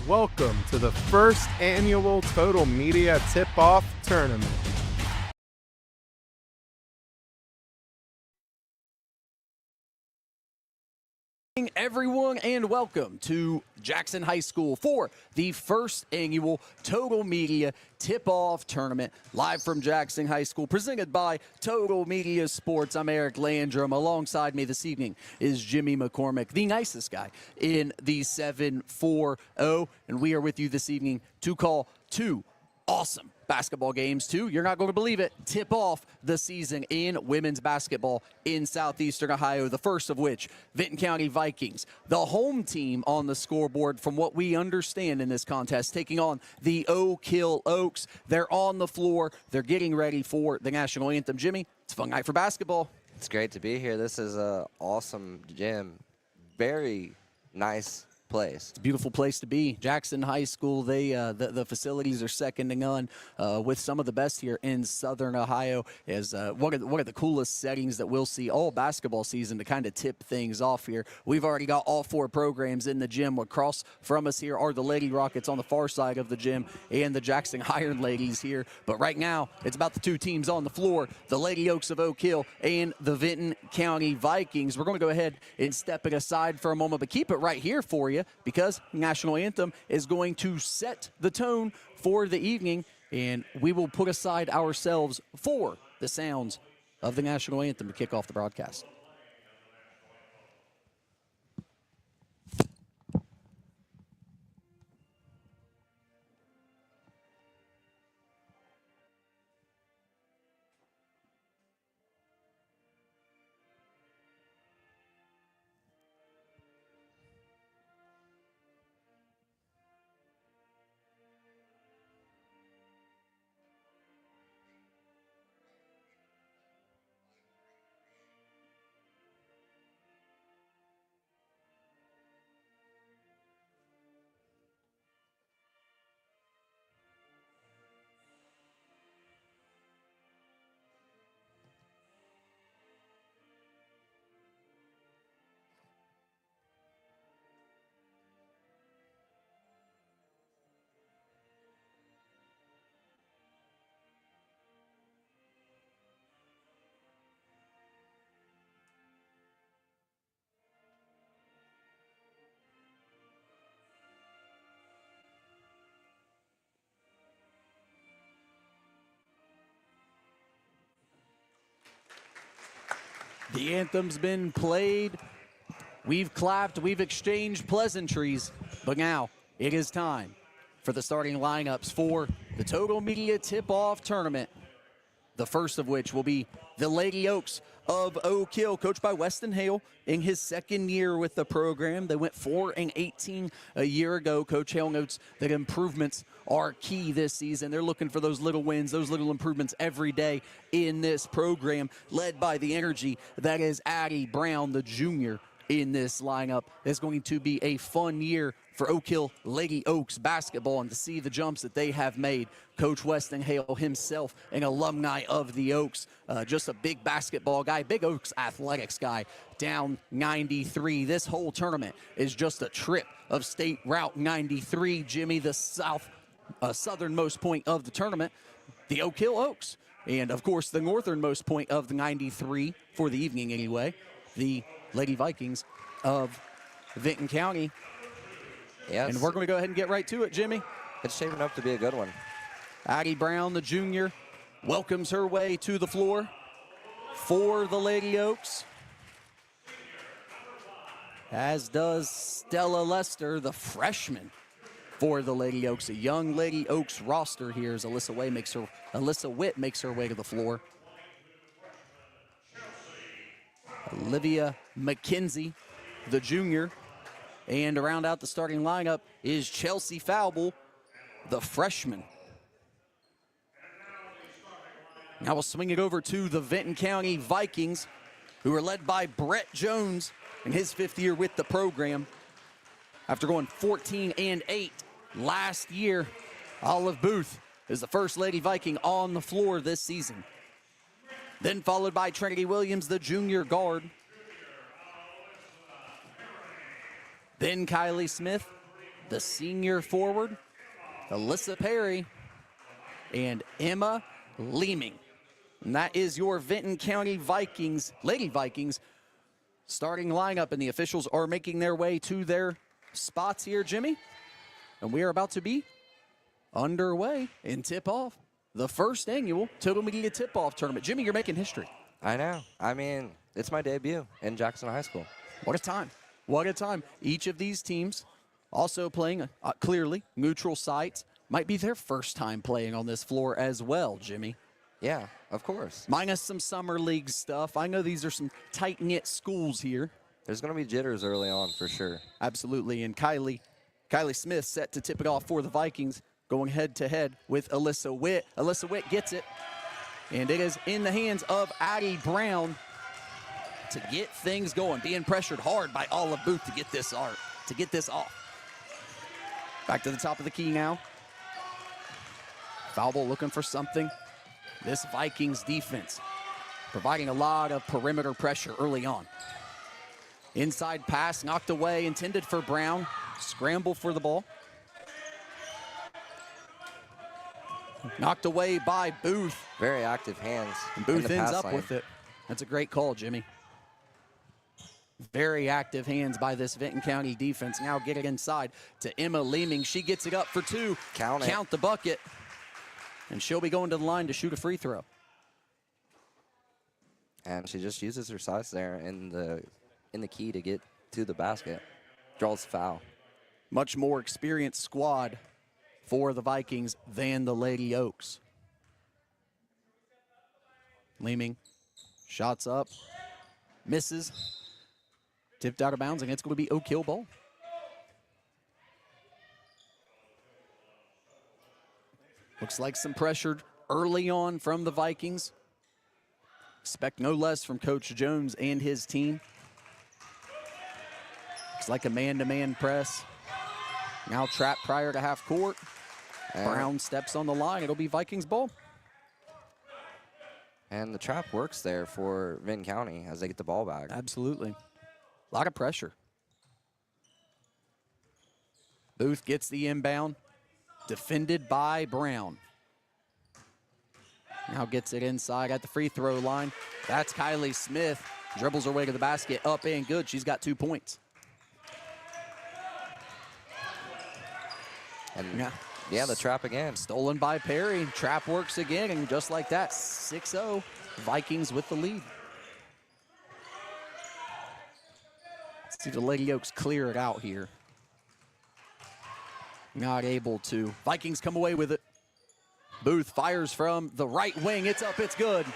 Welcome to the first annual Total Media Tip-Off Tournament. Everyone, and welcome to Jackson High School for the first annual Total Media Tip-Off Tournament, live from Jackson High School, presented by Total Media Sports. I'm Eric Landrum. Alongside me this evening is Jimmy McCormick, the nicest guy in the 740, and we are with you this evening to call two awesome basketball games too. You're not going to believe it. Tip off the season in women's basketball in Southeastern Ohio. The first of which, Vinton County Vikings, the home team on the scoreboard from what we understand in this contest, taking on the Oak Hill Oaks. They're on the floor. They're getting ready for the national anthem. Jimmy, it's a fun night for basketball. It's great to be here. This is an awesome gym. Very nice place. It's a beautiful place to be. Jackson High School, the facilities are second to none, with some of the best here in Southern Ohio. Is one of the coolest settings that we'll see all basketball season to kind of tip things off here. We've already got all four programs in the gym. Across from us here are the Lady Rockets on the far side of the gym and the Jackson Iron Ladies here. But right now, it's about the two teams on the floor, the Lady Oaks of Oak Hill and the Vinton County Vikings. We're going to go ahead and step it aside for a moment, but keep it right here for you, because national anthem is going to set the tone for the evening, and we will put aside ourselves for the sounds of the national anthem to kick off the broadcast. The anthem's been played. We've clapped. We've exchanged pleasantries. But now it is time for the starting lineups for the Total Media Tip-Off Tournament. The first of which will be the Lady Oaks of Oak Hill, coached by Weston Hale in his second year with the program. They went 4-18 a year ago. Coach Hale notes that improvements are key this season. They're looking for those little wins, those little improvements every day in this program, led by the energy that is Addie Brown, the junior, in this lineup. It's going to be a fun year for Oak Hill Lady Oaks basketball, and to see the jumps that they have made. Coach Weston Hale himself, an alumni of the Oaks, just a big basketball guy, big Oaks athletics guy, down 93. This whole tournament is just a trip of State Route 93. Jimmy, the southernmost point of the tournament, the Oak Hill Oaks. And, of course, the northernmost point of the 93, for the evening anyway, the Lady Vikings of Vinton County. Yes. And we're going to go ahead and get right to it, Jimmy. It's shaping up to be a good one. Addie Brown, the junior, welcomes her way to the floor for the Lady Oaks, as does Stella Lester, the freshman for the Lady Oaks. A young Lady Oaks roster here as Alyssa Witt makes her way to the floor. Olivia McKenzie, the junior. And to round out the starting lineup is Chelsea Falble, the freshman. Now we'll swing it over to the Vinton County Vikings, who are led by Brett Jones in his fifth year with the program. After going 14-8 last year, Olive Booth is the first Lady Viking on the floor this season. Then followed by Trinity Williams, the junior guard. Then Kylie Smith, the senior forward, Alyssa Perry, and Emma Leeming. And that is your Vinton County Vikings, Lady Vikings, starting lineup, and the officials are making their way to their spots here, Jimmy. And we are about to be underway in tip-off, the first annual Total Media Tip-Off Tournament. Jimmy, you're making history. I know. I mean, it's my debut in Jackson High School. What a time. What a time. Each of these teams also playing clearly neutral sites. Might be their first time playing on this floor as well, Jimmy. Yeah, of course. Minus some summer league stuff. I know these are some tight-knit schools here. There's going to be jitters early on for sure. Absolutely. And Kylie Smith set to tip it off for the Vikings, going head-to-head with Alyssa Witt. Alyssa Witt gets it, and it is in the hands of Addie Brown to get things going, being pressured hard by Olive Booth to get this off. Back to the top of the key now. Foul ball looking for something. This Vikings defense providing a lot of perimeter pressure early on. Inside pass knocked away, intended for Brown. Scramble for the ball. Knocked away by Booth. Very active hands. And Booth in the ends pass up lane. with it. That's a great call, Jimmy. Very active hands by this Vinton County defense. Now get it inside to Emma Leeming. She gets it up for two. Count it. Count the bucket. And she'll be going to the line to shoot a free throw. And she just uses her size there in the key to get to the basket. Draws foul. Much more experienced squad for the Vikings than the Lady Oaks. Leeming, shots up, misses, tipped out of bounds, and it's going to be Oak Hill ball. Looks like some pressure early on from the Vikings. Expect no less from Coach Jones and his team. Looks like a man-to-man press. Now trapped prior to half court. Brown steps on the line. It'll be Vikings ball. And the trap works there for Vinton County as they get the ball back. Absolutely. A lot of pressure. Booth gets the inbound. Defended by Brown. Now gets it inside at the free throw line. That's Kylie Smith. Dribbles her way to the basket. Up and good. She's got 2 points. And yeah, the trap again. Stolen by Perry. Trap works again, and just like that, 6-0. Vikings with the lead. Let's see if the Lady Oaks clear it out here. Not able to. Vikings come away with it. Booth fires from the right wing. It's up, it's good.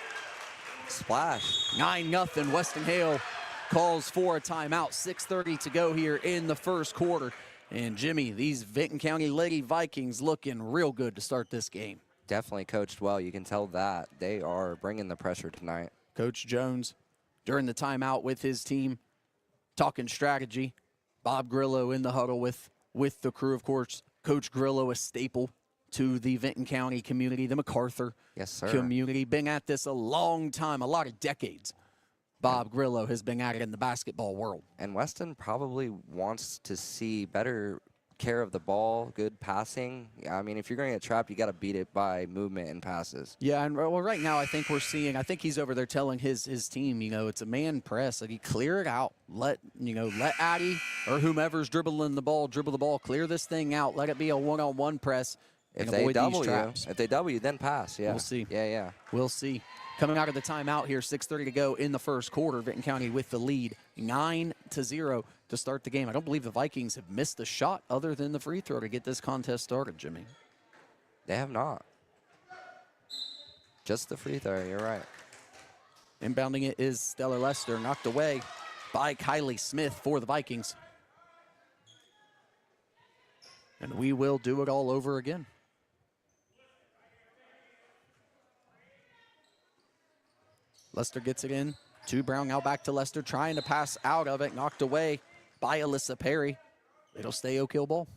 Splash. 9-0. Weston Hale calls for a timeout. 6:30 to go here in the first quarter. And Jimmy, these Vinton County Lady Vikings looking real good to start this game. Definitely coached well. You can tell that. They are bringing the pressure tonight. Coach Jones, during the timeout with his team, talking strategy. Bob Grillo in the huddle with the crew, of course. Coach Grillo, a staple to the Vinton County community, the MacArthur Yes, sir. community. Been at this a long time, a lot of decades. Bob Grillo has been at it in the basketball world. And Weston probably wants to see better care of the ball, good passing. I mean, if you're going to get trapped, you got to beat it by movement and passes. Yeah, and well, right now I think we're seeing, I think he's over there telling his team, it's a man press. Like, he clear it out. Let Addie or whomever's dribbling the ball, dribble the ball, clear this thing out. Let it be a one-on-one press. If and they avoid double these you, traps. then pass. Yeah. We'll see. Yeah. We'll see. Coming out of the timeout here, 6:30 to go in the first quarter. Vinton County with the lead, 9-0 to start the game. I don't believe the Vikings have missed a shot other than the free throw to get this contest started, Jimmy. They have not. Just the free throw, you're right. Inbounding it is Stellar Lester, knocked away by Kylie Smith for the Vikings. And we will do it all over again. Lester gets it in to Brown, now back to Lester, trying to pass out of it, knocked away by Alyssa Perry. It'll stay Oak Hill ball.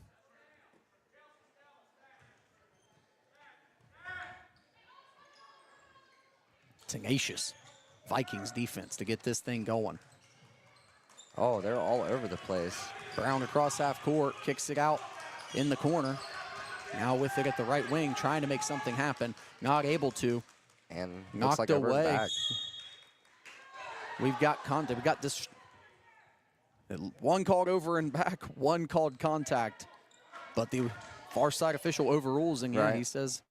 Tenacious Vikings defense to get this thing going. Oh, they're all over the place. Brown across half court, kicks it out in the corner. Now with it at the right wing, trying to make something happen. Not able to. And Knocked looks like away. back. We've got contact. We've got this. One called over and back, one called contact. But the far side official overrules, and Right. he says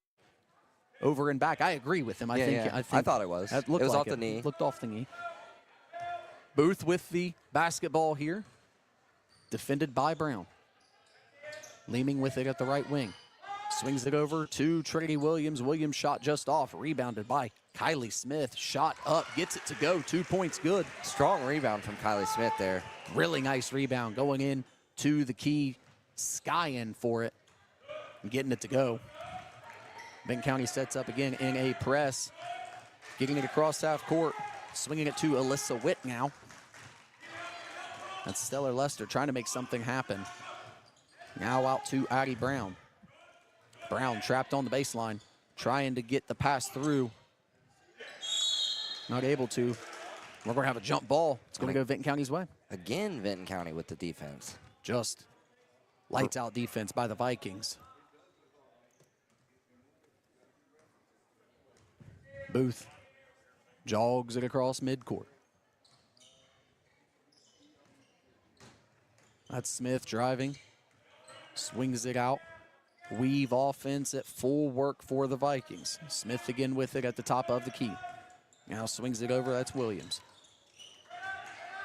over and back. I agree with him. I think I thought it was. that looked It was like off the knee. Looked off the knee. Booth with the basketball here. Defended by Brown. Leeming with it at the right wing. Swings it over to Trinity Williams. Williams shot just off. Rebounded by Kylie Smith. Shot up. Gets it to go. 2 points good. Strong rebound from Kylie Smith there. Really nice rebound. Going in to the key. Skying for it. And getting it to go. Benton County sets up again in a press. Getting it across half court. Swinging it to Alyssa Witt now. That's Stellar Lester trying to make something happen. Now out to Addie Brown. Brown trapped on the baseline, trying to get the pass through. Not able to. We're going to have a jump ball. It's going to go Benton County's way. Again, Benton County with the defense. Just lights out defense by the Vikings. Booth jogs it across midcourt. That's Smith driving. Swings it out. Weave offense at full work for the Vikings. Smith again with it at the top of the key. Now swings it over. That's Williams.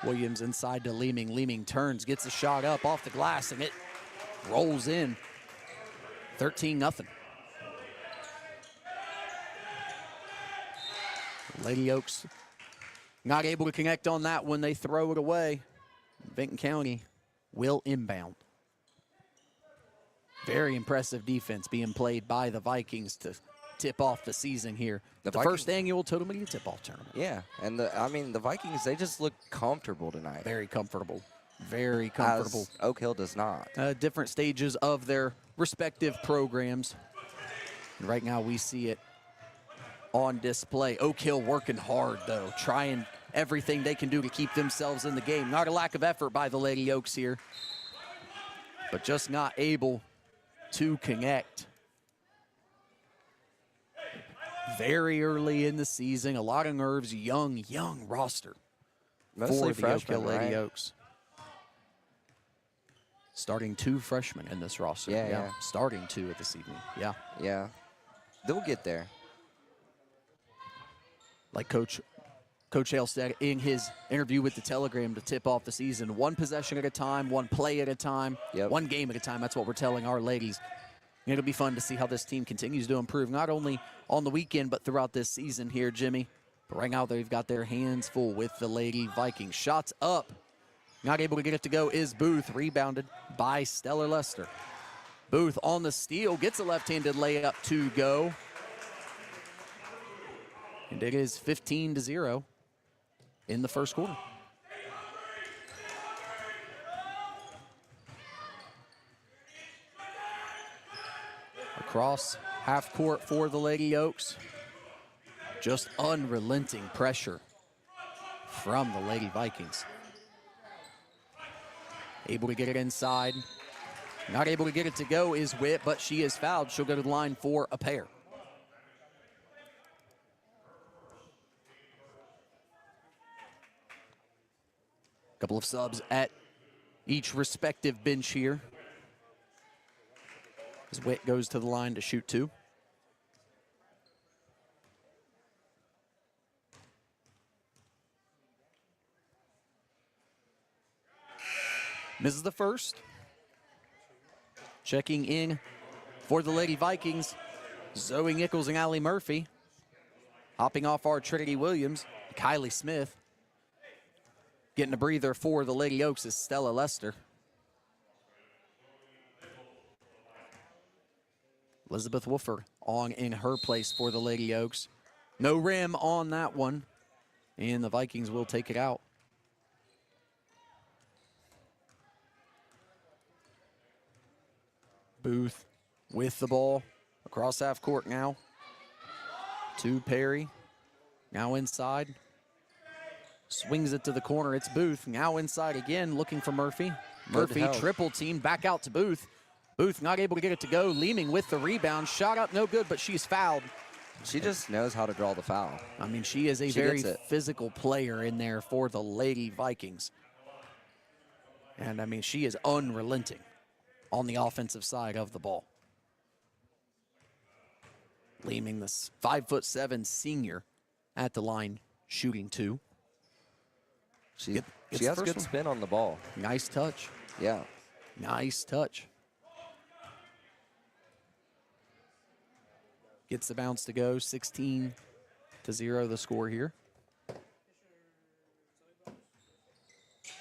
Williams inside to Leeming. Leeming turns, gets a shot up off the glass, and it rolls in. 13-0. Lady Oaks not able to connect on that one. They throw it away. Benton County will inbound. Very impressive defense being played by the Vikings to tip off the season here. The first annual Total Media Tip-Off Tournament. Yeah, and the Vikings, they just look comfortable tonight. Very comfortable. Very comfortable. As Oak Hill does not. Different stages of their respective programs. And right now we see it on display. Oak Hill working hard, though, trying everything they can do to keep themselves in the game. Not a lack of effort by the Lady Oaks here, but just not able to connect. Very early in the season, a lot of nerves, young roster Mostly for the Oak Hill freshmen, Lady right? Oaks. Starting 2 freshmen in this roster. Yeah. Starting 2 this evening. Yeah. Yeah, they'll get there. Like Coach Hale said in his interview with the Telegram to tip off the season, 1 possession at a time, 1 play at a time, Yep. 1 game at a time. That's what we're telling our ladies. And it'll be fun to see how this team continues to improve, not only on the weekend, but throughout this season here, Jimmy. But right now, they've got their hands full with the Lady Vikings. Shots up. Not able to get it to go is Booth, rebounded by Stellar Lester. Booth on the steal, gets a left-handed layup to go. And it is 15-0 in the first quarter. Across half court for the Lady Oaks. Just unrelenting pressure from the Lady Vikings. Able to get it inside. Not able to get it to go is Witt, but she is fouled. She'll go to the line for a pair. Couple of subs at each respective bench here. As Witt goes to the line to shoot 2. Misses the first. Checking in for the Lady Vikings, Zoe Nichols and Allie Murphy. Hopping off our Trinity Williams, Kylie Smith. Getting a breather for the Lady Oaks is Stella Lester. Elizabeth Wolfer on in her place for the Lady Oaks. No rim on that one, and the Vikings will take it out. Booth with the ball across half court now. To Perry, now inside. Swings it to the corner, it's Booth. Now inside again, looking for Murphy. Murphy help. triple team, back out to Booth. Booth not able to get it to go. Leeming with the rebound. Shot up, no good, but she's fouled. She just knows how to draw the foul. I mean, she is a She very gets it. physical player in there for the Lady Vikings. And, I mean, she is unrelenting on the offensive side of the ball. Leeming, this 5'7" senior at the line, shooting 2. She Gets has the first good one. spin on the ball. Nice touch. Yeah. Nice touch. Gets the bounce to go. 16-0 the score here.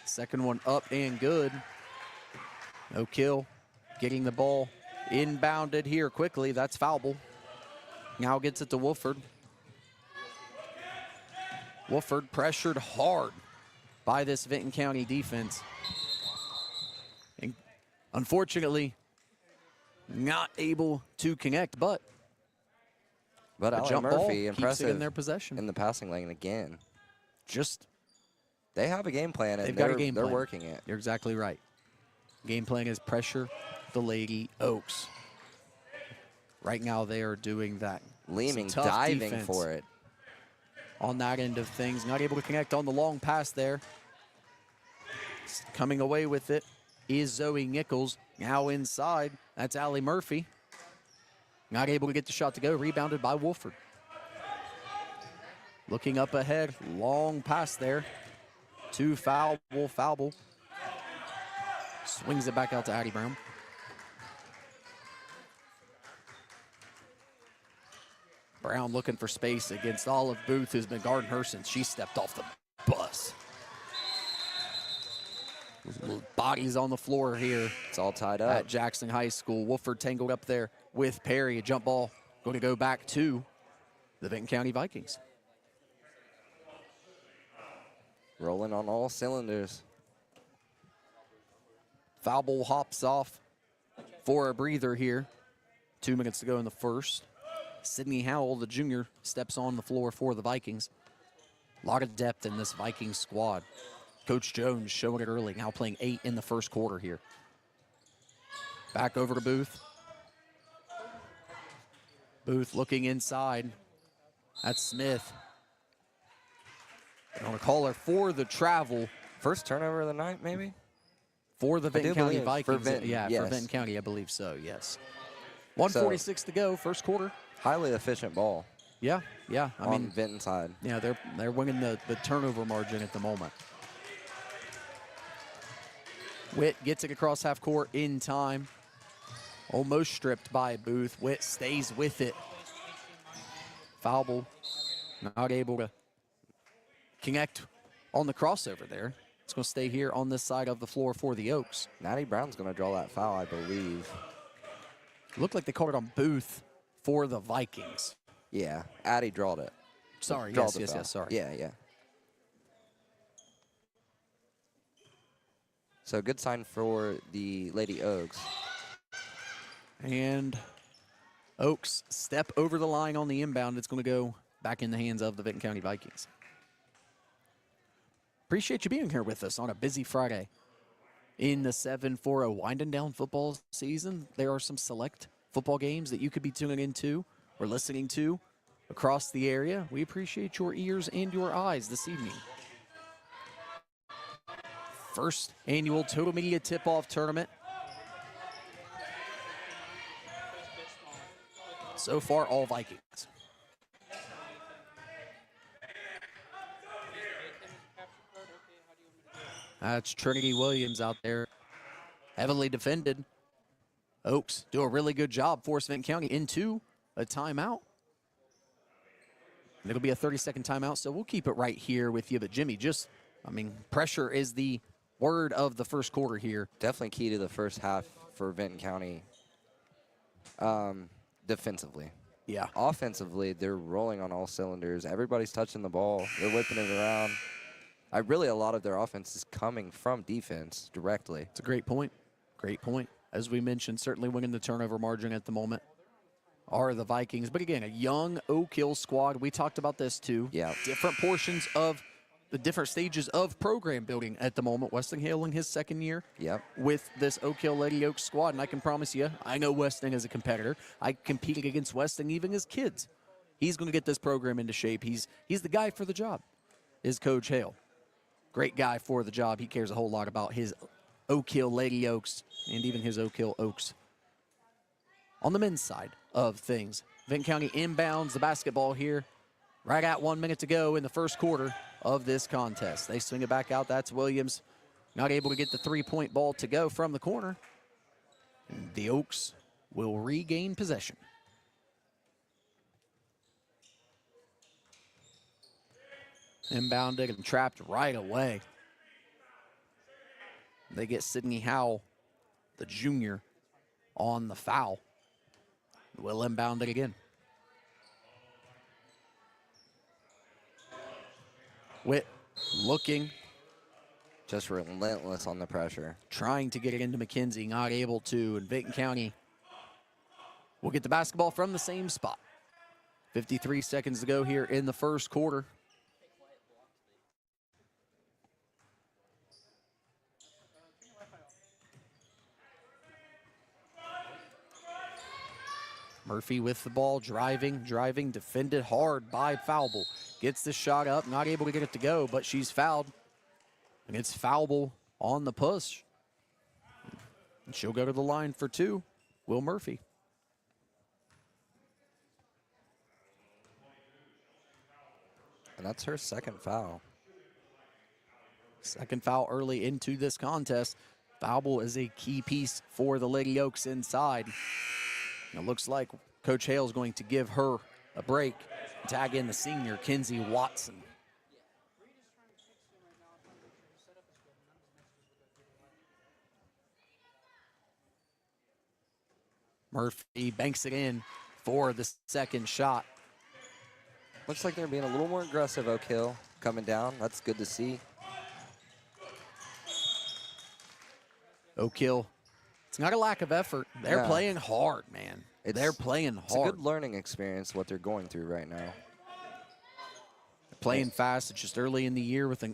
Second one up and good. No kill. Getting the ball inbounded here quickly. That's foulable. Now gets it to Wolford. Wolford pressured hard by this Vinton County defense. And unfortunately, not able to connect, but But a Allie jump ball Murphy, keeps impressive it in their possession. in the passing lane again. Just, They have a game plan, and they've got a game they're plan. working it. You're exactly right. Game plan is pressure the Lady Oaks. Right now they are doing that. Leeming, Some tough diving defense for it. on that end of things. Not able to connect on the long pass there. Coming away with it is Zoe Nichols. Now inside, that's Allie Murphy. Not able to get the shot to go. Rebounded by Wolford. Looking up ahead, long pass there to Foulable. Swings it back out to Addie Brown. Brown looking for space against Olive Booth, who's been guarding her since she stepped off the bus. Bodies on the floor here It's all tied at up. Jackson High School. Wolford tangled up there with Perry. A jump ball going to go back to the Vinton County Vikings. Rolling on all cylinders. Foul ball hops off for a breather here. 2 minutes to go in the first. Sydney Howell, the junior, steps on the floor for the Vikings. A lot of depth in this Vikings squad. Coach Jones showing it early, now playing 8 in the first quarter here. Back over to Booth. Booth looking inside. That's Smith. They're going to call her for the travel First turnover of the night, maybe? for the Vinton do County believe for Vikings. Vinton, Yeah, yes. for Vinton County, I believe so, yes. 1:46 to go, first quarter. Highly efficient ball Yeah. I on mean, Vinton's side. yeah, they're winning the turnover margin at the moment. Witt gets it across half court in time. Almost stripped by Booth. Witt stays with it. Foul ball. Not able to connect on the crossover there. It's going to stay here on this side of the floor for the Oaks. Natty Brown's going to draw that foul, I believe. Looked like they called it on Booth for the Vikings. Yeah, Addie drawed it. Sorry, Drawed the yes, foul. sorry. Yeah. So good sign for the Lady Oaks. And Oaks step over the line on the inbound. It's going to go back in the hands of the Vinton County Vikings. Appreciate you being here with us on a busy Friday. In the 7-4-0 winding down football season, there are some select football games that you could be tuning into or listening to across the area. We appreciate your ears and your eyes this evening. First annual Total Media Tip-Off Tournament. So far, all Vikings. That's Trinity Williams out there. Heavily defended. Oaks do a really good job, force Vinton County into a timeout. And it'll be a 30-second timeout, so we'll keep it right here with you. But Jimmy, pressure is the word of the first quarter here. Definitely key to the first half for Vinton County defensively. Yeah. Offensively, they're rolling on all cylinders. Everybody's touching the ball. They're whipping it around. A lot of their offense is coming from defense directly. It's a great point. Great point. As we mentioned, certainly winning the turnover margin at the moment are the Vikings. But again, a young Oak Hill squad. We talked about this too. Yeah. Different portions of the different stages of program building at the moment. Westinghouse in his second year Yep. with this Oak Hill Lady Oaks squad, and I can promise you, I know Westing as a competitor. I competed against Westing even as kids. He's going to get this program into shape. He's the guy for the job, is Coach Hale. Great guy for the job. He cares a whole lot about his Oak Hill Lady Oaks and even his Oak Hill Oaks. On the men's side of things, Vinton County inbounds the basketball here. Right at 1 minute to go in the first quarter of this contest. They swing it back out. That's Williams. Not able to get the three-point ball to go from the corner. And the Oaks will regain possession. Inbounded and trapped right away. They get Sydney Howell, the junior, on the foul. Will inbound it again. Witt looking. Just relentless on the pressure. Trying to get it into McKenzie, not able to. And Vinton County will get the basketball from the same spot. 53 seconds to go here in the first quarter. Murphy with the ball, driving, defended hard by Foulable. Gets the shot up, not able to get it to go, but she's fouled. And it's Foulable on the push. And she'll go to the line for two, Will Murphy. And that's her second foul. Second foul early into this contest. Foulable is a key piece for the Lady Oaks inside. It looks like Coach Hale is going to give her a break. Tag in the senior, Kinsey Watson. Murphy banks it in for the second shot. Looks like they're being a little more aggressive, Oak Hill, coming down. That's good to see. Oak Hill, it's not a lack of effort. They're No. playing hard, man. They're playing hard. It's a good learning experience what they're going through right now. Playing fast. It's just early in the year with,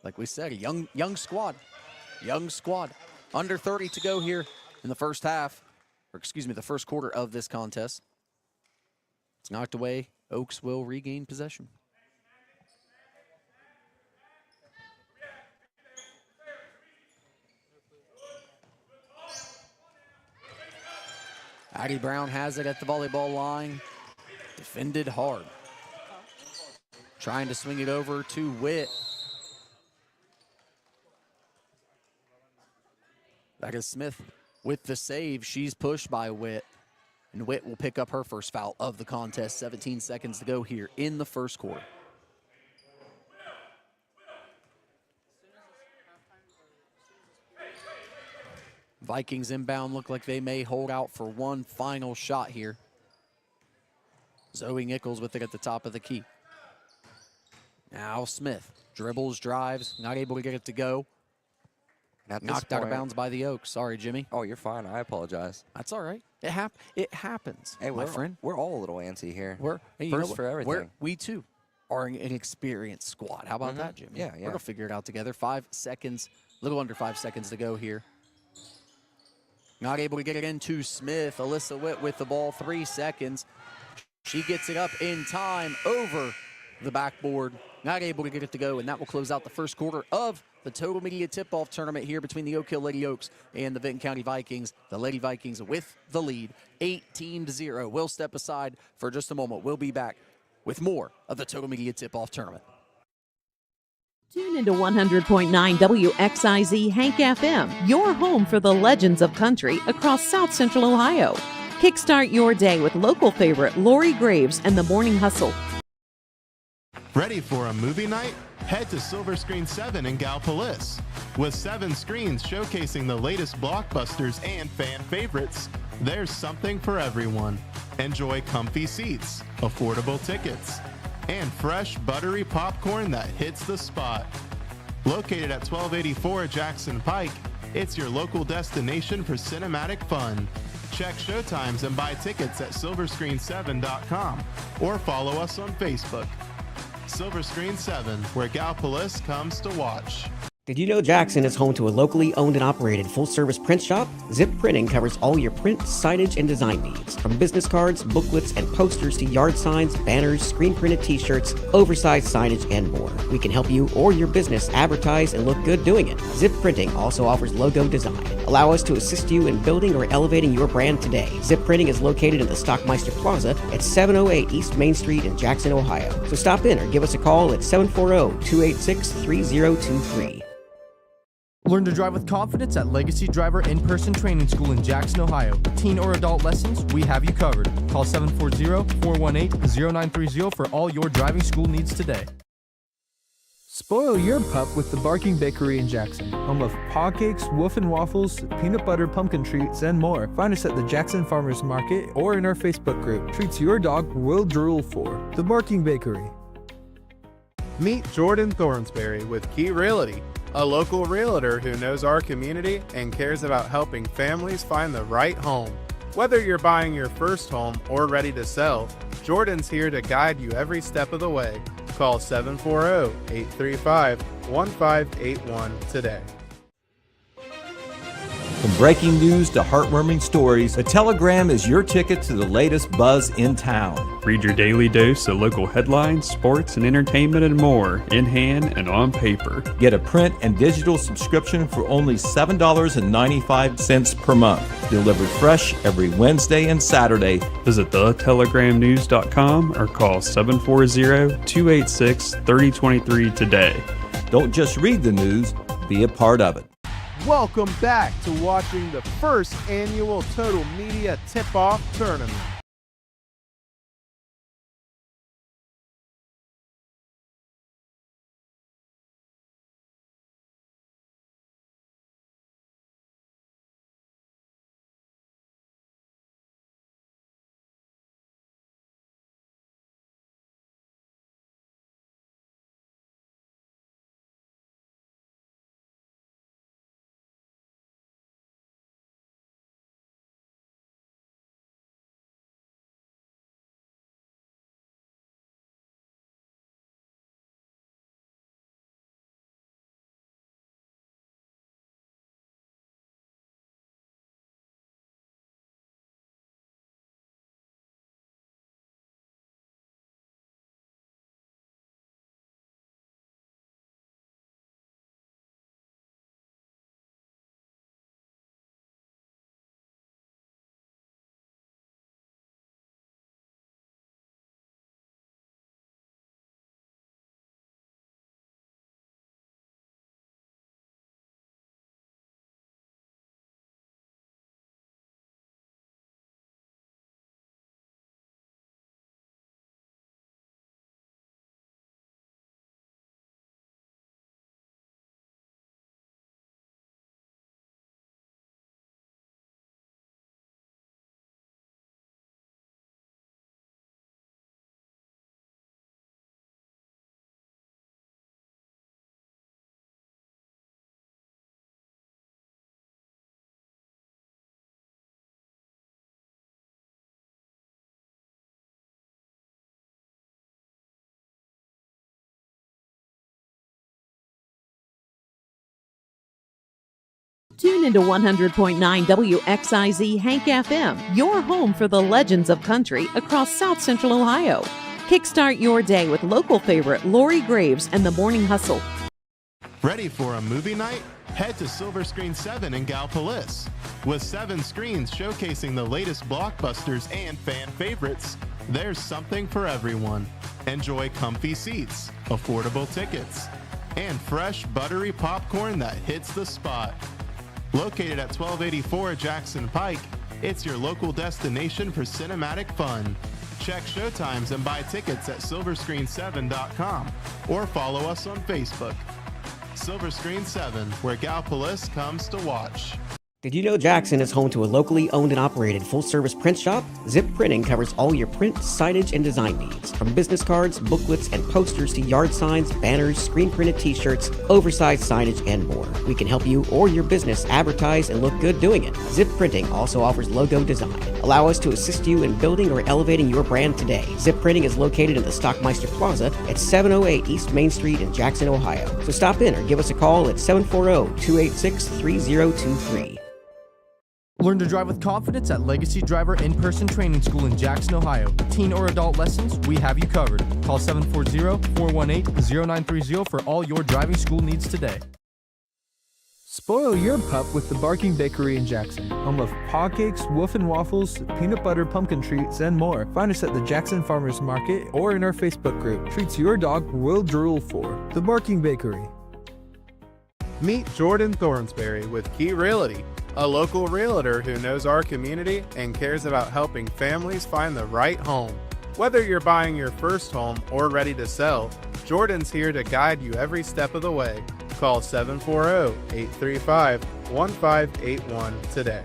like we said, a young squad. Young squad. Under 30 to go here in the first half, or excuse me, the first quarter of this contest. It's knocked away. Oaks will regain possession. Addie Brown has it at the volleyball line. Defended hard. Trying to swing it over to Witt. That is Smith with the save. She's pushed by Witt. And Witt will pick up her first foul of the contest. 17 seconds to go here in the first quarter. Vikings inbound look like they may hold out for one final shot here. Zoe Nichols with it at the top of the key. Now Smith dribbles, drives, not able to get it to go. Knocked out of bounds by the Oaks. Sorry, Jimmy. Oh, you're fine. I apologize. That's all right. It happens, Hey, my friend. We're all a little antsy here. Hey, First for everything. We too are an experienced squad. How about that, Jimmy? Yeah, We're yeah. going to figure it out together. 5 seconds, a little under 5 seconds to go here. Not able to get it into Smith. Alyssa Witt with the ball, 3 seconds. She gets it up in time over the backboard. Not able to get it to go, and that will close out the first quarter of the Total Media Tip-Off Tournament here between the Oak Hill Lady Oaks and the Vinton County Vikings. The Lady Vikings with the lead, 18-0. We'll step aside for just a moment. We'll be back with more of the Total Media Tip-Off Tournament. Tune into 100.9 WXIZ Hank FM, your home for the legends of country across South Central Ohio. Kickstart your day with local favorite Lori Graves and the Morning Hustle. Ready for a movie night? Head to Silver Screen 7 in Gallipolis. With 7 screens showcasing the latest blockbusters and fan favorites, there's something for everyone. Enjoy comfy seats, affordable tickets, and fresh, buttery popcorn that hits the spot. Located at 1284 Jackson Pike, it's your local destination for cinematic fun. Check showtimes and buy tickets at silverscreen7.com or follow us on Facebook. Silver Screen 7, where Gallipolis comes to watch. Did you know Jackson is home to a locally owned and operated full-service print shop? Zip Printing covers all your print, signage, and design needs. From business cards, booklets, and posters to yard signs, banners, screen-printed t-shirts, oversized signage, and more. We can help you or your business advertise and look good doing it. Zip Printing also offers logo design. Allow us to assist you in building or elevating your brand today. Zip Printing is located in the Stockmeister Plaza at 708 East Main Street in Jackson, Ohio. So stop in or give us a call at 740-286-3023. Learn to drive with confidence at Legacy Driver In-Person Training School in Jackson, Ohio. Teen or adult lessons, we have you covered. Call 740-418-0930 for all your driving school needs today. Spoil your pup with the Barking Bakery in Jackson, home of paw cakes, wolf and waffles, peanut butter pumpkin treats, and more. Find us at the Jackson Farmers Market or in our Facebook group. Treats your dog will drool for. The Barking Bakery. Meet Jordan Thornsberry with Key Realty, a local realtor who knows our community and cares about helping families find the right home. Whether you're buying your first home or ready to sell, Jordan's here to guide you every step of the way. Call 740-835-1581 today. From breaking news to heartwarming stories, The Telegram is your ticket to the latest buzz in town. Read your daily dose of local headlines, sports, and entertainment and more, in hand and on paper. Get a print and digital subscription for only $7.95 per month. Delivered fresh every Wednesday and Saturday. Visit thetelegramnews.com or call 740-286-3023 today. Don't just read the news, be a part of it. Welcome back to watching the first annual Total Media Tip-Off Tournament. Tune into 100.9 WXIZ Hank FM, your home for the legends of country across South Central Ohio. Kickstart your day with local favorite Lori Graves and the Morning Hustle. Ready for a movie night? Head to Silver Screen 7 in Gallipolis. With 7 screens showcasing the latest blockbusters and fan favorites, there's something for everyone. Enjoy comfy seats, affordable tickets, and fresh buttery popcorn that hits the spot. Located at 1284 Jackson Pike, it's your local destination for cinematic fun. Check showtimes and buy tickets at silverscreen7.com or follow us on Facebook. Silver Screen 7, where Gallipolis comes to watch. Did you know Jackson is home to a locally owned and operated full-service print shop? Zip Printing covers all your print, signage, and design needs. From business cards, booklets, and posters to yard signs, banners, screen-printed t-shirts, oversized signage, and more. We can help you or your business advertise and look good doing it. Zip Printing also offers logo design. Allow us to assist you in building or elevating your brand today. Zip Printing is located in the Stockmeister Plaza at 708 East Main Street in Jackson, Ohio. So stop in or give us a call at 740-286-3023. Learn to drive with confidence at Legacy Driver In-Person Training School in Jackson, Ohio. Teen or adult lessons, we have you covered. Call 740-418-0930 for all your driving school needs today. Spoil your pup with the Barking Bakery in Jackson, home of paw cakes, wolf and waffles, peanut butter pumpkin treats, and more. Find us at the Jackson Farmers Market or in our Facebook group. Treats your dog will drool for. The Barking Bakery. Meet Jordan Thornsberry with Key Realty, a local realtor who knows our community and cares about helping families find the right home. Whether you're buying your first home or ready to sell, Jordan's here to guide you every step of the way. Call 740-835-1581 today.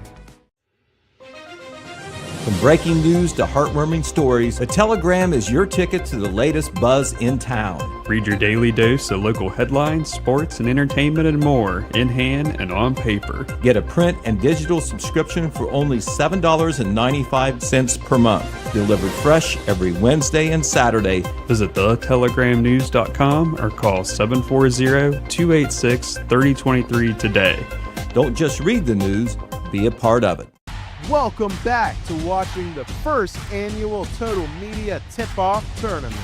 From breaking news to heartwarming stories, the Telegram is your ticket to the latest buzz in town. Read your daily dose of local headlines, sports, and entertainment and more in hand and on paper. Get a print and digital subscription for only $7.95 per month. Delivered fresh every Wednesday and Saturday. Visit thetelegramnews.com or call 740-286-3023 today. Don't just read the news, be a part of it. Welcome back to watching the first annual Total Media Tip-Off Tournament.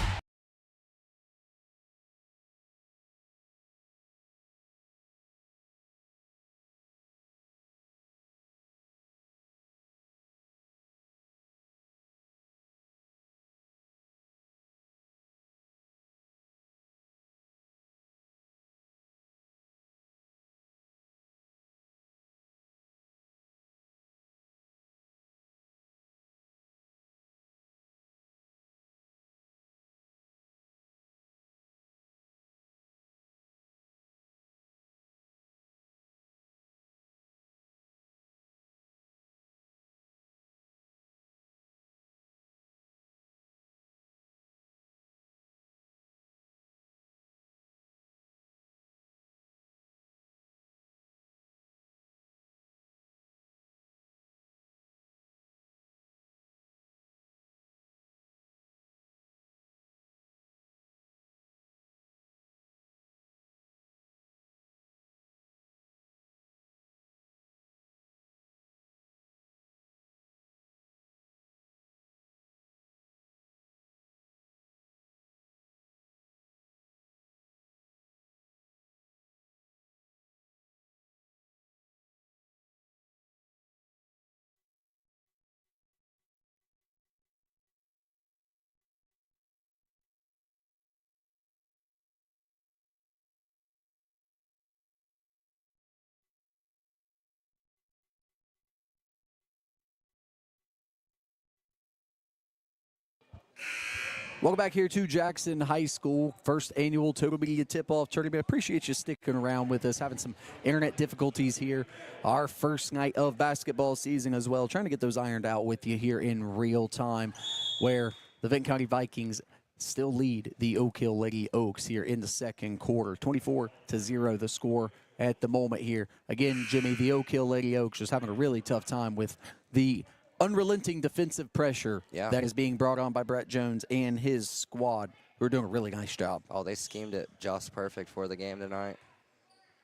Welcome back here to Jackson High School, first annual Total Media Tip-Off Tournament. Appreciate you sticking around with us, having some internet difficulties here. Our first night of basketball season as well, trying to get those ironed out with you here in real time, where the Vinton County Vikings still lead the Oak Hill Lady Oaks here in the second quarter. 24-0 the score at the moment here. Again, Jimmy, the Oak Hill Lady Oaks just having a really tough time with the unrelenting defensive pressure that is being brought on by Brett Jones and his squad, who are doing a really nice job. Oh, they schemed it just perfect for the game tonight.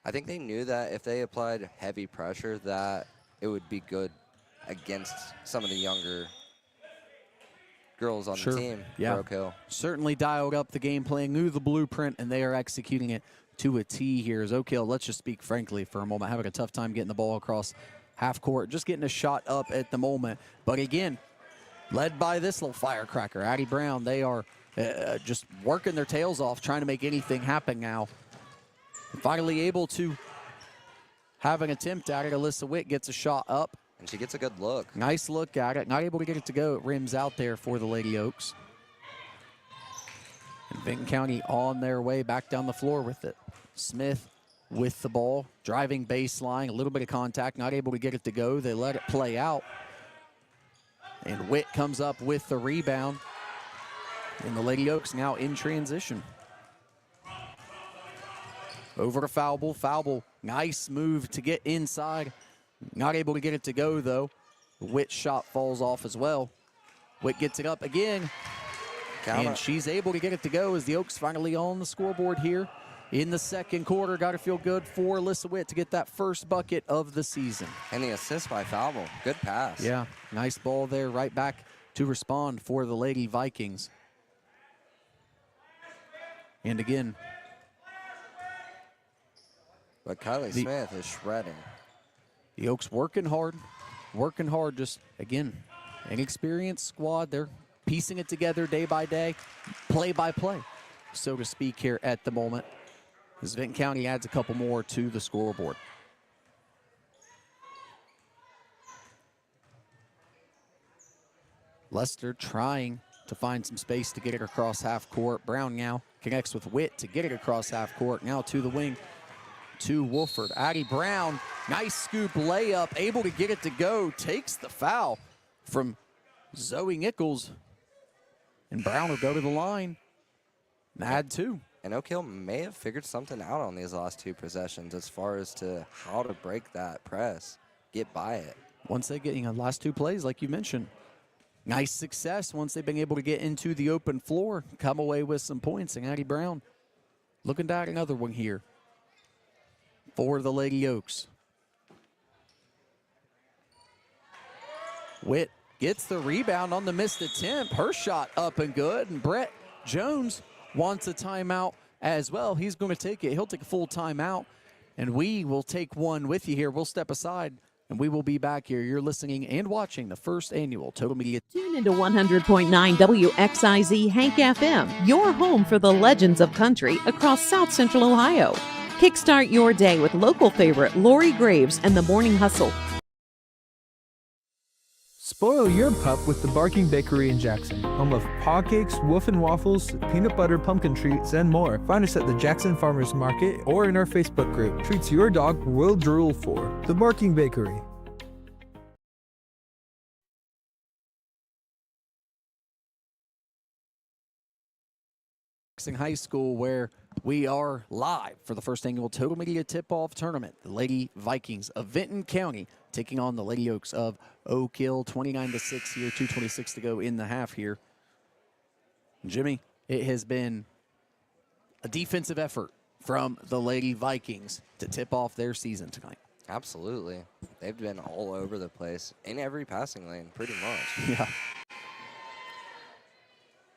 I think they knew that if they applied heavy pressure that it would be good against some of the younger girls on the team for Oak Hill. Certainly dialed up the game plan, knew the blueprint, and they are executing it to a T here. As Oak Hill, let's just speak frankly for a moment, having a tough time getting the ball across half court, just getting a shot up at the moment. But again, led by this little firecracker, Addie Brown, they are just working their tails off, trying to make anything happen now. Finally able to have an attempt at it. Alyssa Witt gets a shot up. And she gets a good look. Nice look at it. Not able to get it to go. It rims out there for the Lady Oaks. And Vinton County on their way back down the floor with it. Smith with the ball, driving baseline, a little bit of contact, not able to get it to go. They let it play out. And Witt comes up with the rebound. And the Lady Oaks now in transition. Over to Foulble. Foulble, nice move to get inside. Not able to get it to go, though. Witt's shot falls off as well. Witt gets it up again. And she's able to get it to go as the Oaks finally on the scoreboard here in the second quarter. Got to feel good for Alyssa Witt to get that first bucket of the season. And the assist by Foulble. Good pass. Yeah, nice ball there, right back to respond for the Lady Vikings. And again. But Kylie Smith is shredding. The Oaks working hard, just, again, an experienced squad. They're piecing it together day by day, play by play, so to speak, here at the moment, as Vinton County adds a couple more to the scoreboard. Lester trying to find some space to get it across half court. Brown now connects with Witt to get it across half court. Now to the wing to Wolford. Addie Brown, nice scoop layup, able to get it to go, takes the foul from Zoe Nichols. And Brown will go to the line and add two. And Oak Hill may have figured something out on these last two possessions as far as to how to break that press, get by it. Once they get, last two plays, like you mentioned, nice success once they've been able to get into the open floor, come away with some points. And Addie Brown looking to add another one here for the Lady Oaks. Witt gets the rebound on the missed attempt. Her shot up and good. And Brett Jones wants a timeout as well. He's going to take it. He'll take a full timeout. And we will take one with you here. We'll step aside and we will be back here. You're listening and watching the first annual Total Media. Tune into 100.9 WXIZ Hank FM, your home for the legends of country across South Central Ohio. Kickstart your day with local favorite Lori Graves and the Morning Hustle. Spoil your pup with the Barking Bakery in Jackson, home of paw cakes, wolf and waffles, peanut butter pumpkin treats, and more. Find us at the Jackson Farmers Market or in our Facebook group. Treats your dog will drool for. The Barking Bakery. Jackson High School, where we are live for the first annual Total Media Tip-Off Tournament. The Lady Vikings of Vinton County taking on the Lady Oaks of Oak Hill. 29-6 here, 2:26 to go in the half here. Jimmy, it has been a defensive effort from the Lady Vikings to tip off their season tonight. Absolutely. They've been all over the place in every passing lane, pretty much. Yeah.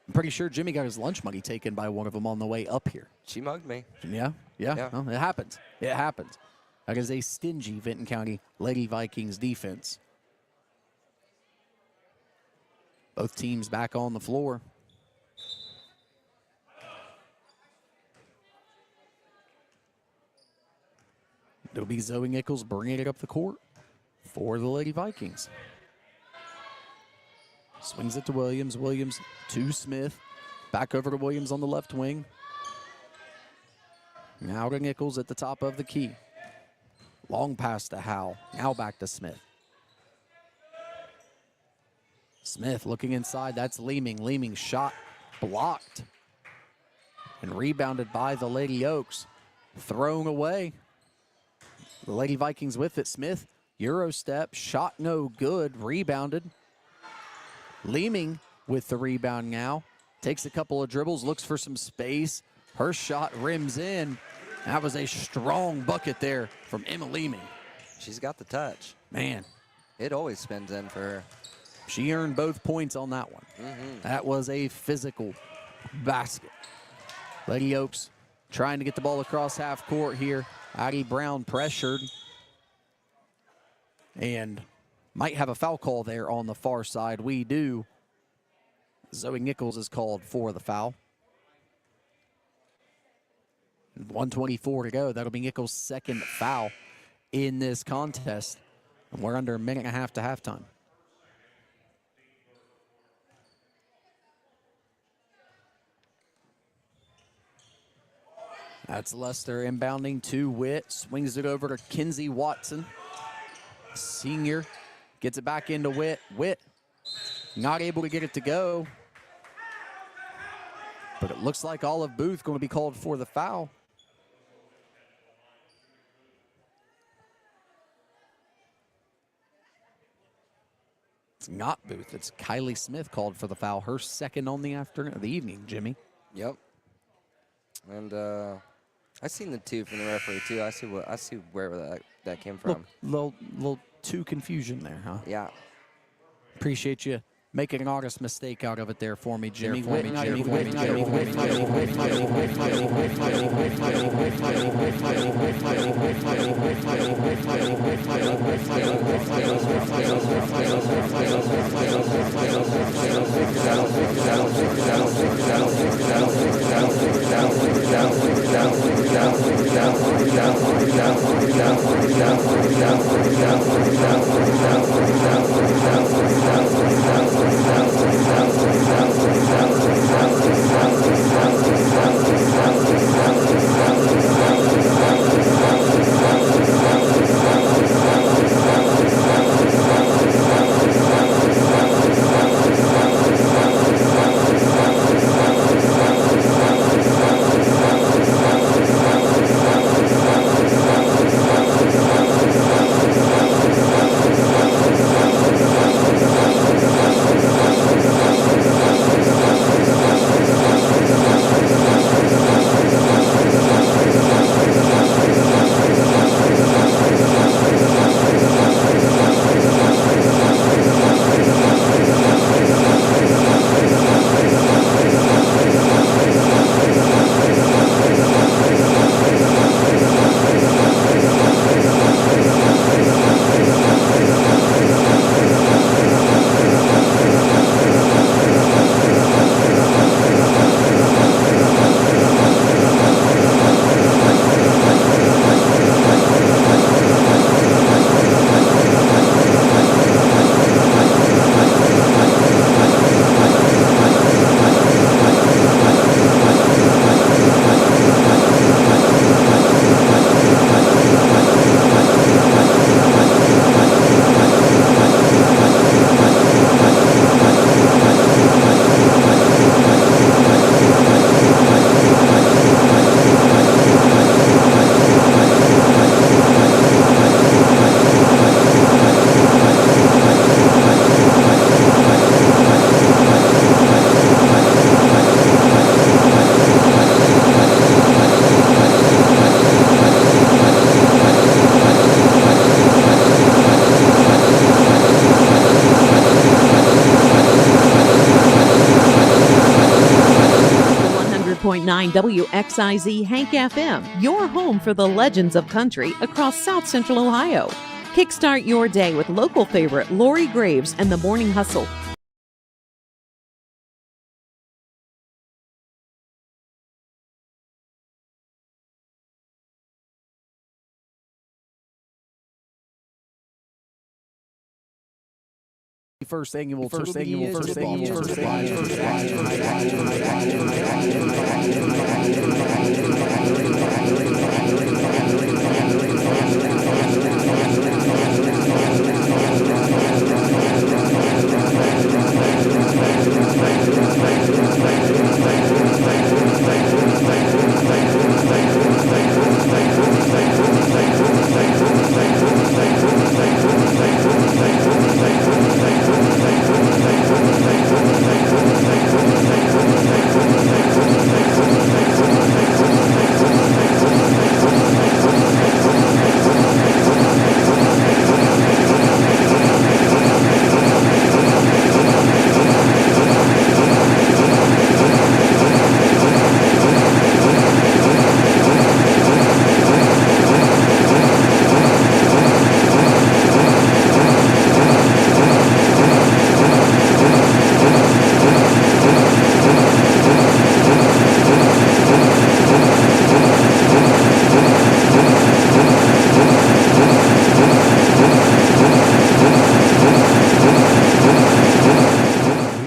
I'm pretty sure Jimmy got his lunch money taken by one of them on the way up here. She mugged me. Yeah. Well, it happens. It happens. That is a stingy Vinton County Lady Vikings defense. Both teams back on the floor. It'll be Zoe Nichols bringing it up the court for the Lady Vikings. Swings it to Williams. Williams to Smith. Back over to Williams on the left wing. Now to Nichols at the top of the key. Long pass to Howell. Now back to Smith. Smith looking inside. That's Leeming. Leeming shot blocked. And rebounded by the Lady Oaks. Thrown away. The Lady Vikings with it. Smith, Euro step. Shot no good. Rebounded. Leeming with the rebound now. Takes a couple of dribbles. Looks for some space. Her shot rims in. That was a strong bucket there from Emma Leeming. She's got the touch. Man. It always spins in for her. She earned both points on that one. That was a physical basket. Lady Oaks trying to get the ball across half court here. Addie Brown pressured. And might have a foul call there on the far side. We do. Zoe Nichols is called for the foul. 1:24 to go. That'll be Nichols' second foul in this contest. And we're under a minute and a half to halftime. That's Lester inbounding to Witt. Swings it over to Kinsey Watson. Senior gets it back into Witt. Witt not able to get it to go. But it looks like Olive Booth going to be called for the foul. It's not Booth. It's Kylie Smith called for the foul. Her second on the evening, Jimmy. Yep. And I seen the two from the referee too. I see where that came from. Little too confusion there, huh? Yeah. Appreciate you making an honest mistake out of it there for me, Jimmy. WXIZ Hank FM, your home for the legends of country across South Central Ohio. Kickstart your day with local favorite Lori Graves and the Morning Hustle. First annual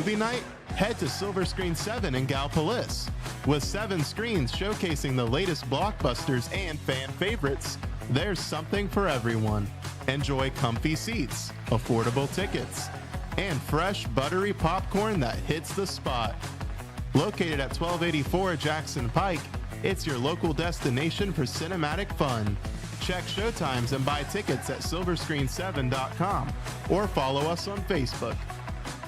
Movie night? Head to Silver Screen 7 in Gallipolis. With 7 screens showcasing the latest blockbusters and fan favorites, there's something for everyone. Enjoy comfy seats, affordable tickets, and fresh, buttery popcorn that hits the spot. Located at 1284 Jackson Pike, it's your local destination for cinematic fun. Check showtimes and buy tickets at silverscreen7.com or follow us on Facebook.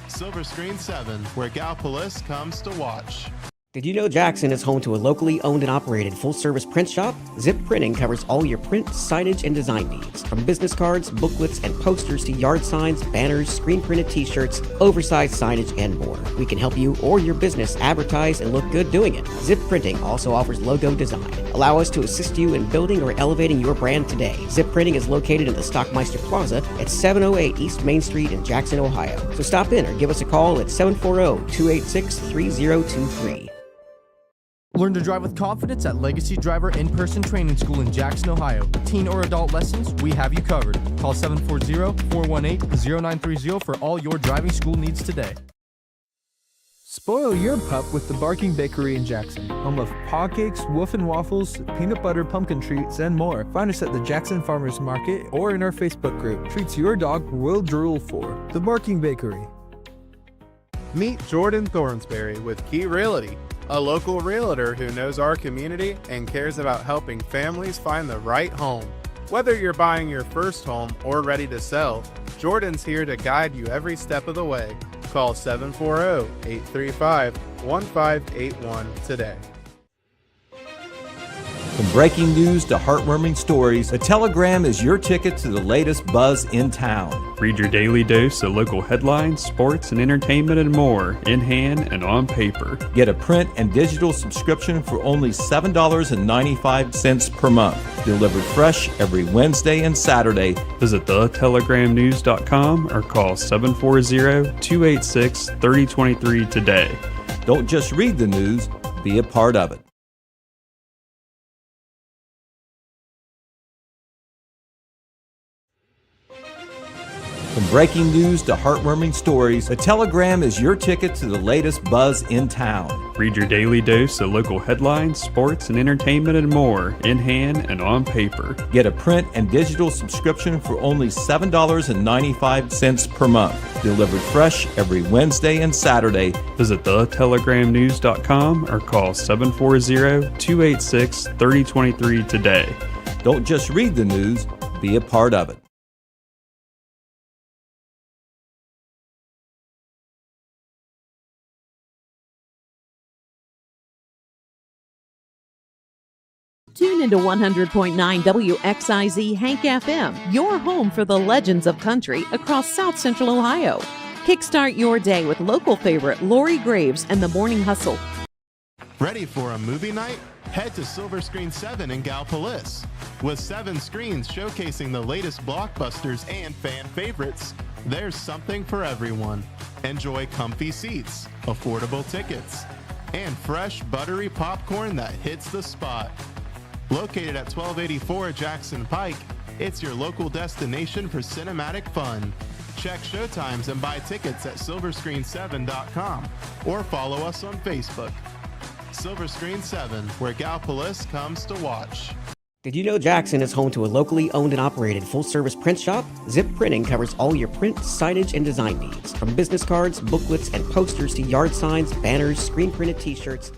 Silver Screen 7, where Gallipolis comes to watch. Did you know Jackson is home to a locally owned and operated full-service print shop? Zip Printing covers all your print, signage, and design needs. From business cards, booklets, and posters to yard signs, banners, screen-printed t-shirts, oversized signage, and more. We can help you or your business advertise and look good doing it. Zip Printing also offers logo design. Allow us to assist you in building or elevating your brand today. Zip Printing is located in the Stockmeister Plaza at 708 East Main Street in Jackson, Ohio. So stop in or give us a call at 740-286-3023. Learn to drive with confidence at Legacy Driver In-Person Training School in Jackson, Ohio. Teen or adult lessons, we have you covered. Call 740-418-0930 for all your driving school needs today. Spoil your pup with the Barking Bakery in Jackson, home of pancakes, wolf and waffles, peanut butter pumpkin treats, and more. Find us at the Jackson Farmers Market or in our Facebook group. Treats your dog will drool for. The Barking Bakery. Meet Jordan Thornsberry with Key Realty, a local realtor who knows our community and cares about helping families find the right home. Whether you're buying your first home or ready to sell, Jordan's here to guide you every step of the way. Call 740-835-1581 today. From breaking news to heartwarming stories, the Telegram is your ticket to the latest buzz in town. Read your daily dose of local headlines, sports, and entertainment and more in hand and on paper. Get a print and digital subscription for only $7.95 per month. Delivered fresh every Wednesday and Saturday. Visit thetelegramnews.com or call 740-286-3023 today. Don't just read the news, be a part of it. From breaking news to heartwarming stories, the Telegram is your ticket to the latest buzz in town. Read your daily dose of local headlines, sports, and entertainment and more in hand and on paper. Get a print and digital subscription for only $7.95 per month. Delivered fresh every Wednesday and Saturday. Visit thetelegramnews.com or call 740-286-3023 today. Don't just read the news, be a part of it. Tune into 100.9 WXIZ Hank FM, your home for the legends of country across South Central Ohio. Kickstart your day with local favorite Lori Graves and the Morning Hustle. Ready for a movie night? Head to Silver Screen 7 in Gallipolis. With 7 screens showcasing the latest blockbusters and fan favorites, there's something for everyone. Enjoy comfy seats, affordable tickets, and fresh, buttery popcorn that hits the spot. Located at 1284 Jackson Pike, it's your local destination for cinematic fun. Check showtimes and buy tickets at silverscreen7.com or follow us on Facebook. Silver Screen 7, where Gallipolis comes to watch. Did you know Jackson is home to a locally owned and operated full-service print shop? Zip Printing covers all your print, signage, and design needs. From business cards, booklets, and posters to yard signs, banners, screen-printed t-shirts,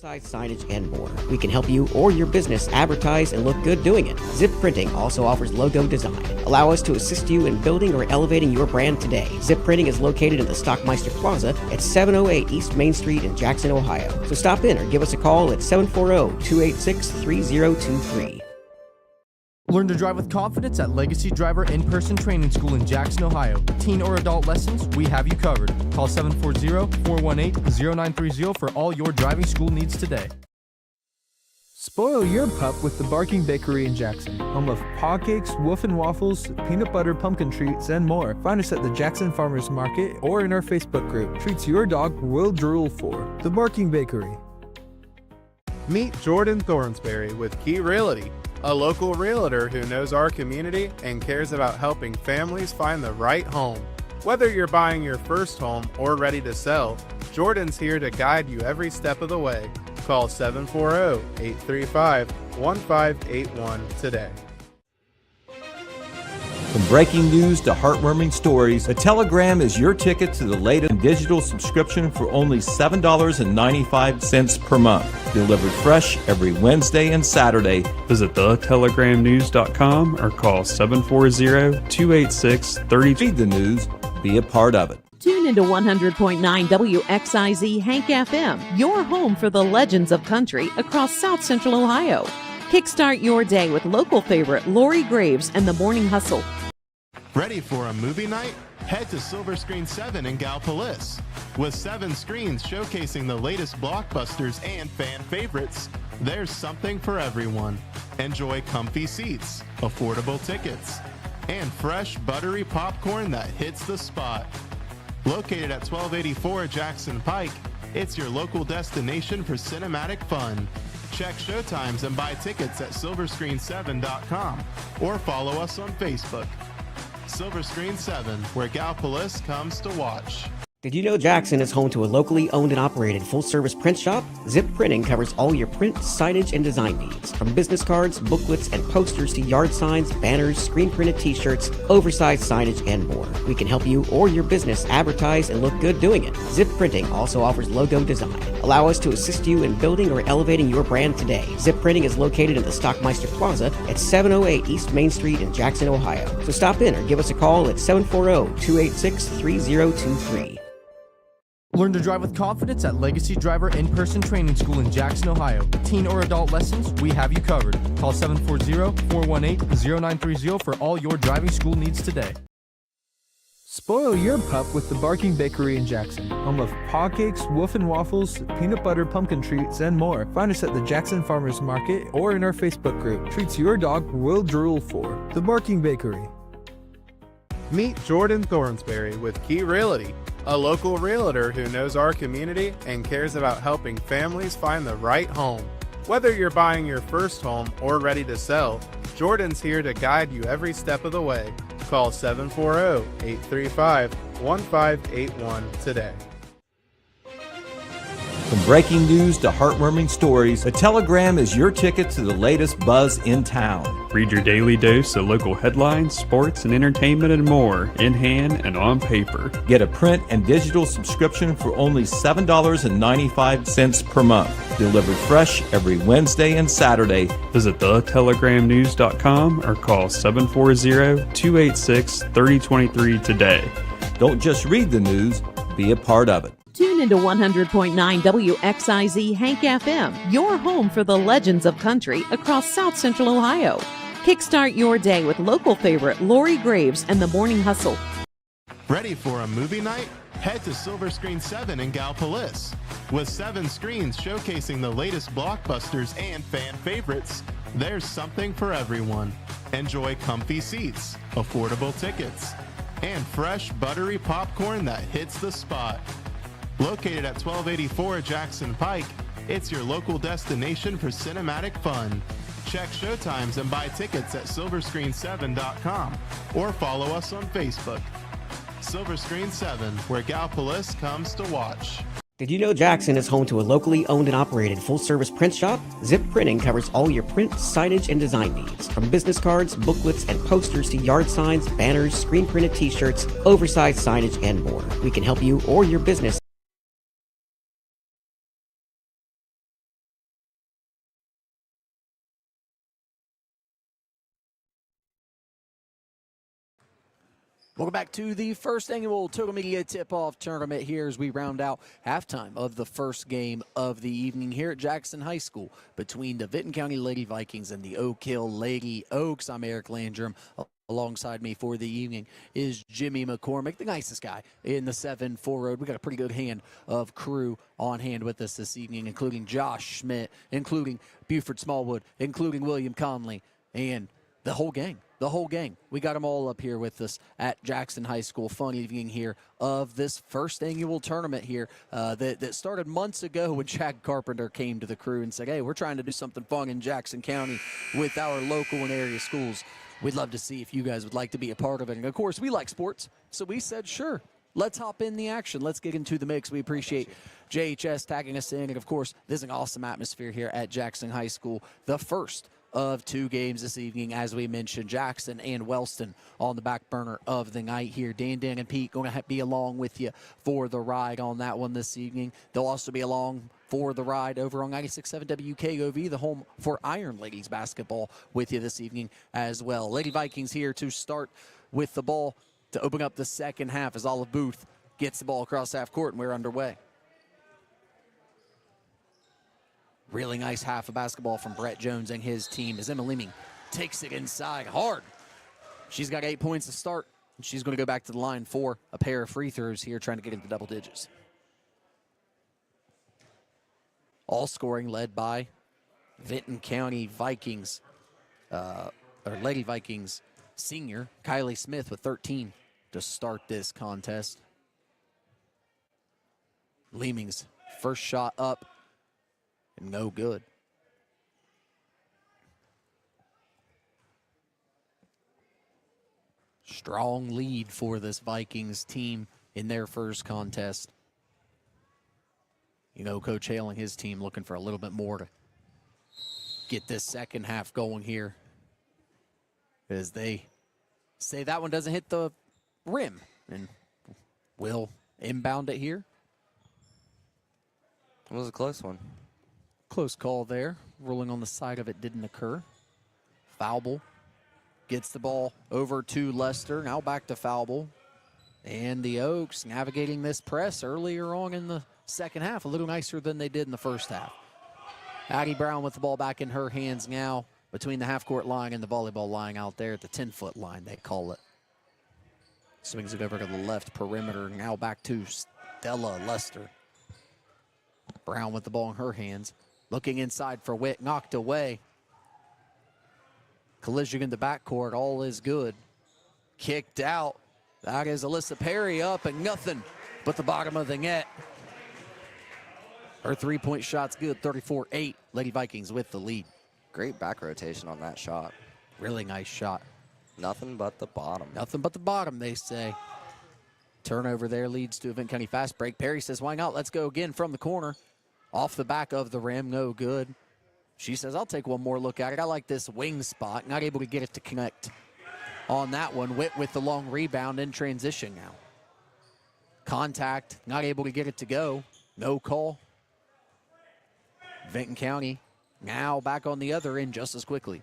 signage, and more. We can help you or your business advertise and look good doing it. Zip Printing also offers logo design. Allow us to assist you in building or elevating your brand today. Zip Printing is located in the Stockmeister Plaza at 708 East Main Street in Jackson, Ohio. So stop in or give us a call at 740-286-3023. Learn to drive with confidence at Legacy Driver In-Person Training School in Jackson, Ohio. Teen or adult lessons, we have you covered. Call 740-418-0930 for all your driving school needs today. Spoil your pup with the Barking Bakery in Jackson, home of pancakes, wolf and waffles, peanut butter pumpkin treats, and more. Find us at the Jackson Farmers Market or in our Facebook group. Treats your dog will drool for. The Barking Bakery. Meet Jordan Thornsberry with Key Realty, a local realtor who knows our community and cares about helping families find the right home. Whether you're buying your first home or ready to sell, Jordan's here to guide you every step of the way. Call 740-835-1581 today. From breaking news to heartwarming stories, the Telegram is your ticket to the latest digital subscription for only $7.95 per month. Delivered fresh every Wednesday and Saturday. Visit thetelegramnews.com or call 740-286-30. Read the news, be a part of it. Tune into 100.9 WXIZ Hank FM, your home for the legends of country across South Central Ohio. Kickstart your day with local favorite Lori Graves and the Morning Hustle. Ready for a movie night? Head to Silver Screen 7 in Gallipolis. With 7 screens showcasing the latest blockbusters and fan favorites, there's something for everyone. Enjoy comfy seats, affordable tickets, and fresh, buttery popcorn that hits the spot. Located at 1284 Jackson Pike, it's your local destination for cinematic fun. Check showtimes and buy tickets at silverscreen7.com or follow us on Facebook. Silver Screen 7, where Gallipolis comes to watch. Did you know Jackson is home to a locally owned and operated full-service print shop? Zip Printing covers all your print, signage, and design needs. From business cards, booklets, and posters to yard signs, banners, screen-printed t-shirts, oversized signage, and more. We can help you or your business advertise and look good doing it. Zip Printing also offers logo design. Allow us to assist you in building or elevating your brand today. Zip Printing is located in the Stockmeister Plaza at 708 East Main Street in Jackson, Ohio. So stop in or give us a call at 740-286-3023. Learn to drive with confidence at Legacy Driver In-Person Training School in Jackson, Ohio. Teen or adult lessons, we have you covered. Call 740-418-0930 for all your driving school needs today. Spoil your pup with the Barking Bakery in Jackson, home of paw cakes, wolf and waffles, peanut butter pumpkin treats, and more. Find us at the Jackson Farmers Market or in our Facebook group. Treats your dog will drool for. The Barking Bakery. Meet Jordan Thornsberry with Key Realty, a local realtor who knows our community and cares about helping families find the right home. Whether you're buying your first home or ready to sell, Jordan's here to guide you every step of the way. Call 740-835-1581 today. From breaking news to heartwarming stories, the Telegram is your ticket to the latest buzz in town. Read your daily dose of local headlines, sports, and entertainment and more in hand and on paper. Get a print and digital subscription for only $7.95 per month. Delivered fresh every Wednesday and Saturday. Visit thetelegramnews.com or call 740-286-3023 today. Don't just read the news, be a part of it. Tune into 100.9 WXIZ Hank FM, your home for the legends of country across South Central Ohio. Kickstart your day with local favorite Lori Graves and the Morning Hustle. Ready for a movie night? Head to Silver Screen 7 in Gallipolis. With 7 screens showcasing the latest blockbusters and fan favorites, there's something for everyone. Enjoy comfy seats, affordable tickets, and fresh, buttery popcorn that hits the spot. Located at 1284 Jackson Pike, it's your local destination for cinematic fun. Check showtimes and buy tickets at silverscreen7.com or follow us on Facebook. Silver Screen 7, where Gallipolis comes to watch. Did you know Jackson is home to a locally owned and operated full-service print shop? Zip Printing covers all your print, signage, and design needs. From business cards, booklets, and posters to yard signs, banners, screen-printed t-shirts, oversized signage, and more. We can help you or your business. Welcome back to the first annual Total Media Tip-Off Tournament here as we round out halftime of the first game of the evening here at Jackson High School between the Vinton County Lady Vikings and the Oak Hill Lady Oaks. I'm Eric Landrum. Alongside me for the evening is Jimmy McCormick, the nicest guy in the 7-4 road. We got a pretty good hand of crew on hand with us this evening, including Josh Schmidt, including Buford Smallwood, including William Conley, and the whole gang. The whole gang. We got them all up here with us at Jackson High School. Fun evening here of this first annual tournament here that started months ago when Chad Carpenter came to the crew and said, hey, we're trying to do something fun in Jackson County with our local and area schools. We'd love to see if you guys would like to be a part of it. And, of course, we like sports, so we said, sure, let's hop in the action. Let's get into the mix. We appreciate JHS tagging us in. And, of course, there's an awesome atmosphere here at Jackson High School. The first of 2 games this evening, as we mentioned, Jackson and Wellston on the back burner of the night here. Dan and Pete going to be along with you for the ride on that one this evening. They'll also be along for the ride over on 96.7 WKOV, the home for Iron Ladies basketball, with you this evening as well. Lady Vikings here to start with the ball to open up the second half as Olive Booth gets the ball across half court, and we're underway. Really nice half of basketball from Brett Jones and his team as Emma Leeming takes it inside hard. She's got 8 points to start, and she's going to go back to the line for a pair of free throws here, trying to get into double digits. All scoring led by Vinton County Vikings, or Lady Vikings senior Kylie Smith with 13 to start this contest. Leeming's first shot up and no good. Strong lead for this Vikings team in their first contest. You know, Coach Hale and his team looking for a little bit more to get this second half going here, as they say that one doesn't hit the rim, and will inbound it here. It was a close one. Close call there. Rolling on the side of it didn't occur. Falble gets the ball over to Lester. Now back to Falble. And the Oaks navigating this press earlier on in the second half, a little nicer than they did in the first half. Addie Brown with the ball back in her hands now between the half-court line and the volleyball line out there at the 10-foot line, they call it. Swings it over to the left perimeter. Now back to Stella Lester. Brown with the ball in her hands. Looking inside for Witt, knocked away. Collision in the backcourt, all is good. Kicked out. That is Alyssa Perry up and nothing but the bottom of the net. Her three-point shot's good, 34-8. Lady Vikings with the lead. Great back rotation on that shot. Really nice shot. Nothing but the bottom. Nothing but the bottom, they say. Turnover there leads to a Vinton County fast break. Perry says, why not? Let's go again from the corner. Off the back of the rim, no good. She says, I'll take one more look at it. I like this wing spot. Not able to get it to connect on that one. Witt with the long rebound in transition now. Contact, not able to get it to go. No call. Vinton County now back on the other end just as quickly.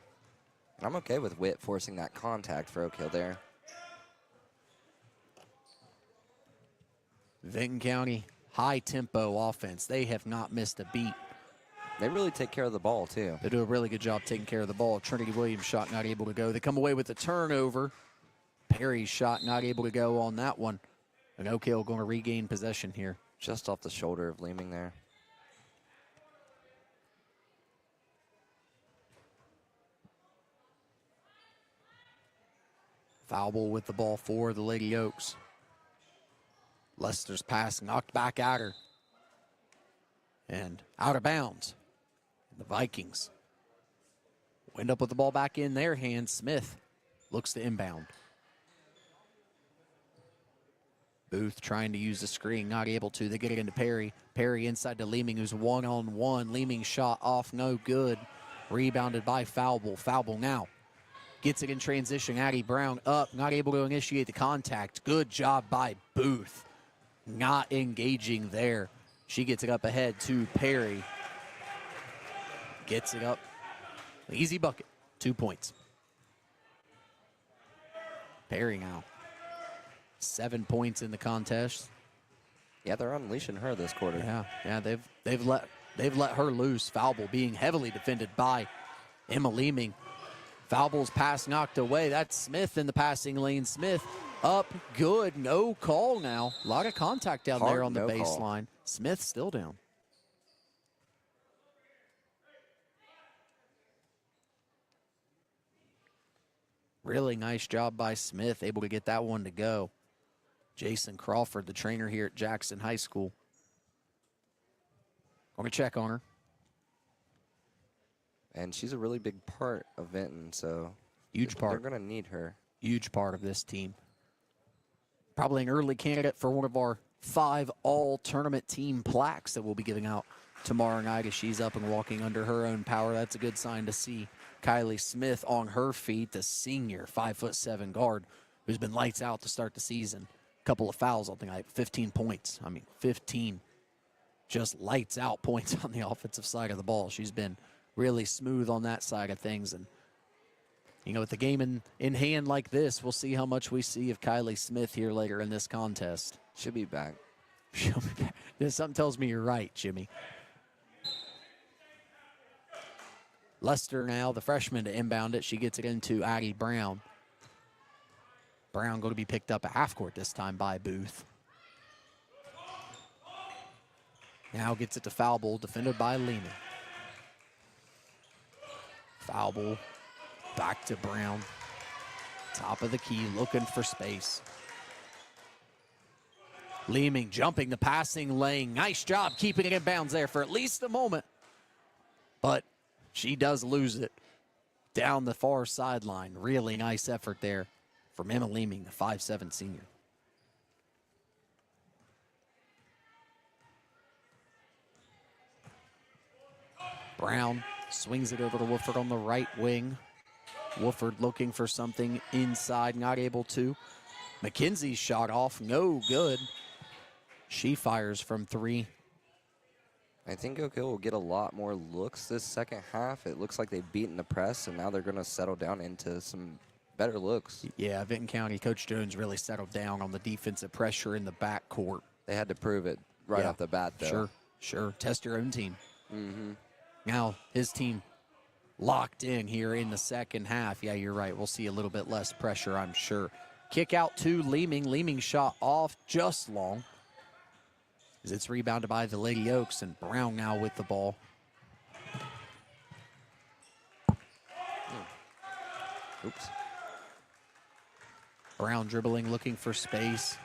I'm okay with Witt forcing that contact for Oak Hill there. Vinton County, high tempo offense. They have not missed a beat. They really take care of the ball too. They do a really good job taking care of the ball. Trinity Williams shot not able to go. They come away with the turnover. Perry's shot not able to go on that one. And Oak Hill going to regain possession here. Just off the shoulder of Leeming there. Foul with the ball for the Lady Oaks. Lester's pass knocked back at her. And out of bounds. The Vikings wind up with the ball back in their hands. Smith looks to inbound. Booth trying to use the screen, not able to. They get it into Perry. Perry inside to Leeming, who's one-on-one. Leeming shot off, no good. Rebounded by Falble. Falble now gets it in transition. Addie Brown up, not able to initiate the contact. Good job by Booth. Not engaging there. She gets it up ahead to Perry. Gets it up. Easy bucket. 2 points. Perry now. 7 points in the contest. Yeah, they're unleashing her this quarter. Yeah, they've let her loose. Falble being heavily defended by Emma Leeming. Falble's pass knocked away. That's Smith in the passing lane. Smith up, good. No call now. A lot of contact down there on the baseline. Smith still down. Really nice job by Smith, able to get that one to go. Jason Crawford, the trainer here at Jackson High School. I'm going to check on her. And she's a really big part of Vinton, so huge part. They're going to need her. Huge part of this team. probably an early candidate for one of our 5 all-tournament team plaques that we'll be giving out tomorrow night as she's up and walking under her own power. That's a good sign to see Kylie Smith on her feet, the senior 5'7" guard who's been lights out to start the season. A couple of fouls on the night, 15 points. 15 just lights out points on the offensive side of the ball. She's been really smooth on that side of things. And, with the game in hand like this, we'll see how much we see of Kylie Smith here later in this contest. She'll be back. She'll be back. Something tells me you're right, Jimmy. Lester now, the freshman, to inbound it. She gets it into Addie Brown. Brown going to be picked up at half court this time by Booth. Now gets it to foul ball, defended by Lehman. Foul ball, back to Brown. Top of the key, looking for space. Leeming, jumping the passing lane. Nice job keeping it in bounds there for at least a moment. But she does lose it down the far sideline. Really nice effort there from Emma Leeming, the 5'7" senior. Brown swings it over to Woodford on the right wing. Woodford looking for something inside, not able to. McKenzie's shot off, no good. She fires from 3. I think Oak Hill will get a lot more looks this second half. It looks like they've beaten the press, and now they're going to settle down into some better looks. Yeah, Vinton County, Coach Jones really settled down on the defensive pressure in the backcourt. They had to prove it right off the bat, though. Sure. Test your own team. Mm-hmm. Now his team locked in here in the second half. Yeah, you're right. We'll see a little bit less pressure, I'm sure. Kick out to Leeming. Leeming shot off just long. As it's rebounded by the Lady Oaks, and Brown now with the ball. Oops. Brown dribbling, looking for space.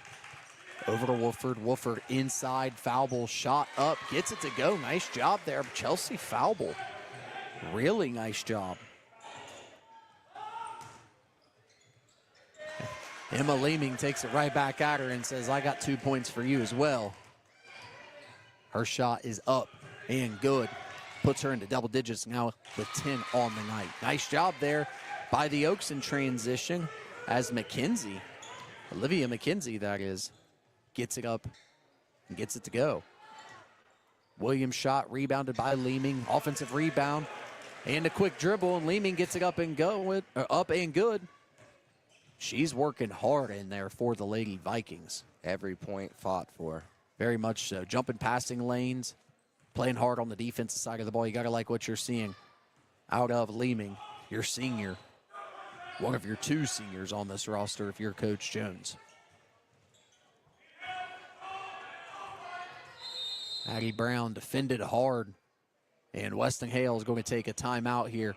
Over to Woodford. Woodford inside, foul ball, shot up, gets it to go. Nice job there, Chelsea foul ball. Really nice job. Emma Leeming takes it right back at her and says, I got 2 points for you as well. Her shot is up and good. Puts her into double digits now with 10 on the night. Nice job there by the Oaks in transition as McKenzie, Olivia McKenzie that is, gets it up and gets it to go. Williams shot rebounded by Leeming. Offensive rebound and a quick dribble, and Leeming gets it up and good. She's working hard in there for the Lady Vikings. Every point fought for. Very much so. Jumping passing lanes, playing hard on the defensive side of the ball. You got to like what you're seeing out of Leeming, your senior. One of your 2 seniors on this roster if you're Coach Jones. Addie Brown defended hard, and Weston Hale is going to take a timeout here.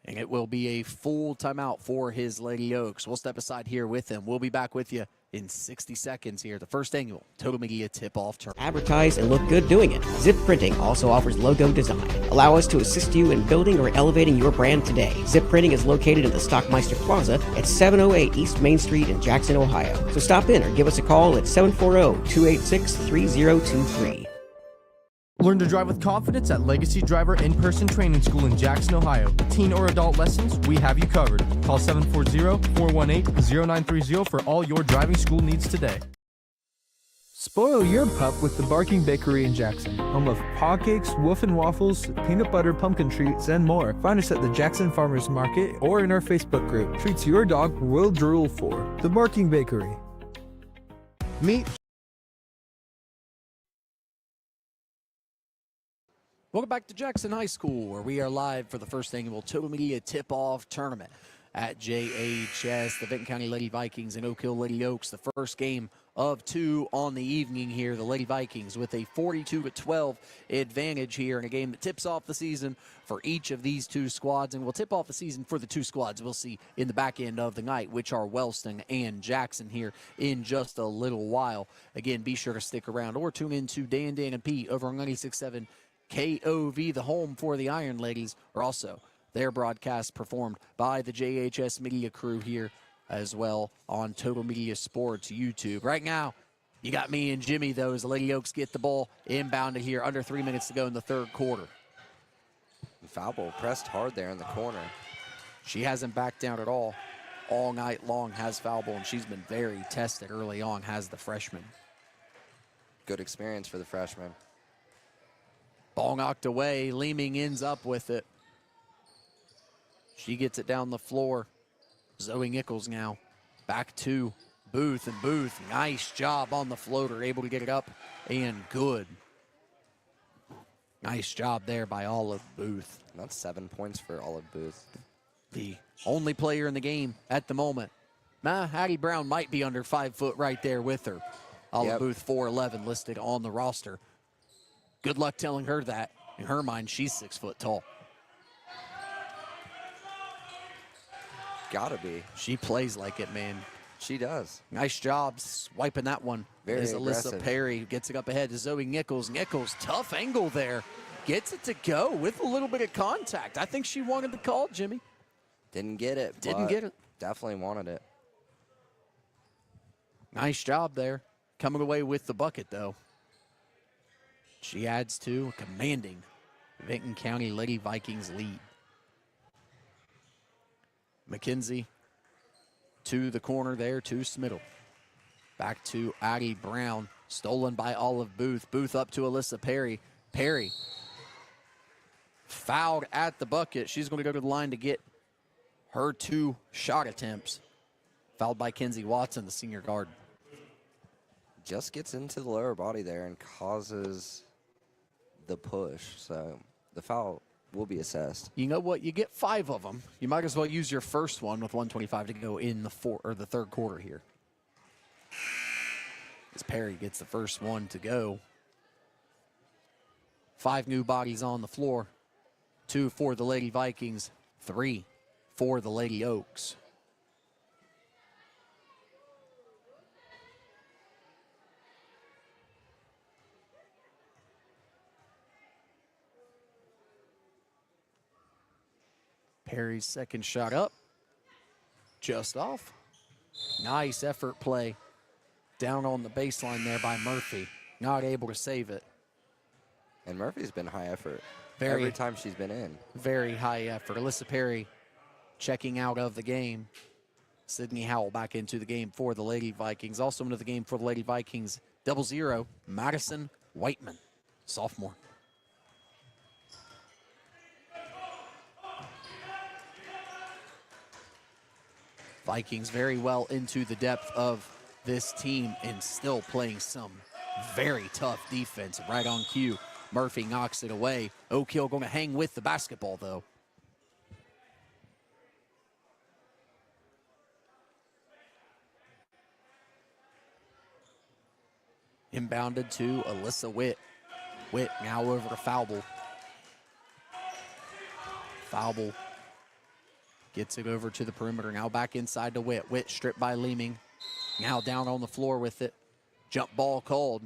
And it will be a full timeout for his Lady Oaks. We'll step aside here with him. We'll be back with you in 60 seconds here. The first annual Total Media Tip-Off Tournament. Advertise and look good doing it. Zip Printing also offers logo design. Allow us to assist you in building or elevating your brand today. Zip Printing is located in the Stockmeister Plaza at 708 East Main Street in Jackson, Ohio. So stop in or give us a call at 740-286-3023. Learn to drive with confidence at Legacy Driver In-Person Training School in Jackson, Ohio. Teen or adult lessons, we have you covered. Call 740-418-0930 for all your driving school needs today. Spoil your pup with the Barking Bakery in Jackson, home of paw cakes, woof and waffles, peanut butter pumpkin treats, and more. Find us at the Jackson Farmers Market or in our Facebook group. Treats your dog will drool for. The Barking Bakery. Meet Welcome back to Jackson High School, where we are live for the first annual Total Media Tip-Off Tournament at JHS. The Vinton County Lady Vikings and Oak Hill Lady Oaks, the first game of 2 on the evening here. The Lady Vikings with a 42-12 advantage here in a game that tips off the season for each of these 2 squads, and will tip off the season for the 2 squads we'll see in the back end of the night, which are Wellston and Jackson here in just a little while. Again, be sure to stick around or tune in to Dan and Pete over on 96.7 KOV, the home for the Iron Ladies, are also their broadcast performed by the JHS media crew here as well on Total Media Sports YouTube. Right now, you got me and Jimmy, though, as the Lady Oaks get the ball inbounded here. Under 3 minutes to go in the third quarter. Foul ball pressed hard there in the corner. She hasn't backed down at all night long, has foul ball, and she's been very tested early on, has the freshman. Good experience for the freshman. Ball knocked away. Leeming ends up with it. She gets it down the floor. Zoe Nichols now back to Booth, and Booth, nice job on the floater, able to get it up and good. Nice job there by Olive Booth. And that's 7 points for Olive Booth. The only player in the game at the moment. Hattie Brown might be under 5 foot right there with her. Olive Booth, 4'11", listed on the roster. Good luck telling her that. In her mind, she's 6 foot tall. Gotta be. She plays like it, man. She does. Nice job swiping that one. Very as aggressive. Alyssa Perry gets it up ahead to Zoe Nichols. Nichols, tough angle there. Gets it to go with a little bit of contact. I think she wanted the call, Jimmy. Didn't get it. Didn't get it. Definitely wanted it. Nice job there. Coming away with the bucket, though. She adds to a commanding Benton County Lady Vikings lead. McKenzie to the corner there to Smittle. Back to Addie Brown. Stolen by Olive Booth. Booth up to Alyssa Perry. Perry fouled at the bucket. She's going to go to the line to get her 2 shot attempts. Fouled by Kenzie Watson, the senior guard. Just gets into the lower body there and causes the push. So the foul will be assessed. You know what? You get 5 of them. You might as well use your first one with 1:25 to go in the third quarter here. As Perry gets the first one to go. 5 new bodies on the floor. 2 for the Lady Vikings. 3 for the Lady Oaks. Perry's second shot up. Just off. Nice effort play. Down on the baseline there by Murphy. Not able to save it. And Murphy's been high effort Very, every time she's been in. Very high effort. Alyssa Perry checking out of the game. Sydney Howell back into the game for the Lady Vikings. Also into the game for the Lady Vikings, 0-0, Madison Whiteman, sophomore. Vikings very well into the depth of this team and still playing some very tough defense right on cue. Murphy knocks it away. Oak Hill going to hang with the basketball, though. Inbounded to Alyssa Witt. Witt now over to Foulble. Foulble gets it over to the perimeter. Now back inside to Witt. Witt stripped by Leeming. Now down on the floor with it. Jump ball called.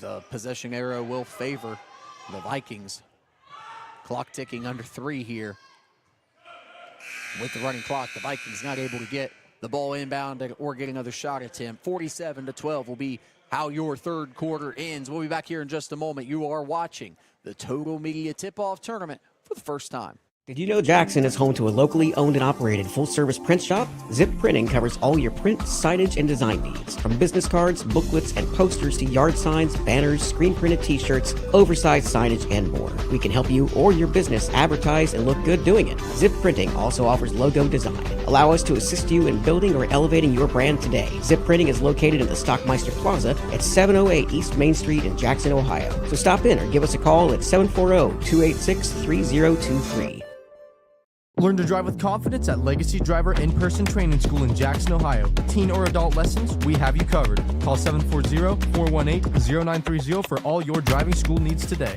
The possession arrow will favor the Vikings. Clock ticking under 3 here. With the running clock, the Vikings not able to get the ball inbound or get another shot attempt. 47-12 will be how your third quarter ends. We'll be back here in just a moment. You are watching the Total Media Tip-Off Tournament for the first time. Did you know Jackson is home to a locally owned and operated full-service print shop? Zip Printing covers all your print, signage, and design needs. From business cards, booklets, and posters to yard signs, banners, screen-printed t-shirts, oversized signage, and more. We can help you or your business advertise and look good doing it. Zip Printing also offers logo design. Allow us to assist you in building or elevating your brand today. Zip Printing is located in the Stockmeister Plaza at 708 East Main Street in Jackson, Ohio. So stop in or give us a call at 740-286-3023. Learn to drive with confidence at Legacy Driver in-person training school in Jackson, Ohio. Teen or adult lessons, we have you covered. Call 740-418-0930 for all your driving school needs today.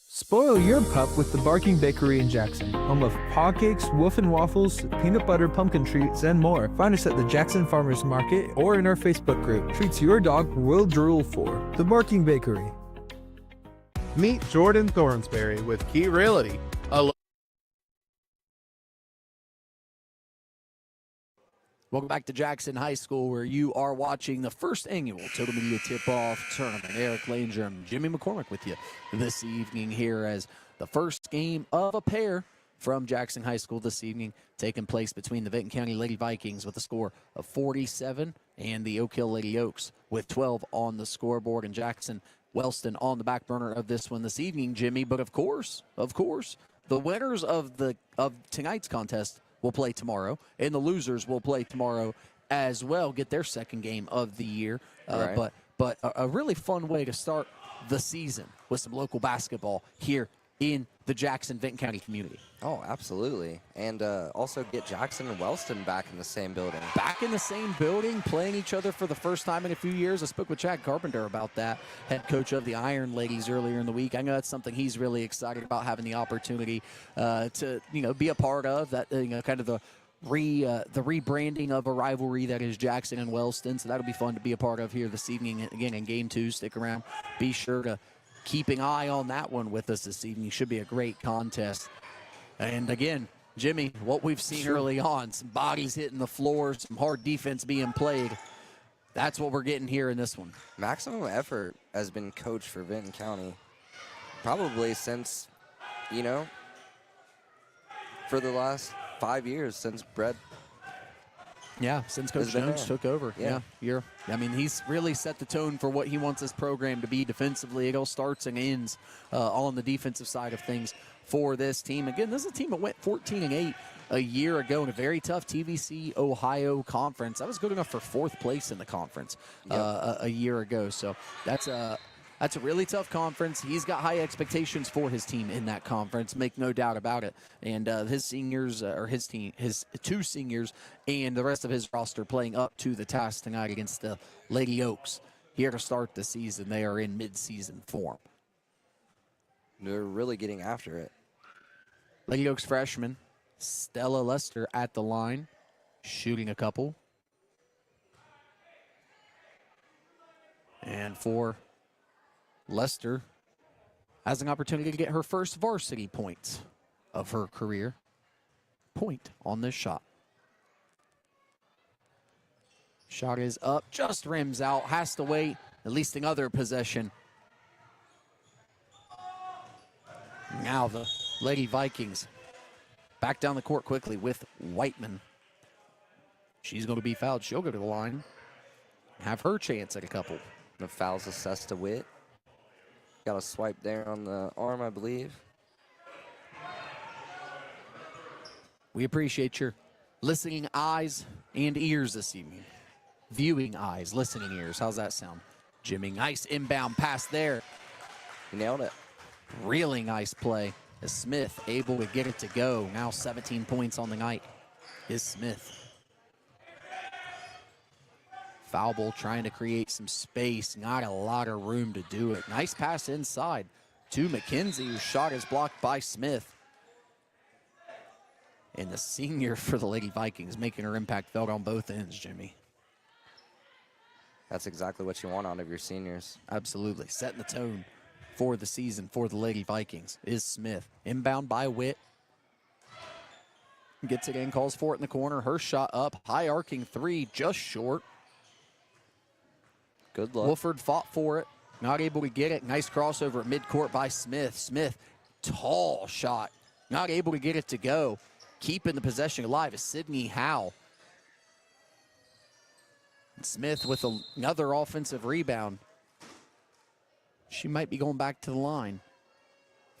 Spoil your pup with the Barking Bakery in Jackson, home of paw cakes, wolf and waffles, peanut butter pumpkin treats, and more. Find us at the Jackson Farmers Market or in our Facebook group. Treats your dog will drool for. The Barking Bakery. Meet Jordan Thornsberry with Key Realty, a Welcome back to Jackson High School, where you are watching the first annual Total Media Tip-Off Tournament. Eric Landrum, Jimmy McCormick with you this evening here as the first game of a pair from Jackson High School this evening taking place between the Vinton County Lady Vikings with a score of 47 and the Oak Hill Lady Oaks with 12 on the scoreboard. And Jackson Wellston on the back burner of this one this evening, Jimmy. But of course, the winners of tonight's contest will play tomorrow, and the losers will play tomorrow as well, get their second game of the year. Right. But a really fun way to start the season with some local basketball here in the Jackson-Vinton County community. Oh, absolutely. And also get Jackson and Wellston back in the same building. Back in the same building, playing each other for the first time in a few years. I spoke with Chad Carpenter about that, head coach of the Iron Ladies, earlier in the week. I know that's something he's really excited about, having the opportunity to be a part of. That kind of the rebranding of a rivalry that is Jackson and Wellston. So that'll be fun to be a part of here this evening. Again, in Game 2, stick around. Be sure to keep an eye on that one with us this evening. Should be a great contest. And again, Jimmy, what we've seen early on, some bodies hitting the floor, some hard defense being played. That's what we're getting here in this one. Maximum Effort has been coach for Vinton County probably since, for the last 5 years, since Brett. Yeah, since Coach Jones took over. Yeah. He's really set the tone for what he wants his program to be defensively. It all starts and ends on the defensive side of things for this team. Again, this is a team that went 14-8 a year ago in a very tough TVC Ohio conference. That was good enough for 4th place in the conference a year ago. So that's a really tough conference. He's got high expectations for his team in that conference, make no doubt about it. And his seniors, or his team, his 2 seniors, and the rest of his roster playing up to the task tonight against the Lady Oaks. Here to start the season, they are in mid-season form. They're really getting after it. Lady Oaks freshman Stella Lester at the line, shooting a couple. And for Lester, has an opportunity to get her first varsity point of her career. Point on this shot. Shot is up, just rims out, has to wait, at least another possession. Now the Lady Vikings back down the court quickly with Whiteman. She's going to be fouled. She'll go to the line, have her chance at a couple. The foul's assessed to Witt. Got a swipe there on the arm, I believe. We appreciate your listening eyes and ears this evening. Viewing eyes, listening ears. How's that sound? Jimmy, nice inbound pass there. He nailed it. Really nice play as Smith able to get it to go. Now 17 points on the night is Smith. Foul ball trying to create some space. Not a lot of room to do it. Nice pass inside to McKenzie, whose shot is blocked by Smith. And the senior for the Lady Vikings making her impact felt on both ends, Jimmy. That's exactly what you want out of your seniors. Absolutely. Setting the tone for the season for the Lady Vikings is Smith. Inbound by Witt. Gets it in, calls for it in the corner. Her shot up, high arcing 3, just short. Good luck. Wolford fought for it, not able to get it. Nice crossover at midcourt by Smith. Smith, tall shot, not able to get it to go. Keeping the possession alive is Sydney Howe. And Smith with another offensive rebound. She might be going back to the line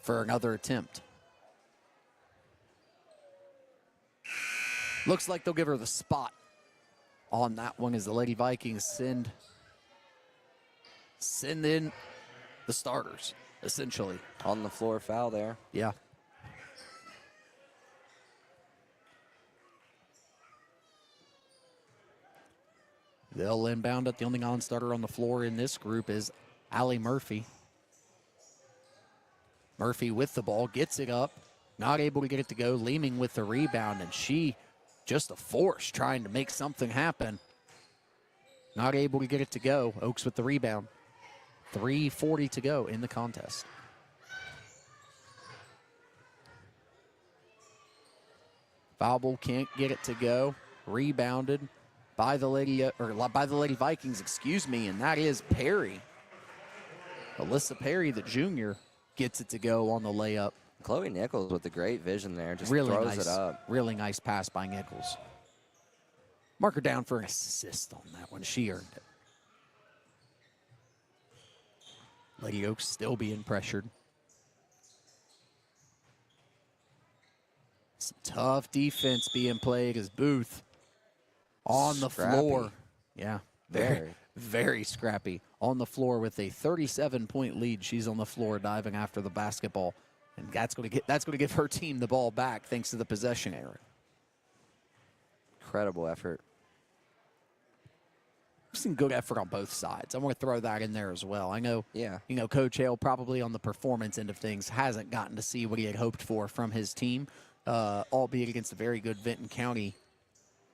for another attempt. Looks like they'll give her the spot on that one as the Lady Vikings send in the starters, essentially. On the floor foul there. Yeah. They'll inbound it. The only non-starter on the floor in this group is Allie Murphy. Murphy with the ball, gets it up, not able to get it to go. Leeming with the rebound, and she just a force trying to make something happen. Not able to get it to go. Oaks with the rebound. 3:40 to go in the contest. Foul ball can't get it to go. Rebounded by the Lady Vikings, excuse me, and that is Perry. Alyssa Perry, the junior, gets it to go on the layup. Chloe Nichols with the great vision there, just Really throws nice, it up. really nice pass by Nichols. Mark her down for an assist on that one. She earned it. Lady Oaks still being pressured. Some tough defense being played as Booth on the Scrappy. floor. Yeah, very scrappy. On the floor with a 37-point lead. She's on the floor diving after the basketball. And that's going to give her team the ball back thanks to the possession error. Incredible effort. I've seen good effort on both sides. I want to throw that in there as well. I know, Yeah. Coach Hale probably on the performance end of things hasn't gotten to see what he had hoped for from his team, albeit against a very good Vinton County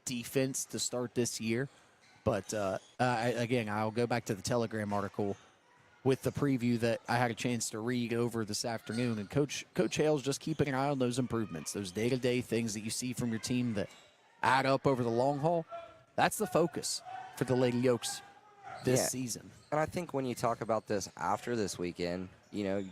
defense to start this year. But, again, I'll go back to the Telegram article with the preview that I had a chance to read over this afternoon. And Coach Hale's just keeping an eye on those improvements, those day-to-day things that you see from your team that add up over the long haul. That's the focus for the Lady Oaks this season. And I think when you talk about this after this weekend, you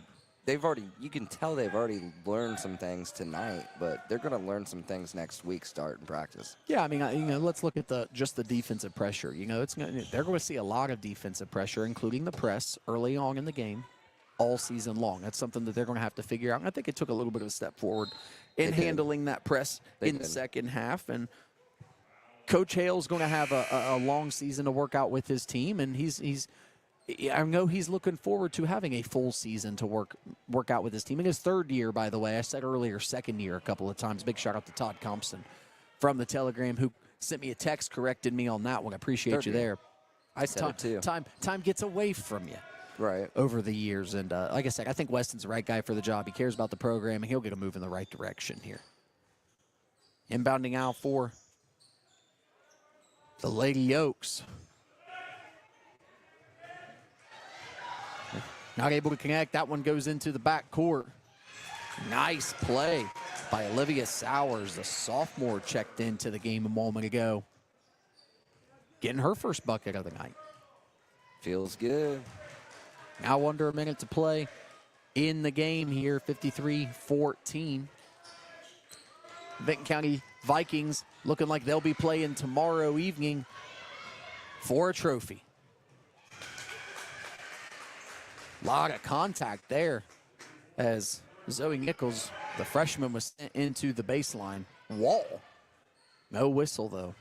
can tell they've already learned some things tonight, but they're going to learn some things next week start in practice. Yeah, I mean, let's look at the defensive pressure. They're going to see a lot of defensive pressure, including the press early on in the game, all season long. That's something that they're going to have to figure out. And I think it took a little bit of a step forward in handling that press in the second half. And Coach Hale's going to have a long season to work out with his team, and I know he's looking forward to having a full season to work out with his team. In his third year, by the way, I said earlier, second year a couple of times. Big shout out to Todd Compson from the Telegram who sent me a text, corrected me on that one. I appreciate you there. I said it too. Time gets away from you. Right. Over the years. And like I said, I think Weston's the right guy for the job. He cares about the program, and he'll get a move in the right direction here. Inbounding out for the Lady Oaks. Not able to connect. That one goes into the back court. Nice play by Olivia Sowers. The sophomore checked into the game a moment ago. Getting her first bucket of the night. Feels good. Now under a minute to play in the game here, 53-14. Vinton County Vikings looking like they'll be playing tomorrow evening for a trophy. A lot of contact there as Zoe Nichols, the freshman, was sent into the baseline wall. No whistle, though.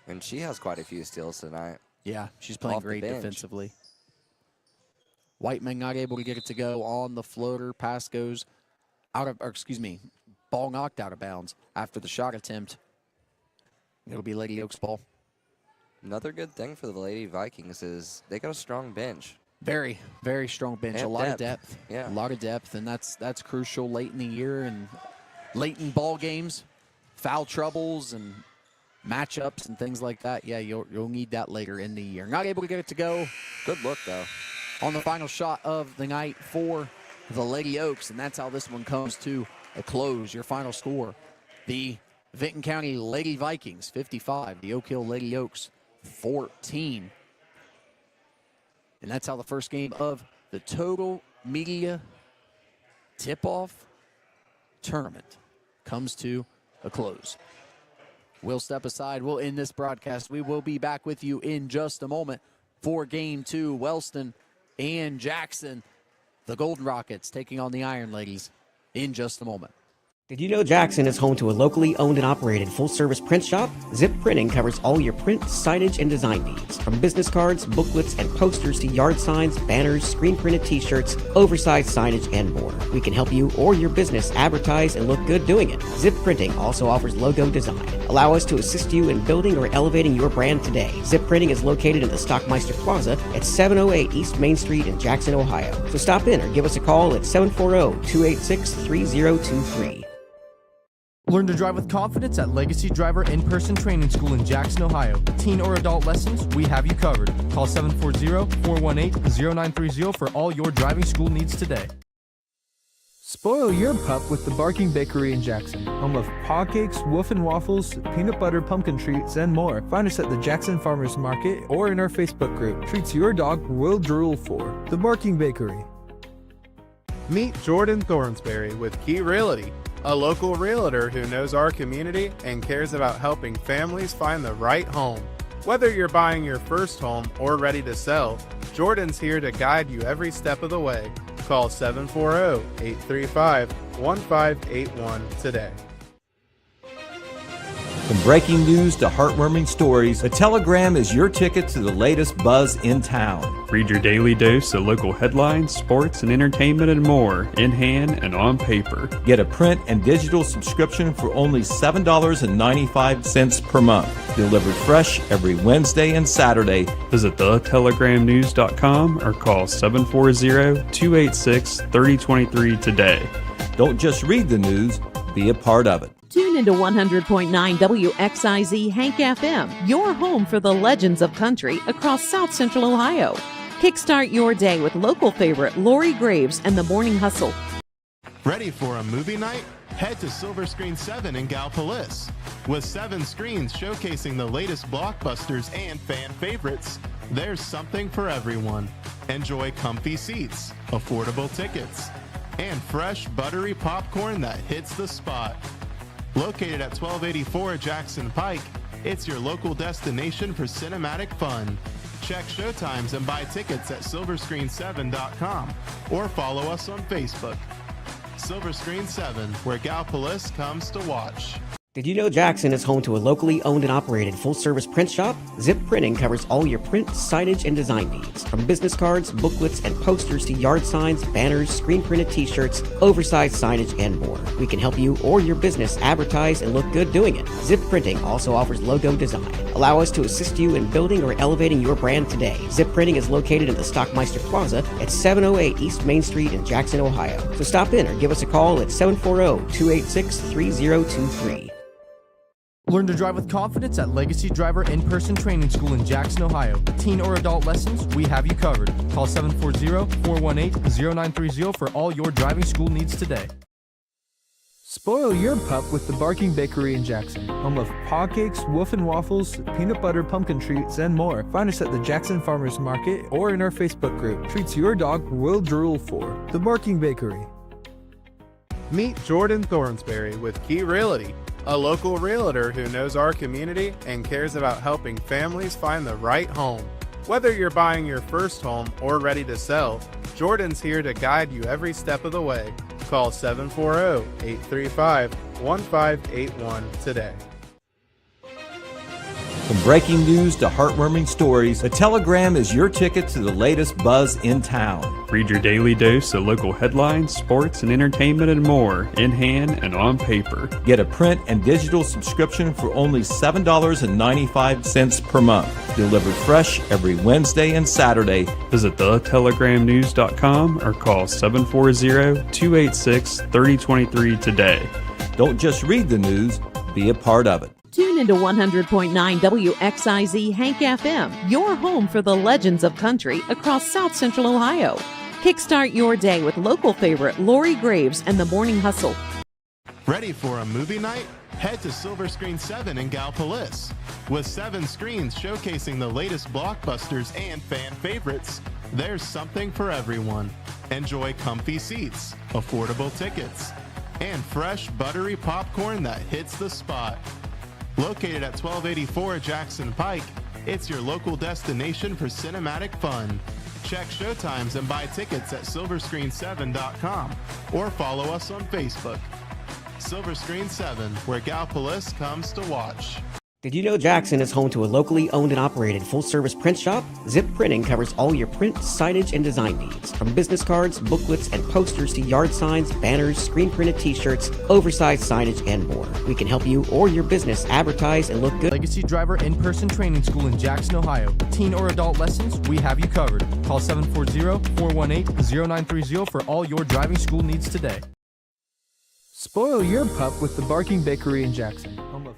And she has quite a few steals tonight. Yeah, she's playing great defensively. Whiteman not able to get it to go on the floater. Pass goes ball knocked out of bounds after the shot attempt. It'll be Lady Oaks ball. Another good thing for the Lady Vikings is they got a strong bench. Very, very strong bench. And a lot of depth. Yeah. A lot of depth, and that's crucial late in the year and late in ball games, foul troubles and matchups and things like that. Yeah, you'll need that later in the year. Not able to get it to go. Good look, though. On the final shot of the night for the Lady Oaks, and that's how this one comes to a close. Your final score, the Vinton County Lady Vikings, 55. The Oak Hill Lady Oaks, 14. And that's how the first game of the Total Media Tip-Off Tournament comes to a close. We'll step aside. We'll end this broadcast. We will be back with you in just a moment for Game 2. Wellston and Jackson, the Golden Rockets, taking on the Iron Ladies in just a moment. Did you know Jackson is home to a locally owned and operated full-service print shop? Zip Printing covers all your print, signage, and design needs. From business cards, booklets, and posters to yard signs, banners, screen-printed t-shirts, oversized signage, and more. We can help you or your business advertise and look good doing it. Zip Printing also offers logo design. Allow us to assist you in building or elevating your brand today. Zip Printing is located in the Stockmeister Plaza at 708 East Main Street in Jackson, Ohio. So stop in or give us a call at 740-286-3023. Learn to drive with confidence at Legacy Driver In-Person Training School in Jackson, Ohio. Teen or adult lessons, we have you covered. Call 740-418-0930 for all your driving school needs today. Spoil your pup with the Barking Bakery in Jackson, home of paw cakes, wolf and waffles, peanut butter pumpkin treats, and more. Find us at the Jackson Farmers Market or in our Facebook group. Treats your dog will drool for. The Barking Bakery. Meet Jordan Thornsberry with Key Realty, a local realtor who knows our community and cares about helping families find the right home. Whether you're buying your first home or ready to sell, Jordan's here to guide you every step of the way. Call 740-835-1581 today. From breaking news to heartwarming stories, the Telegram is your ticket to the latest buzz in town. Read your daily dose of local headlines, sports, and entertainment and more in hand and on paper. Get a print and digital subscription for only $7.95 per month. Delivered fresh every Wednesday and Saturday. Visit thetelegramnews.com or call 740-286-3023 today. Don't just read the news, be a part of it. Tune into 100.9 WXIZ Hank FM, your home for the legends of country across South Central Ohio. Kickstart your day with local favorite Lori Graves and the Morning Hustle. Ready for a movie night? Head to Silver Screen 7 in Gallipolis. With 7 screens showcasing the latest blockbusters and fan favorites, there's something for everyone. Enjoy comfy seats, affordable tickets, and fresh, buttery popcorn that hits the spot. Located at 1284 Jackson Pike, it's your local destination for cinematic fun. Check showtimes and buy tickets at silverscreen7.com or follow us on Facebook. Silver Screen 7, where Gallipolis comes to watch. Did you know Jackson is home to a locally owned and operated full-service print shop? Zip Printing covers all your print, signage, and design needs. From business cards, booklets, and posters to yard signs, banners, screen-printed t-shirts, oversized signage, and more. We can help you or your business advertise and look good doing it. Zip Printing also offers logo design. Allow us to assist you in building or elevating your brand today. Zip Printing is located in the Stockmeister Plaza at 708 East Main Street in Jackson, Ohio. So stop in or give us a call at 740-286-3023. Learn to drive with confidence at Legacy Driver In-Person Training School in Jackson, Ohio. Teen or adult lessons, we have you covered. Call 740-418-0930 for all your driving school needs today. Spoil your pup with the Barking Bakery in Jackson, home of paw cakes, wolf and waffles, peanut butter pumpkin treats, and more. Find us at the Jackson Farmers Market or in our Facebook group. Treats your dog will drool for. The Barking Bakery. Meet Jordan Thornsberry with Key Realty, a local realtor who knows our community and cares about helping families find the right home. Whether you're buying your first home or ready to sell, Jordan's here to guide you every step of the way. Call 740-835-1581 today. From breaking news to heartwarming stories, the Telegram is your ticket to the latest buzz in town. Read your daily dose of local headlines, sports, and entertainment and more in hand and on paper. Get a print and digital subscription for only $7.95 per month. Delivered fresh every Wednesday and Saturday. Visit thetelegramnews.com or call 740-286-3023 today. Don't just read the news, be a part of it. Tune into 100.9 WXIZ Hank FM, your home for the legends of country across South Central Ohio. Kickstart your day with local favorite Lori Graves and the Morning Hustle. Ready for a movie night? Head to Silver Screen 7 in Gallipolis. With 7 screens showcasing the latest blockbusters and fan favorites, there's something for everyone. Enjoy comfy seats, affordable tickets, and fresh, buttery popcorn that hits the spot. Located at 1284 Jackson Pike, it's your local destination for cinematic fun. Check showtimes and buy tickets at silverscreen7.com or follow us on Facebook. Silver Screen 7, where Gallipolis comes to watch. Did you know Jackson is home to a locally owned and operated full-service print shop? Zip Printing covers all your print, signage, and design needs. From business cards, booklets, and posters to yard signs, banners, screen-printed t-shirts, oversized signage, and more. We can help you or your business advertise and look good. Legacy Driver In-Person Training School in Jackson, Ohio. Teen or adult lessons, we have you covered. Call 740-418-0930 for all your driving school needs today. Spoil your pup with the Barking Bakery in Jackson, home of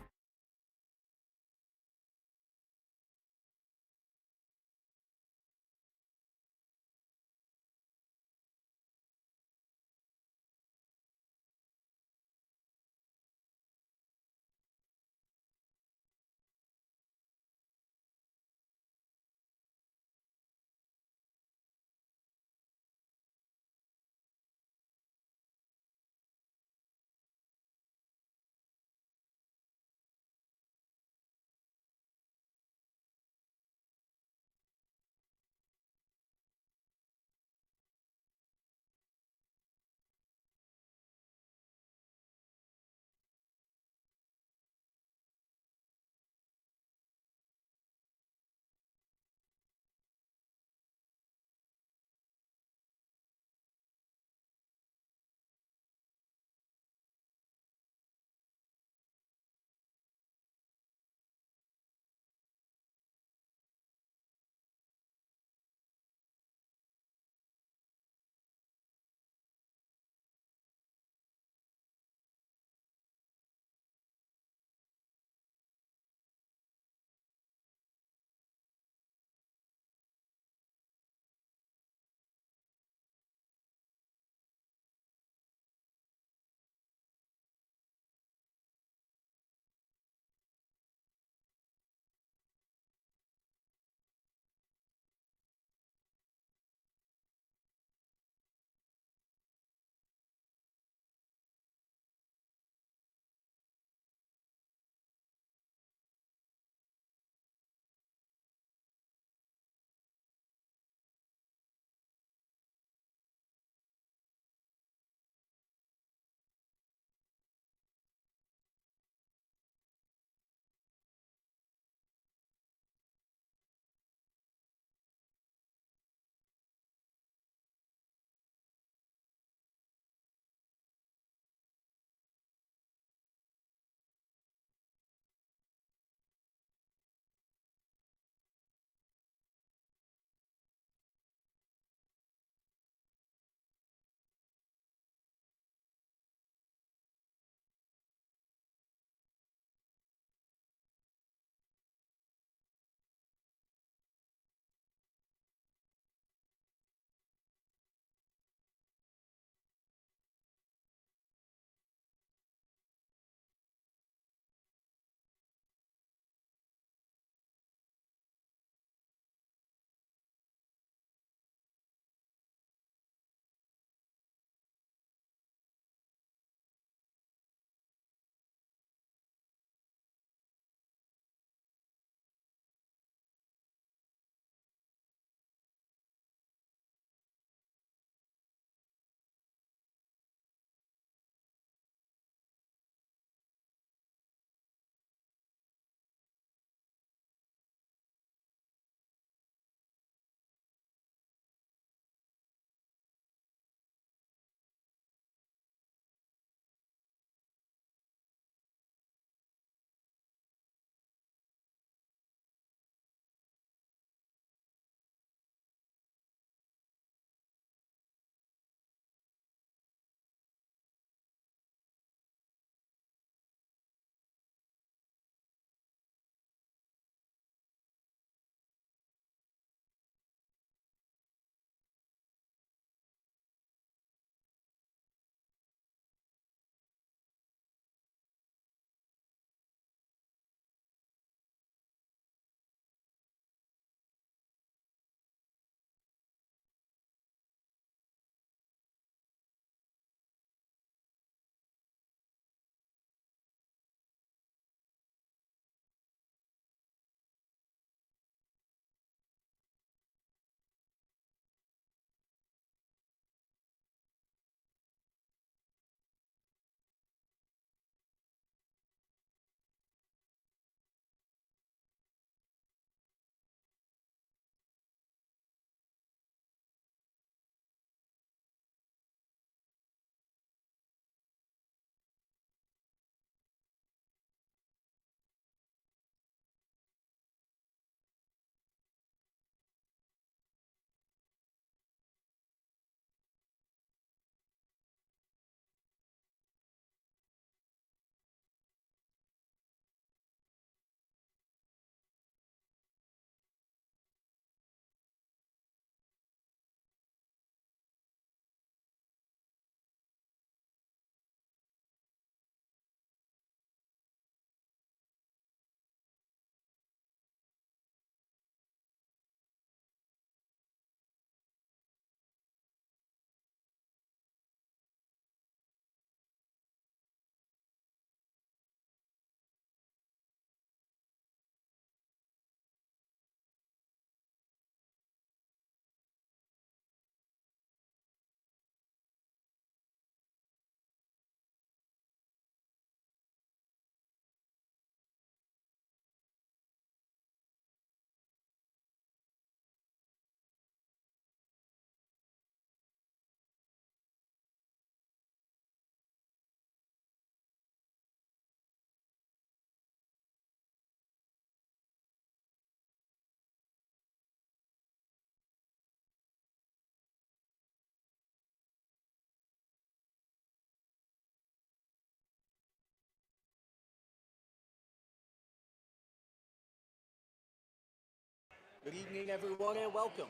Good evening, everyone, and welcome.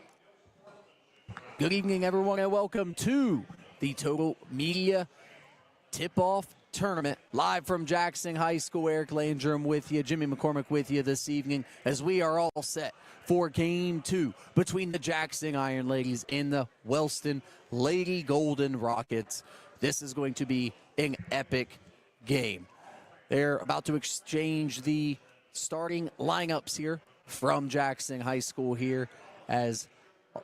Good evening, everyone, and welcome to the Total Media Tip-Off Tournament. Live from Jackson High School, Eric Landrum with you, Jimmy McCormick with you this evening as we are all set for Game 2 between the Jackson Iron Ladies and the Wellston Lady Golden Rockets. This is going to be an epic game. They're about to exchange the starting lineups here from Jackson High School here as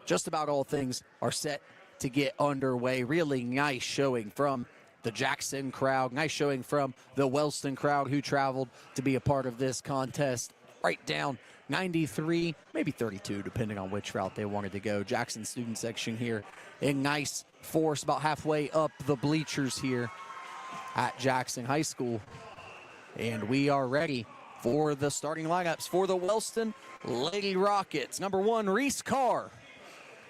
just about all things are set to get underway. Really nice showing from the Jackson crowd. Nice showing from the Wellston crowd who traveled to be a part of this contest. Right down 93, maybe 32, depending on which route they wanted to go. Jackson student section here in nice force about halfway up the bleachers here at Jackson High School. And we are ready for the starting lineups for the Wellston Lady Rockets. Number 1, Reese Carr,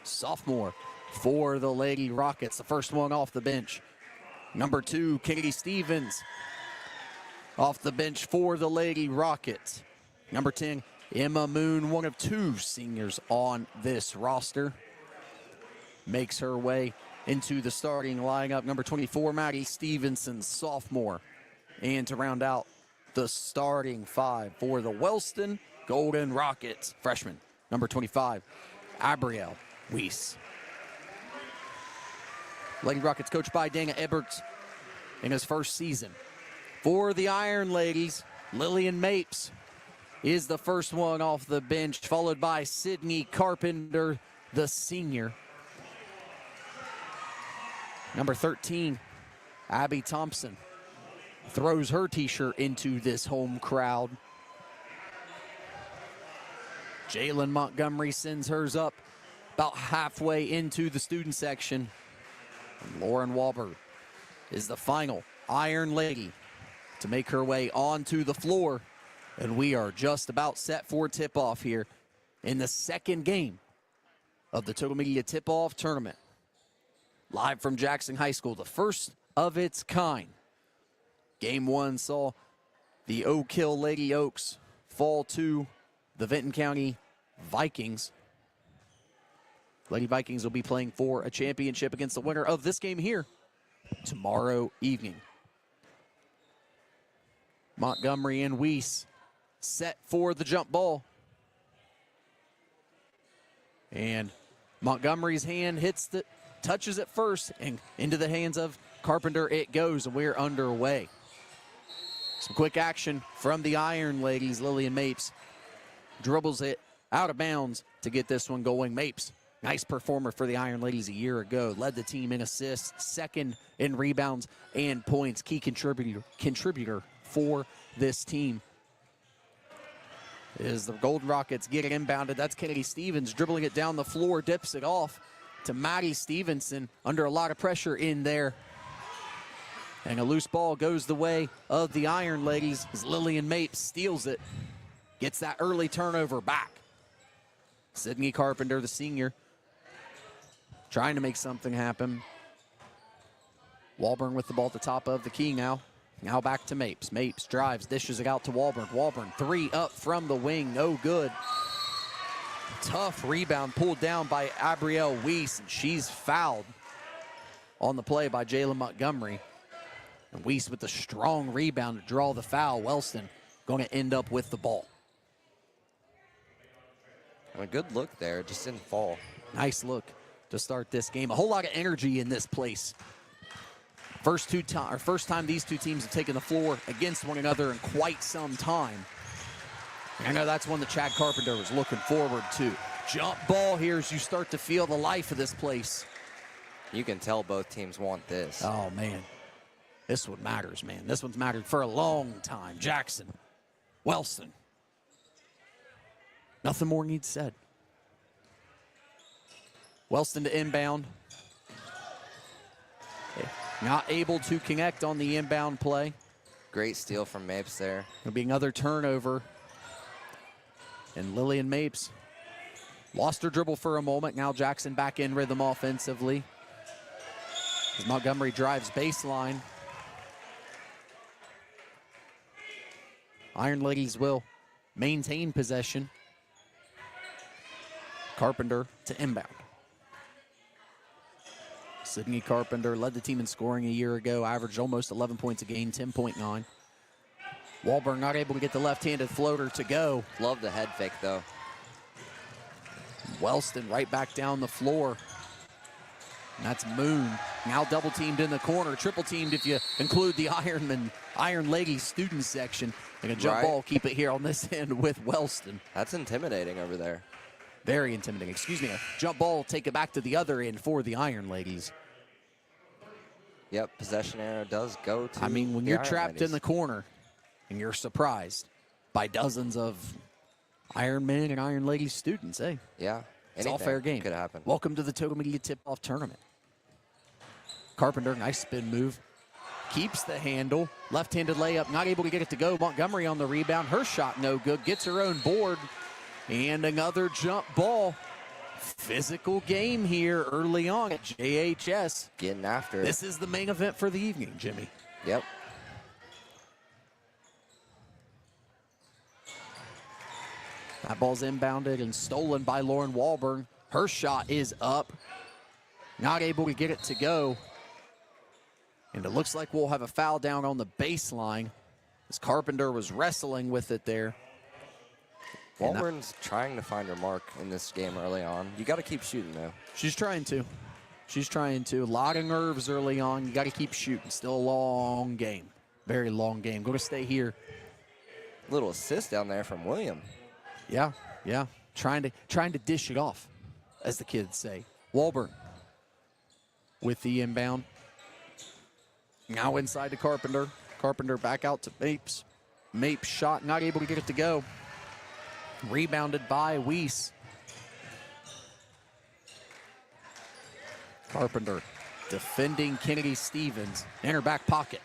sophomore for the Lady Rockets, the first one off the bench. Number 2, Kennedy Stevens, off the bench for the Lady Rockets. Number 10, Emma Moon, one of 2 seniors on this roster, makes her way into the starting lineup. Number 24, Maddie Stevenson, sophomore. And to round out the starting 5 for the Wellston Golden Rockets, freshman, number 25, Abrielle Weiss. Lady Rockets coached by Dana Eberts in his first season. For the Iron Ladies, Lillian Mapes is the first one off the bench, followed by Sydney Carpenter, the senior. Number 13, Abby Thompson, throws her t-shirt into this home crowd. Jalen Montgomery sends hers up about halfway into the student section. And Lauren Wahlberg is the final Iron Lady to make her way onto the floor. And we are just about set for tip-off here in the second game of the Total Media Tip-Off Tournament. Live from Jackson High School, the first of its kind. Game 1 saw the Oak Hill Lady Oaks fall to the Vinton County Vikings. Lady Vikings will be playing for a championship against the winner of this game here tomorrow evening. Montgomery and Weiss set for the jump ball. And Montgomery's hand touches it first, and into the hands of Carpenter it goes, and we're underway. Some quick action from the Iron Ladies. Lillian Mapes dribbles it out of bounds to get this one going. Mapes, nice performer for the Iron Ladies a year ago. Led the team in assists, second in rebounds and points. Key contributor for this team. As the Golden Rockets get it inbounded, that's Kennedy Stevens dribbling it down the floor, dips it off to Maddie Stevenson under a lot of pressure in there. And a loose ball goes the way of the Iron Ladies as Lillian Mapes steals it, gets that early turnover back. Sydney Carpenter, the senior, trying to make something happen. Walburn with the ball at the top of the key now. Now back to Mapes. Mapes drives, dishes it out to Walburn. Walburn, 3 up from the wing, no good. Tough rebound pulled down by Abrielle Weiss, and she's fouled on the play by Jalen Montgomery. And Weiss with the strong rebound to draw the foul. Wellston going to end up with the ball. A good look there, just didn't fall. Nice look to start this game. A whole lot of energy in this place. First time these two teams have taken the floor against one another in quite some time. I know that's one that Chad Carpenter was looking forward to. Jump ball here as you start to feel the life of this place. You can tell both teams want this. Oh, man. This one matters, man. This one's mattered for a long time. Jackson, Wellston. Nothing more needs said. Wellston to inbound. Not able to connect on the inbound play. Great steal from Mapes there. It'll be another turnover. And Lillian Mapes lost her dribble for a moment. Now Jackson back in rhythm offensively. As Montgomery drives baseline. Iron Ladies will maintain possession. Carpenter to inbound. Sydney Carpenter led the team in scoring a year ago, averaged almost 11 points a game, 10.9. Wahlberg not able to get the left-handed floater to go. Love the head fake, though. Wellston right back down the floor. And that's Moon. Now double teamed in the corner, triple teamed if you include the Iron Lady student section. And a jump ball, keep it here on this end with Wellston. That's intimidating over there. Very intimidating. Excuse me, a jump ball, take it back to the other end for the Iron Ladies. Yep, possession arrow does go to I mean, when the you're Iron trapped Ladies. in the corner and you're surprised by dozens of Iron Men and Iron Lady students, hey. Yeah. It's all fair game. Could happen. Welcome to the Total Media Tip-Off Tournament. Carpenter, nice spin move. Keeps the handle. Left-handed layup, not able to get it to go. Montgomery on the rebound. Her shot no good. Gets her own board. And another jump ball. Physical game here early on at JHS. Getting after it. This is the main event for the evening, Jimmy. Yep. That ball's inbounded and stolen by Lauren Wahlberg. Her shot is up. Not able to get it to go. And it looks like we'll have a foul down on the baseline as Carpenter was wrestling with it there. Wahlberg's trying to find her mark in this game early on. You got to keep shooting, though. She's trying to. She's trying to. A lot of nerves early on. You got to keep shooting. Still a long game. Very long game. Going to stay here. Little assist down there from William. Yeah, yeah. Trying to dish it off, as the kids say. Wahlberg with the inbound. Now inside to Carpenter. Carpenter back out to Mapes. Mapes shot, not able to get it to go. Rebounded by Weiss. Carpenter defending Kennedy Stevens in her back pocket.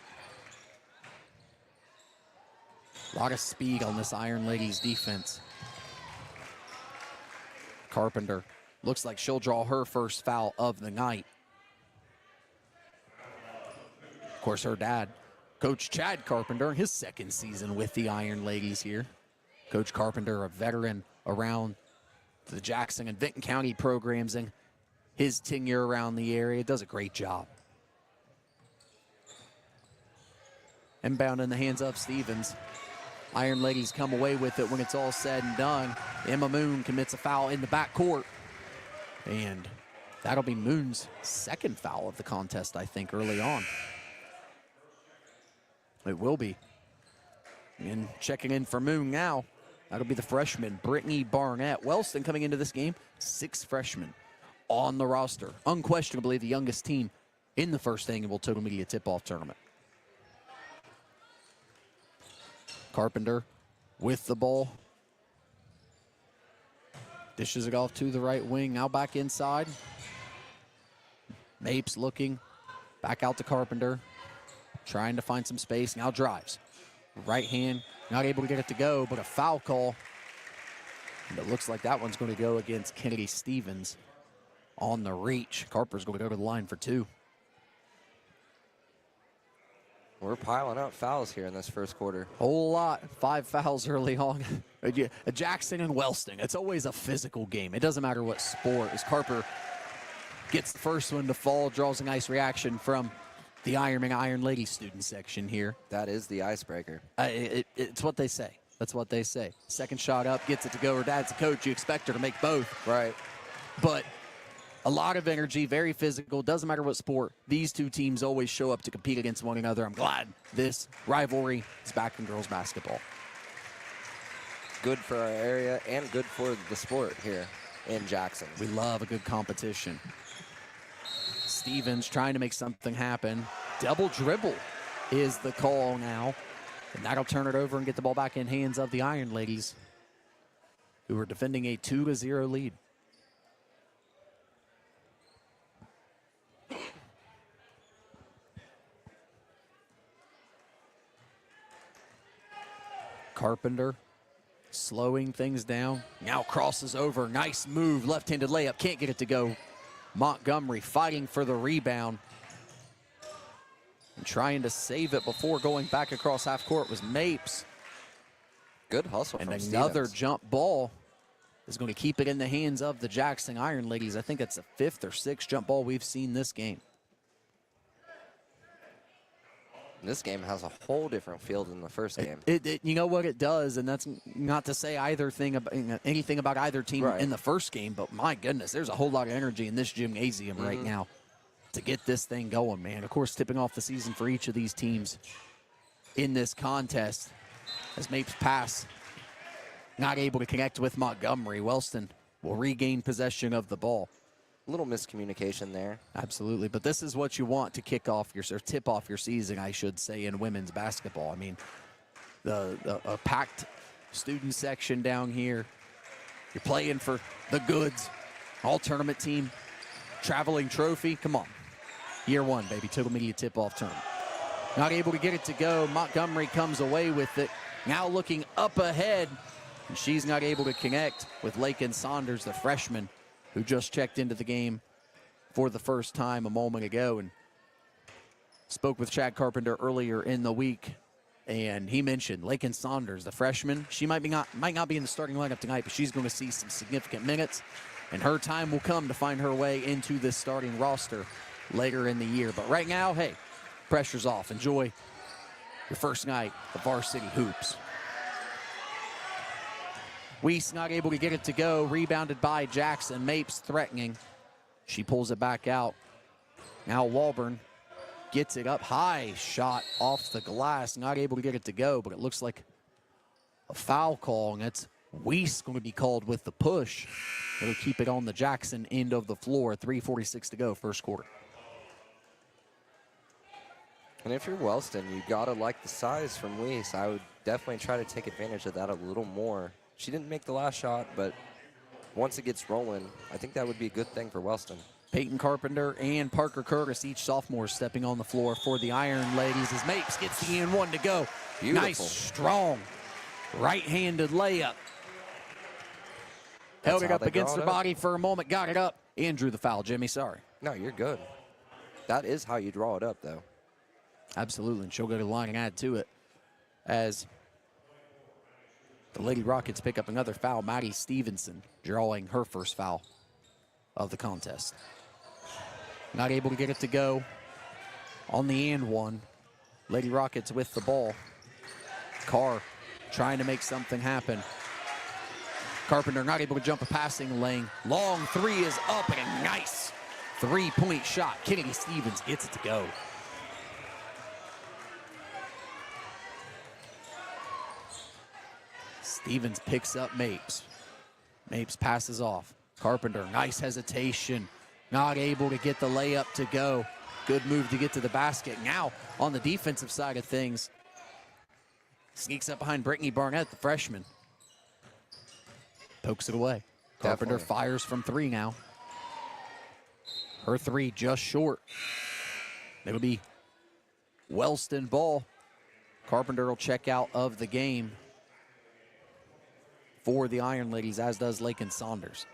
A lot of speed on this Iron Ladies defense. Carpenter looks like she'll draw her first foul of the night. Of course, her dad, Coach Chad Carpenter, his second season with the Iron Ladies here. Coach Carpenter, a veteran around the Jackson and Vinton County programs and his tenure around the area, does a great job. Inbound in the hands of Stevens. Iron Ladies come away with it when it's all said and done. Emma Moon commits a foul in the backcourt. And that'll be Moon's second foul of the contest, I think, early on. It will be. And checking in for Moon now, that'll be the freshman, Brittany Barnett. Wellston coming into this game, 6 freshmen on the roster. Unquestionably the youngest team in the first annual Total Media Tip-Off Tournament. Carpenter with the ball. Dishes it off to the right wing, now back inside. Mapes looking, back out to Carpenter. Trying to find some space, now drives. Right hand, not able to get it to go, but a foul call. And it looks like that one's going to go against Kennedy Stevens on the reach. Carpenter's going to go to the line for 2. We're piling up fouls here in this first quarter. Whole lot. 5 fouls early on. Jackson and Wellston. It's always a physical game. It doesn't matter what sport. As Carper gets the first one to fall, draws a nice reaction from the Iron Lady student section here. That is the icebreaker. It's what they say. That's what they say. Second shot up, gets it to go. Her dad's a coach. You expect her to make both. Right. But a lot of energy, very physical. Doesn't matter what sport. These two teams always show up to compete against one another. I'm glad this rivalry is back in girls basketball. Good for our area and good for the sport here in Jackson. We love a good competition. Stevens trying to make something happen. Double dribble is the call now. And that'll turn it over and get the ball back in hands of the Iron Ladies, who are defending a 2-0 lead. Carpenter slowing things down. Now crosses over. Nice move. Left-handed layup. Can't get it to go. Montgomery fighting for the rebound. And trying to save it before going back across half court was Mapes. Good hustle and from another Stevens. jump ball. is going to keep it in the hands of the Jackson Iron Ladies. I think that's the 5th or 6th jump ball we've seen this game. This game has a whole different feel than the first game. You know what it does, and that's not to say anything about either team in the first game, but my goodness, there's a whole lot of energy in this gymnasium right now to get this thing going, man. Of course, tipping off the season for each of these teams in this contest as Mapes pass not able to connect with Montgomery. Wellston will regain possession of the ball. A little miscommunication there. Absolutely, but this is what you want to kick off or tip off your season, I should say, in women's basketball. I mean, a packed student section down here. You're playing for the goods. All-tournament team, traveling trophy. Come on. Year one, baby. Total Media tip-off tournament. Not able to get it to go. Montgomery comes away with it. Now looking up ahead, and she's not able to connect with Lakin Saunders, the freshman, who just checked into the game for the first time a moment ago and spoke with Chad Carpenter earlier in the week. And he mentioned Lakin Saunders, the freshman. She might not be in the starting lineup tonight, but she's going to see some significant minutes. And her time will come to find her way into this starting roster later in the year. But right now, hey, pressure's off. Enjoy your first night of varsity hoops. Weiss not able to get it to go. Rebounded by Jackson. Mapes threatening. She pulls it back out. Now Walburn gets it up high. Shot off the glass. Not able to get it to go, but it looks like a foul call, and it's Weiss going to be called with the push. It'll keep it on the Jackson end of the floor. 3:46 to go, first quarter. And if you're Wellston, you got to like the size from Weiss. I would definitely try to take advantage of that a little more. She didn't make the last shot, but once it gets rolling, I think that would be a good thing for Wellston. Peyton Carpenter and Parker Curtis, each sophomores, stepping on the floor for the Iron Ladies as Mapes gets the and one to go. Beautiful. Nice, strong, right-handed layup. Held it up against her body for a moment, got it up, and drew the foul. Jimmy, sorry. No, you're good. That is how you draw it up, though. Absolutely, and she'll go to the line and add to it as the Lady Rockets pick up another foul. Maddie Stevenson drawing her first foul of the contest. Not able to get it to go on the and one. Lady Rockets with the ball. Carr trying to make something happen. Carpenter not able to jump a passing lane. Long three is up and a nice three-point shot. Kennedy Stevens gets it to go. Stevens picks up Mapes. Mapes passes off. Carpenter, nice hesitation. Not able to get the layup to go. Good move to get to the basket. Now on the defensive side of things, sneaks up behind Brittany Barnett, the freshman. Pokes it away. Carpenter fires from three now. Her three just short. It'll be Wellston ball. Carpenter will check out of the game for the Iron Ladies, as does Lakin Saunders.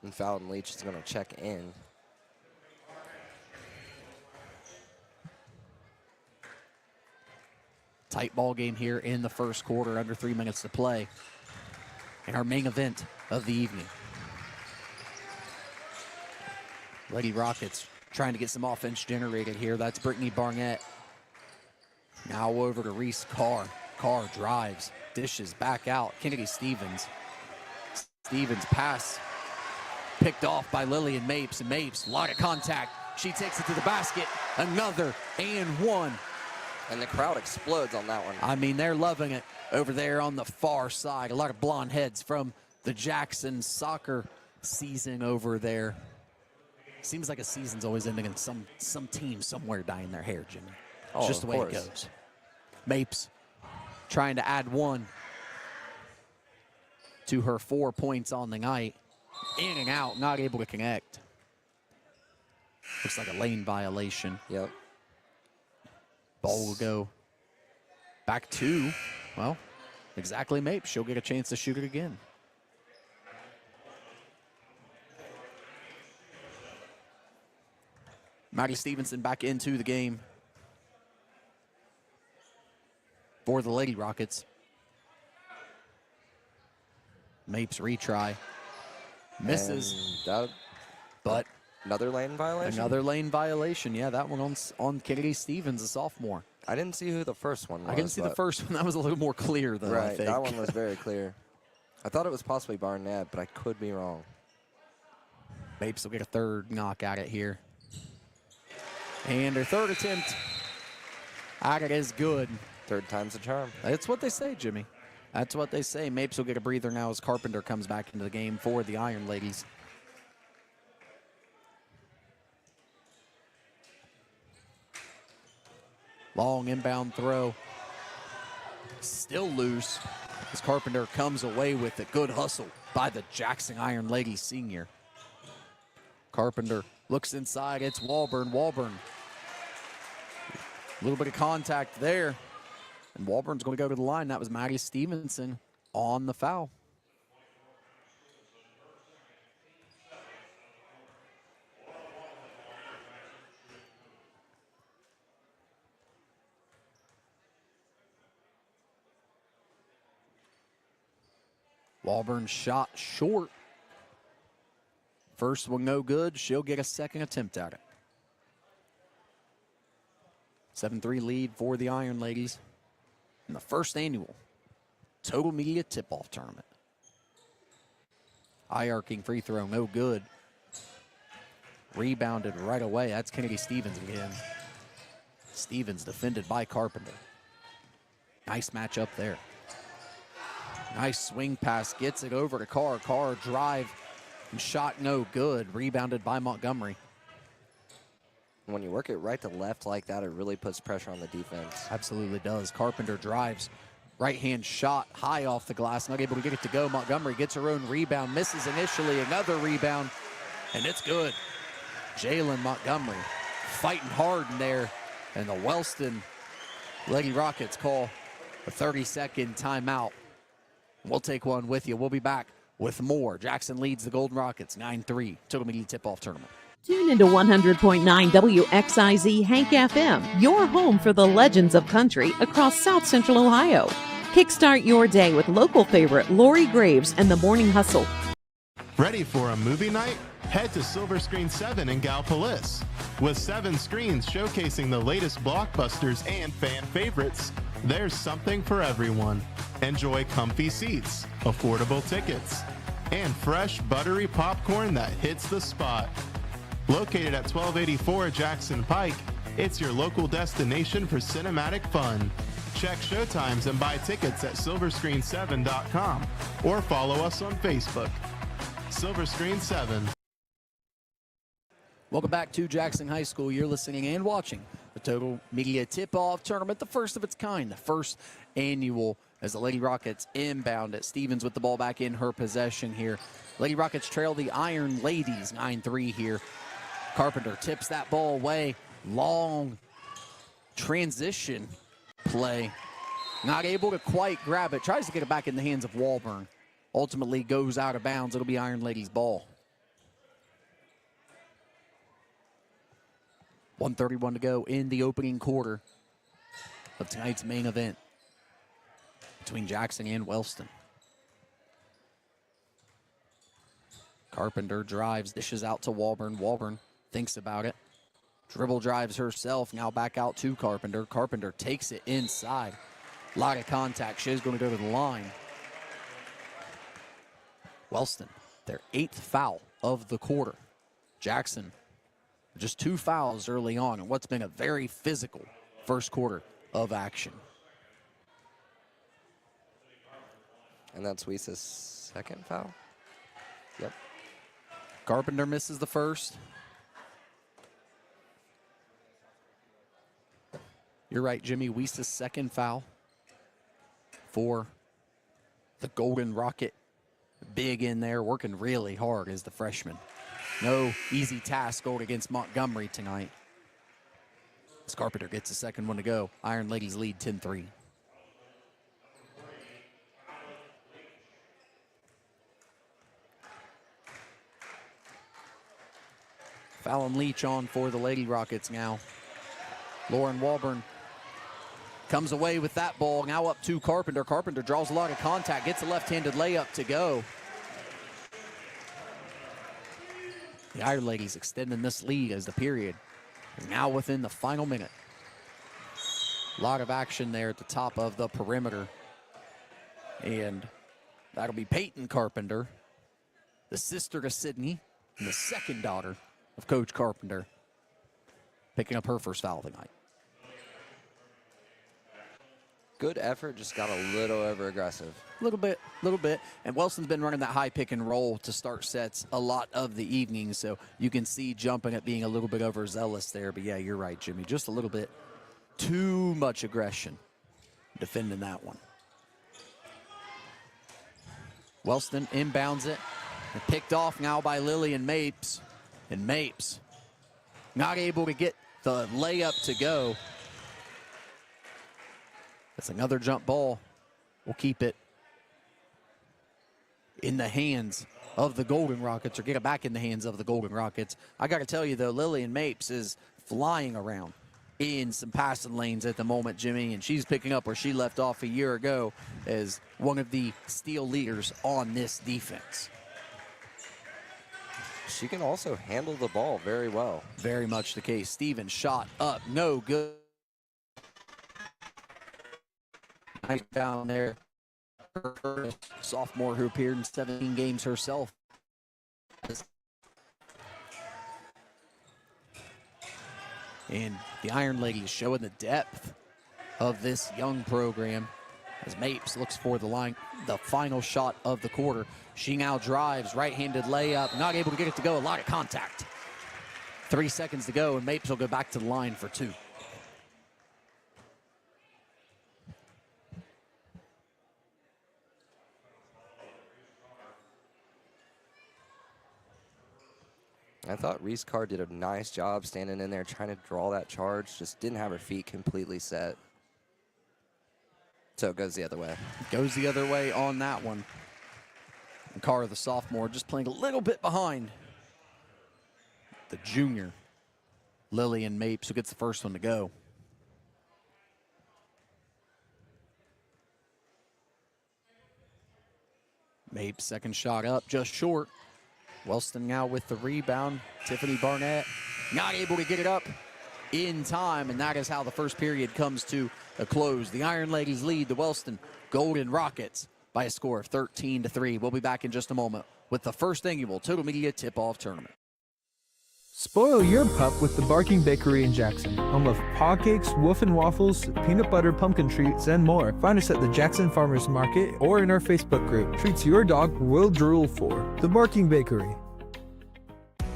And Fallon Leach is going to check in. Tight ball game here in the first quarter, under 3 minutes to play. And our main event of the evening. Lady Rockets trying to get some offense generated here. That's Brittany Barnett. Now over to Reese Carr. Carr drives, dishes back out. Kennedy Stevens. Stevens pass picked off by Lillian Mapes. And Mapes, a lot of contact. She takes it to the basket. Another and one. And the crowd explodes on that one. I mean, they're loving it over there on the far side. A lot of blonde heads from the Jackson soccer season over there. Seems like a season's always ending and some team somewhere dyeing their hair, Jimmy. It's just the way it goes. Mapes trying to add one to her 4 points on the night. In and out, not able to connect. Looks like a lane violation. Yep. Ball will go back to, well, exactly Mapes. She'll get a chance to shoot it again. Maddie Stevenson back into the game for the Lady Rockets. Mapes retry. Misses, And but another lane violation? another lane violation. Yeah, that one on Kennedy Stevens, a sophomore. I didn't see who the first one was. I didn't see the first one. That was a little more clear, though, I Right, think. that one was very clear. I thought it was possibly Barnett, but I could be wrong. Mapes will get a third knock at it here. And their third attempt at it is good. Third time's a charm. That's what they say, Jimmy. That's what they say. Mapes will get a breather now as Carpenter comes back into the game for the Iron Ladies. Long inbound throw. Still loose as Carpenter comes away with a good hustle by the Jackson Iron Ladies senior. Carpenter looks inside. It's Walburn. Walburn. A little bit of contact there. And Walburn's going to go to the line. That was Maddie Stevenson on the foul. Walburn shot short. First one no good. She'll get a second attempt at it. 7-3 lead for the Iron Ladies in the first annual Total Media Tip-Off Tournament. Eye-arcing free throw, no good. Rebounded right away. That's Kennedy Stevens again. Stevens defended by Carpenter. Nice matchup there. Nice swing pass, gets it over to Carr. Carr drive and shot no good. Rebounded by Montgomery. When you work it right to left like that, it really puts pressure on the defense. Absolutely does. Carpenter drives. Right-hand shot high off the glass. Not able to get it to go. Montgomery gets her own rebound. Misses initially. Another rebound. And it's good. Jalen Montgomery fighting hard in there. And the Wellston Lady Rockets call a 30-second timeout. We'll take one with you. We'll be back with more. Jackson leads the Golden Rockets 9-3. Total Media Tip-Off Tournament. Tune into 100.9 WXIZ Hank FM, your home for the legends of country across South Central Ohio. Kickstart your day with local favorite Lori Graves and the Morning Hustle. Ready for a movie night? Head to Silver Screen 7 in Gallipolis. With 7 screens showcasing the latest blockbusters and fan favorites, there's something for everyone. Enjoy comfy seats, affordable tickets, and fresh buttery popcorn that hits the spot. Located at 1284 Jackson Pike, it's your local destination for cinematic fun. Check showtimes and buy tickets at silverscreen7.com or follow us on Facebook. Silver Screen 7. Welcome back to Jackson High School. You're listening and watching the Total Media Tip-Off Tournament, the first of its kind, the first annual, as the Lady Rockets inbound at Stevens with the ball back in her possession here. Lady Rockets trail the Iron Ladies 9-3 here. Carpenter tips that ball away. Long transition play. Not able to quite grab it. Tries to get it back in the hands of Walburn. Ultimately goes out of bounds. It'll be Iron Ladies ball. 1:31 to go in the opening quarter of tonight's main event between Jackson and Wellston. Carpenter drives, dishes out to Walburn. Walburn thinks about it. Dribble drives herself, now back out to Carpenter. Carpenter takes it inside. A lot of contact. She's going to go to the line. Wellston, their 8th foul of the quarter. Jackson, just 2 fouls early on in what's been a very physical first quarter of action. And that's Weese's 2nd foul? Yep. Carpenter misses the first. You're right, Jimmy. Weese's 2nd foul for the Golden Rocket. Big in there, working really hard as the freshman. No easy task going against Montgomery tonight. As Carpenter gets the second one to go. Iron Ladies lead 10-3. Fallon Leach on for the Lady Rockets now. Lauren Walburn comes away with that ball. Now up to Carpenter. Carpenter draws a lot of contact, gets a left-handed layup to go. The Iron Ladies extending this lead as the period is now within the final minute. A lot of action there at the top of the perimeter. And that'll be Peyton Carpenter, the sister to Sydney, and the second daughter of Coach Carpenter, picking up her first foul of the night. Good effort, just got a little over-aggressive. Little bit. And Wellston's been running that high pick and roll to start sets a lot of the evening, so you can see jumping at being a little bit overzealous there. But yeah, you're right, Jimmy. Just a little bit too much aggression defending that one. Wellston inbounds it. And picked off now by Lillian Mapes. And Mapes not able to get the layup to go. That's another jump ball. We'll keep it in the hands of the Golden Rockets, or get it back in the hands of the Golden Rockets. I got to tell you, though, Lillian Mapes is flying around in some passing lanes at the moment, Jimmy, and she's picking up where she left off a year ago as one of the steal leaders on this defense. She can also handle the ball very well. Very much the case. Stevens shot up, no good. Nice down there. Sophomore who appeared in 17 games herself. And the Iron Ladies showing the depth of this young program as Mapes looks for the final shot of the quarter. She now drives, right-handed layup, not able to get it to go. A lot of contact. 3 seconds to go, and Mapes will go back to the line for two. I thought Reese Carr did a nice job standing in there trying to draw that charge. Just didn't have her feet completely set. So it goes the other way. Goes the other way on that one. And Carr, the sophomore, just playing a little bit behind the junior, Lillian Mapes, who gets the first one to go. Mapes, second shot up, just short. Wellston now with the rebound. Tiffany Barnett not able to get it up in time, and that is how the first period comes to a close. The Iron Ladies lead the Wellston Golden Rockets by a score of 13-3. We'll be back in just a moment with the first annual Total Media Tip-Off Tournament. Spoil your pup with the Barking Bakery in Jackson, home of paw cakes, wolf and waffles, peanut butter pumpkin treats, and more. Find us at the Jackson Farmers Market or in our Facebook group. Treats your dog will drool for. The Barking Bakery.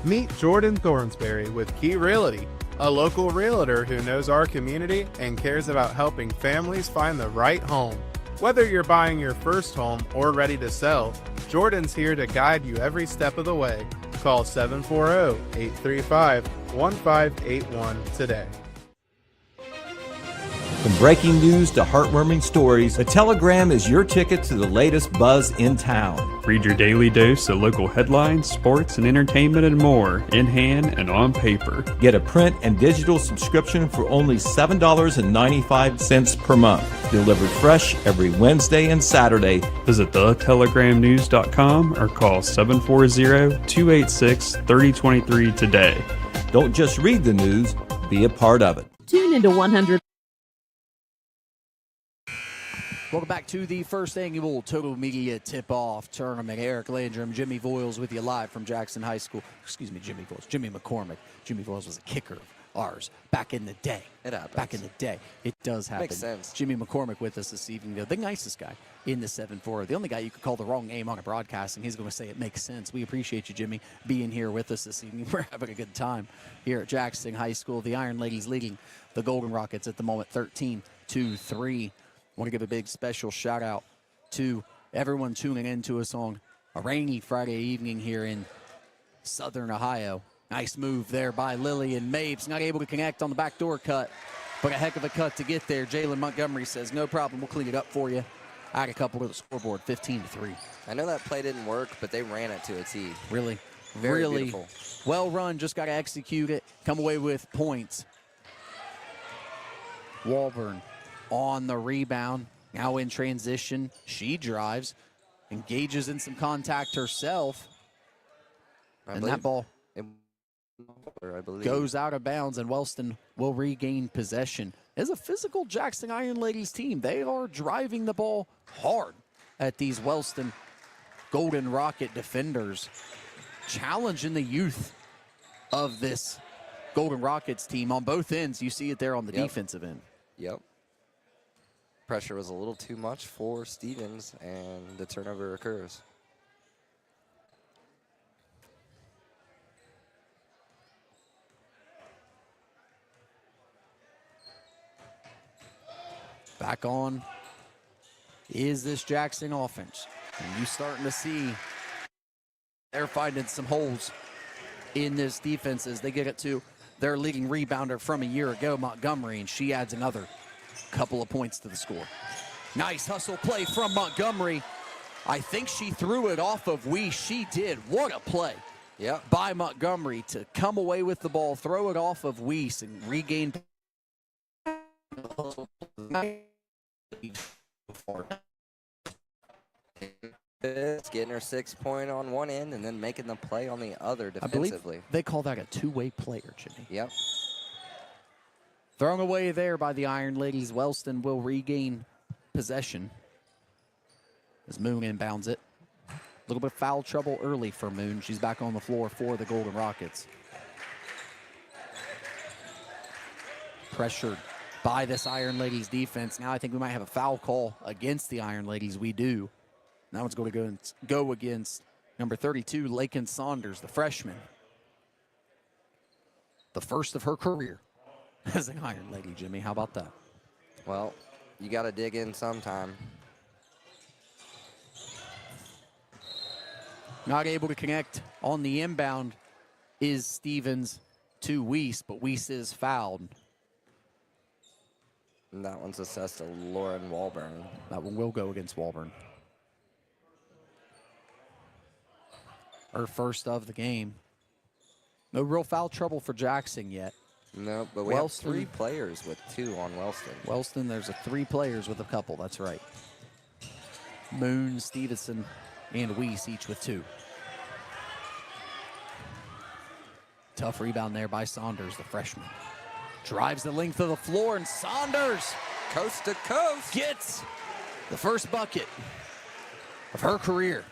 Meet Jordan Thornsberry with Key Realty, a local realtor who knows our community and cares about helping families find the right home. Whether you're buying your first home or ready to sell, Jordan's here to guide you every step of the way. Call 740-835-1581 today. From breaking news to heartwarming stories, the Telegram is your ticket to the latest buzz in town. Read your daily dose of local headlines, sports, and entertainment and more in hand and on paper. Get a print and digital subscription for only $7.95 per month. Delivered fresh every Wednesday and Saturday. Visit thetelegramnews.com or call 740-286-3023 today. Don't just read the news, be a part of it. Tune into 100. Welcome back to the first annual Total Media Tip-Off Tournament. Eric Landrum, Jimmy Voiles with you live from Jackson High School. Excuse me, Jimmy Voiles. Jimmy McCormick. Jimmy Voiles was a kicker of ours back in the day. It happens. Back in the day. It does happen. Makes sense. Jimmy McCormick with us this evening, though. The nicest guy in the 7-4. The only guy you could call the wrong name on a broadcast, and he's going to say it makes sense. We appreciate you, Jimmy, being here with us this evening. We're having a good time here at Jackson High School. The Iron Ladies leading the Golden Rockets at the moment 13-3. I want to give a big special shout out to everyone tuning in to us on a rainy Friday evening here in Southern Ohio. Nice move there by Lillian Mapes. Not able to connect on the backdoor cut, but a heck of a cut to get there. Jalen Montgomery says, no problem, we'll clean it up for you. Add a couple to the scoreboard, 15-3. I know that play didn't work, but they ran it to a T. Really, Very really beautiful. Well run, just got to execute it, come away with points. Walburn on the rebound, now in transition. She drives, engages in some contact herself, and that ball. It I believe. Goes out of bounds, and Wellston will regain possession. As a physical Jackson Iron Ladies team, they are driving the ball hard at these Wellston Golden Rocket defenders, challenging the youth of this Golden Rockets team on both ends. You see it there on the defensive end. Yep. Pressure was a little too much for Stevens, and the turnover occurs. Back on is this Jackson offense. And you starting to see they're finding some holes in this defense as they get it to their leading rebounder from a year ago, Montgomery, and she adds another couple of points to the score. Nice hustle play from Montgomery. I think she threw it off of Weiss. She did. What a play by Montgomery to come away with the ball, throw it off of Weiss, and regain. Getting her 6 point on one end and then making the play on the other defensively. I believe they call that a two-way player, Jimmy. Yep. Thrown away there by the Iron Ladies. Wellston will regain possession as Moon inbounds it. A little bit of foul trouble early for Moon. She's back on the floor for the Golden Rockets. Pressured by this Iron Ladies defense. Now I think we might have a foul call against the Iron Ladies. We do. Now it's going to go against number 32, Lakin Saunders, the freshman. The first of her career as an Iron Lady, Jimmy. How about that? Well, you got to dig in sometime. Not able to connect on the inbound is Stevens to Weiss, but Weiss is fouled. And that one's assessed to Lauren Walburn. That one will go against Walburn. Her first of the game. No real foul trouble for Jackson yet. No, but we have 3 players with 2 on Wellston. Wellston, there's 3 players with a couple, that's right. Moon, Stevenson, and Weiss each with 2. Tough rebound there by Saunders, the freshman. Drives the length of the floor, and Saunders, coast to coast, gets the first bucket of her career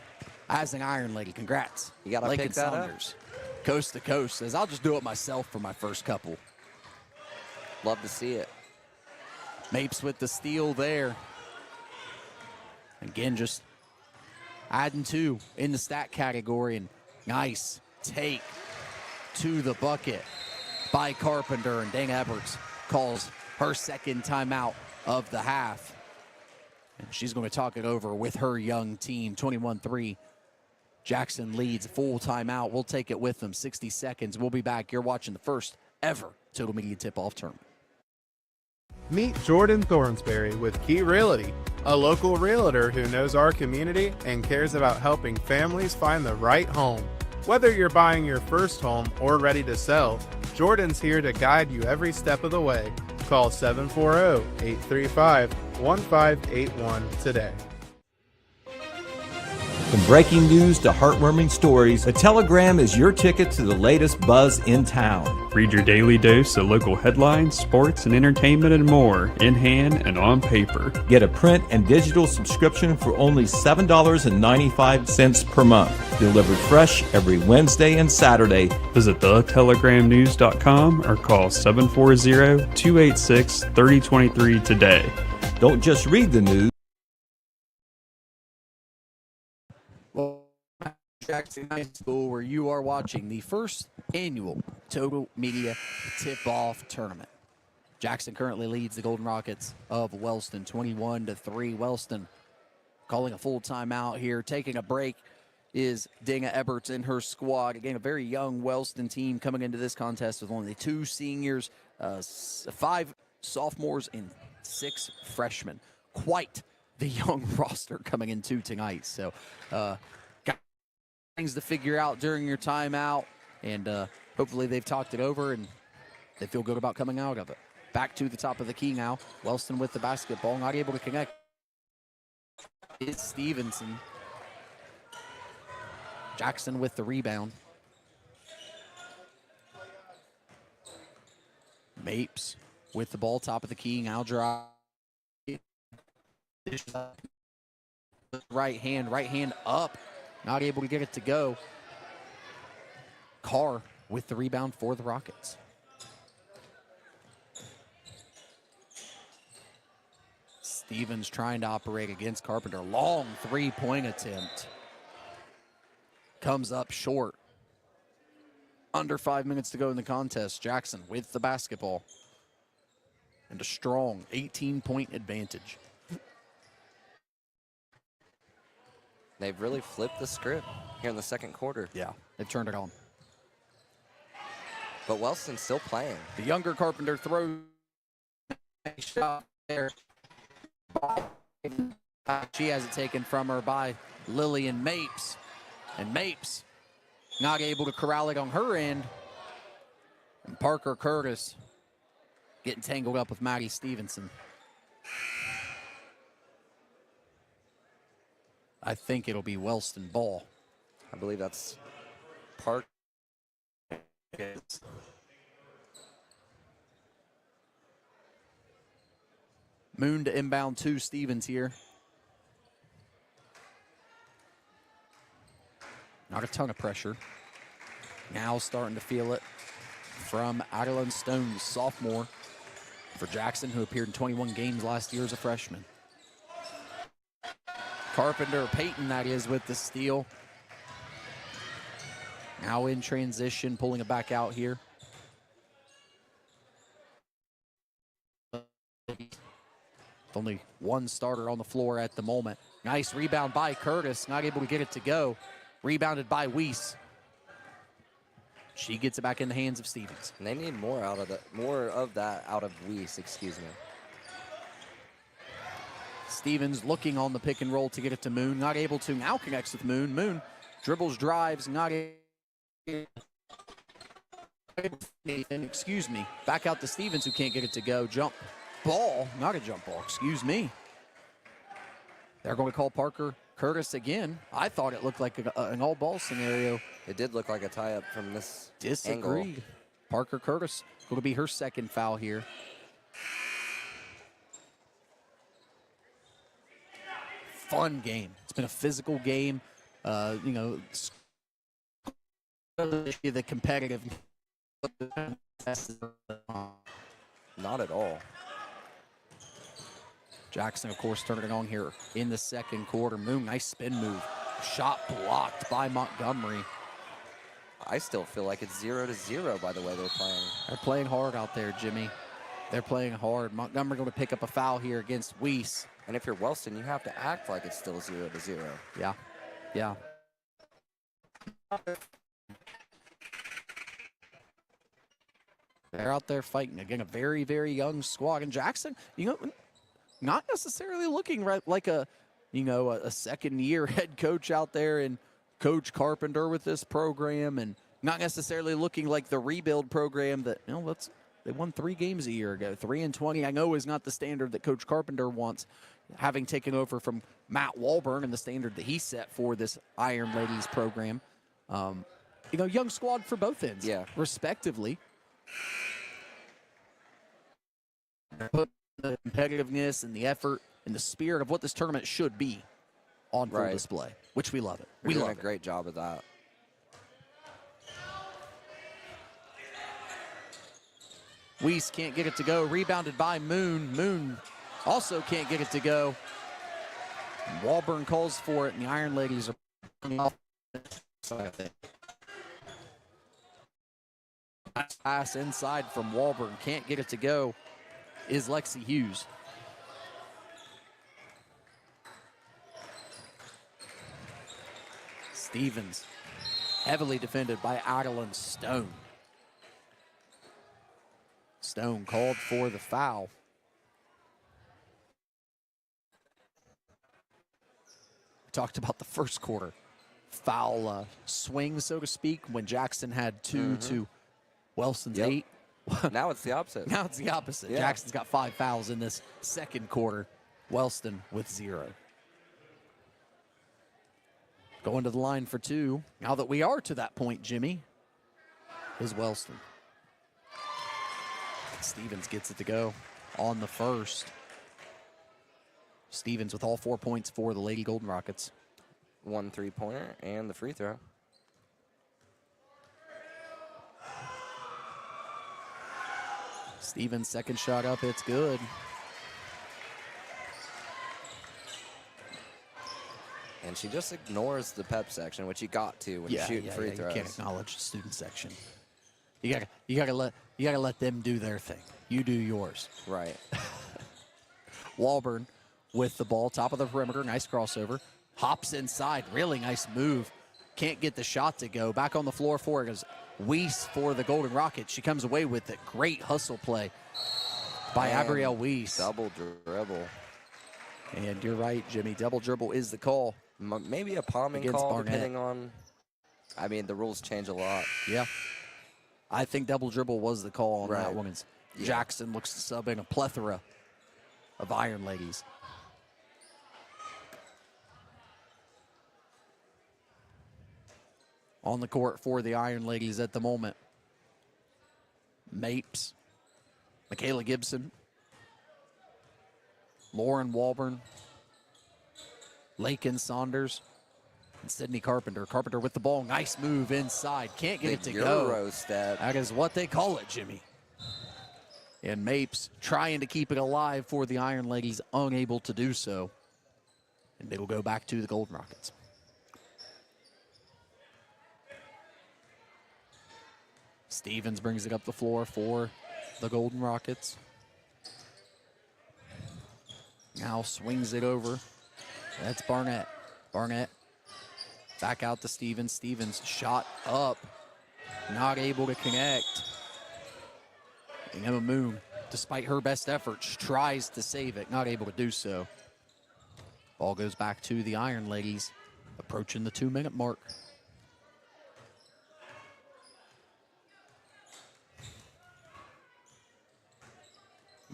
as an Iron Lady. Congrats. You got to Lakin pick that Saunders. Coast to coast. Says, I'll just do it myself for my first couple. Love to see it. Mapes with the steal there. Again, just adding 2 in the stat category, and nice take to the bucket by Carpenter, and Dana Eberts calls her second timeout of the half. And she's going to talk it over with her young team. 21-3. Jackson leads, full timeout. We'll take it with them. 60 seconds. We'll be back. You're watching the first ever Total Media Tip-Off Tournament. Meet Jordan Thornsberry with Key Realty, a local realtor who knows our community and cares about helping families find the right home. Whether you're buying your first home or ready to sell, Jordan's here to guide you every step of the way. Call 740-835-1581 today. From breaking news to heartwarming stories, the Telegram is your ticket to the latest buzz in town. Read your daily dose of local headlines, sports, and entertainment and more in hand and on paper. Get a print and digital subscription for only $7.95 per month. Delivered fresh every Wednesday and Saturday. Visit thetelegramnews.com or call 740-286-3023 today. Don't just read the news. Jackson High School, where you are watching the first annual Total Media Tip-Off Tournament. Jackson currently leads the Golden Rockets of Wellston 21-3. Wellston calling a full timeout here. Taking a break is Dana Eberts and her squad. Again, a very young Wellston team coming into this contest with only 2 seniors, 5 sophomores, and 6 freshmen. Quite the young roster coming into tonight. So, things to figure out during your timeout, and hopefully they've talked it over and they feel good about coming out of it. Back to the top of the key now. Wellston with the basketball, not able to connect. It's Stevenson. Jackson with the rebound. Mapes with the ball, top of the key, now drive. Right hand up, not able to get it to go. Carr with the rebound for the Rockets. Stevens trying to operate against Carpenter. Long three-point attempt. Comes up short. Under 5 minutes to go in the contest. Jackson with the basketball. And a strong 18-point advantage. They've really flipped the script here in the second quarter. Yeah, they've turned it on. But Wellston's still playing. The younger Carpenter throws a shot there. She has it taken from her by Lillian Mapes. And Mapes not able to corral it on her end. And Parker Curtis getting tangled up with Maddie Stevenson. I think it'll be Wellston ball. I believe that's Park. Moon to inbound to Stevens here. Not a ton of pressure. Now starting to feel it from Adeline Stone, sophomore for Jackson, who appeared in 21 games last year as a freshman. Carpenter, Peyton that is, with the steal. Now in transition, pulling it back out here. Only one starter on the floor at the moment. Nice rebound by Curtis, not able to get it to go. Rebounded by Weiss. She gets it back in the hands of Stevens. And they need more of that out of Weiss, excuse me. Stevens looking on the pick and roll to get it to Moon. Not able to. Now connects with Moon. Moon dribbles, drives, not able. Excuse me. Back out to Stevens, who can't get it to go. Jump ball. Not a jump ball. Excuse me. They're going to call Parker Curtis again. I thought it looked like an all-ball scenario. It did look like a tie-up from this Disagreed. angle. Parker Curtis going to be her second foul here. Fun game. It's been a physical game. The competitive. Not at all. Jackson, of course, turning it on here in the second quarter. Moon, nice spin move. Shot blocked by Montgomery. I still feel like it's 0-0 by the way they're playing. They're playing hard out there, Jimmy. They're playing hard. Montgomery going to pick up a foul here against Weiss. And if you're Wellston, you have to act like it's still 0-0. Yeah, yeah. They're out there fighting. Again, a very, very young squad. And Jackson, not necessarily looking like a second-year head coach out there, and Coach Carpenter with this program, and not necessarily looking like the rebuild program that, they won 3 games a year ago. 3-20, I know, is not the standard that Coach Carpenter wants, having taken over from Matt Walburn and the standard that he set for this Iron Ladies program. Young squad for both ends, respectively. Put the competitiveness and the effort and the spirit of what this tournament should be on full display, which we love it. We love a great job of that. Weiss can't get it to go. Rebounded by Moon. Moon also can't get it to go. And Walburn calls for it, and the Iron Ladies are coming off. Pass inside from Walburn. Can't get it to go is Lexi Hughes. Stevens, heavily defended by Adeline Stone. Stone called for the foul. We talked about the first quarter. Foul swing, so to speak, when Jackson had 2 to Wellston's 8. Now it's the opposite. Now it's the opposite. Yeah. Jackson's got 5 fouls in this second quarter. Wellston with 0. Going to the line for 2. Now that we are to that point, Jimmy, is Wellston. Stevens gets it to go on the first. Stevens with all 4 points for the Lady Golden Rockets. 1 3-pointer and the free throw. Stevens' second shot up, it's good. And she just ignores the pep section, which you got to when you're shooting free throws. You can't acknowledge the student section. You gotta let them do their thing. You do yours. Right. Walburn with the ball, top of the perimeter, nice crossover. Hops inside, really nice move. Can't get the shot to go. Back on the floor for it is Weiss for the Golden Rockets. She comes away with it. Great hustle play by Abrielle Weiss. Double dribble. And you're right, Jimmy. Double dribble is the call. Maybe a palming Against call, Barnett. depending on. I mean, the rules change a lot. Yeah. I think double dribble was the call on that Right. one. Yeah. Jackson looks to sub in a plethora of Iron Ladies. On the court for the Iron Ladies at the moment. Mapes, Michaela Gibson, Lauren Walburn, Lakin Saunders, and Sydney Carpenter. Carpenter with the ball. Nice move inside. Can't get it to go. Euro step. That is what they call it, Jimmy. And Mapes trying to keep it alive for the Iron Ladies, unable to do so. And it'll go back to the Golden Rockets. Stevens brings it up the floor for the Golden Rockets. Now swings it over. That's Barnett. Barnett back out to Stevens. Stevens shot up. Not able to connect. And Emma Moon, despite her best efforts, tries to save it. Not able to do so. Ball goes back to the Iron Ladies, approaching the 2-minute mark.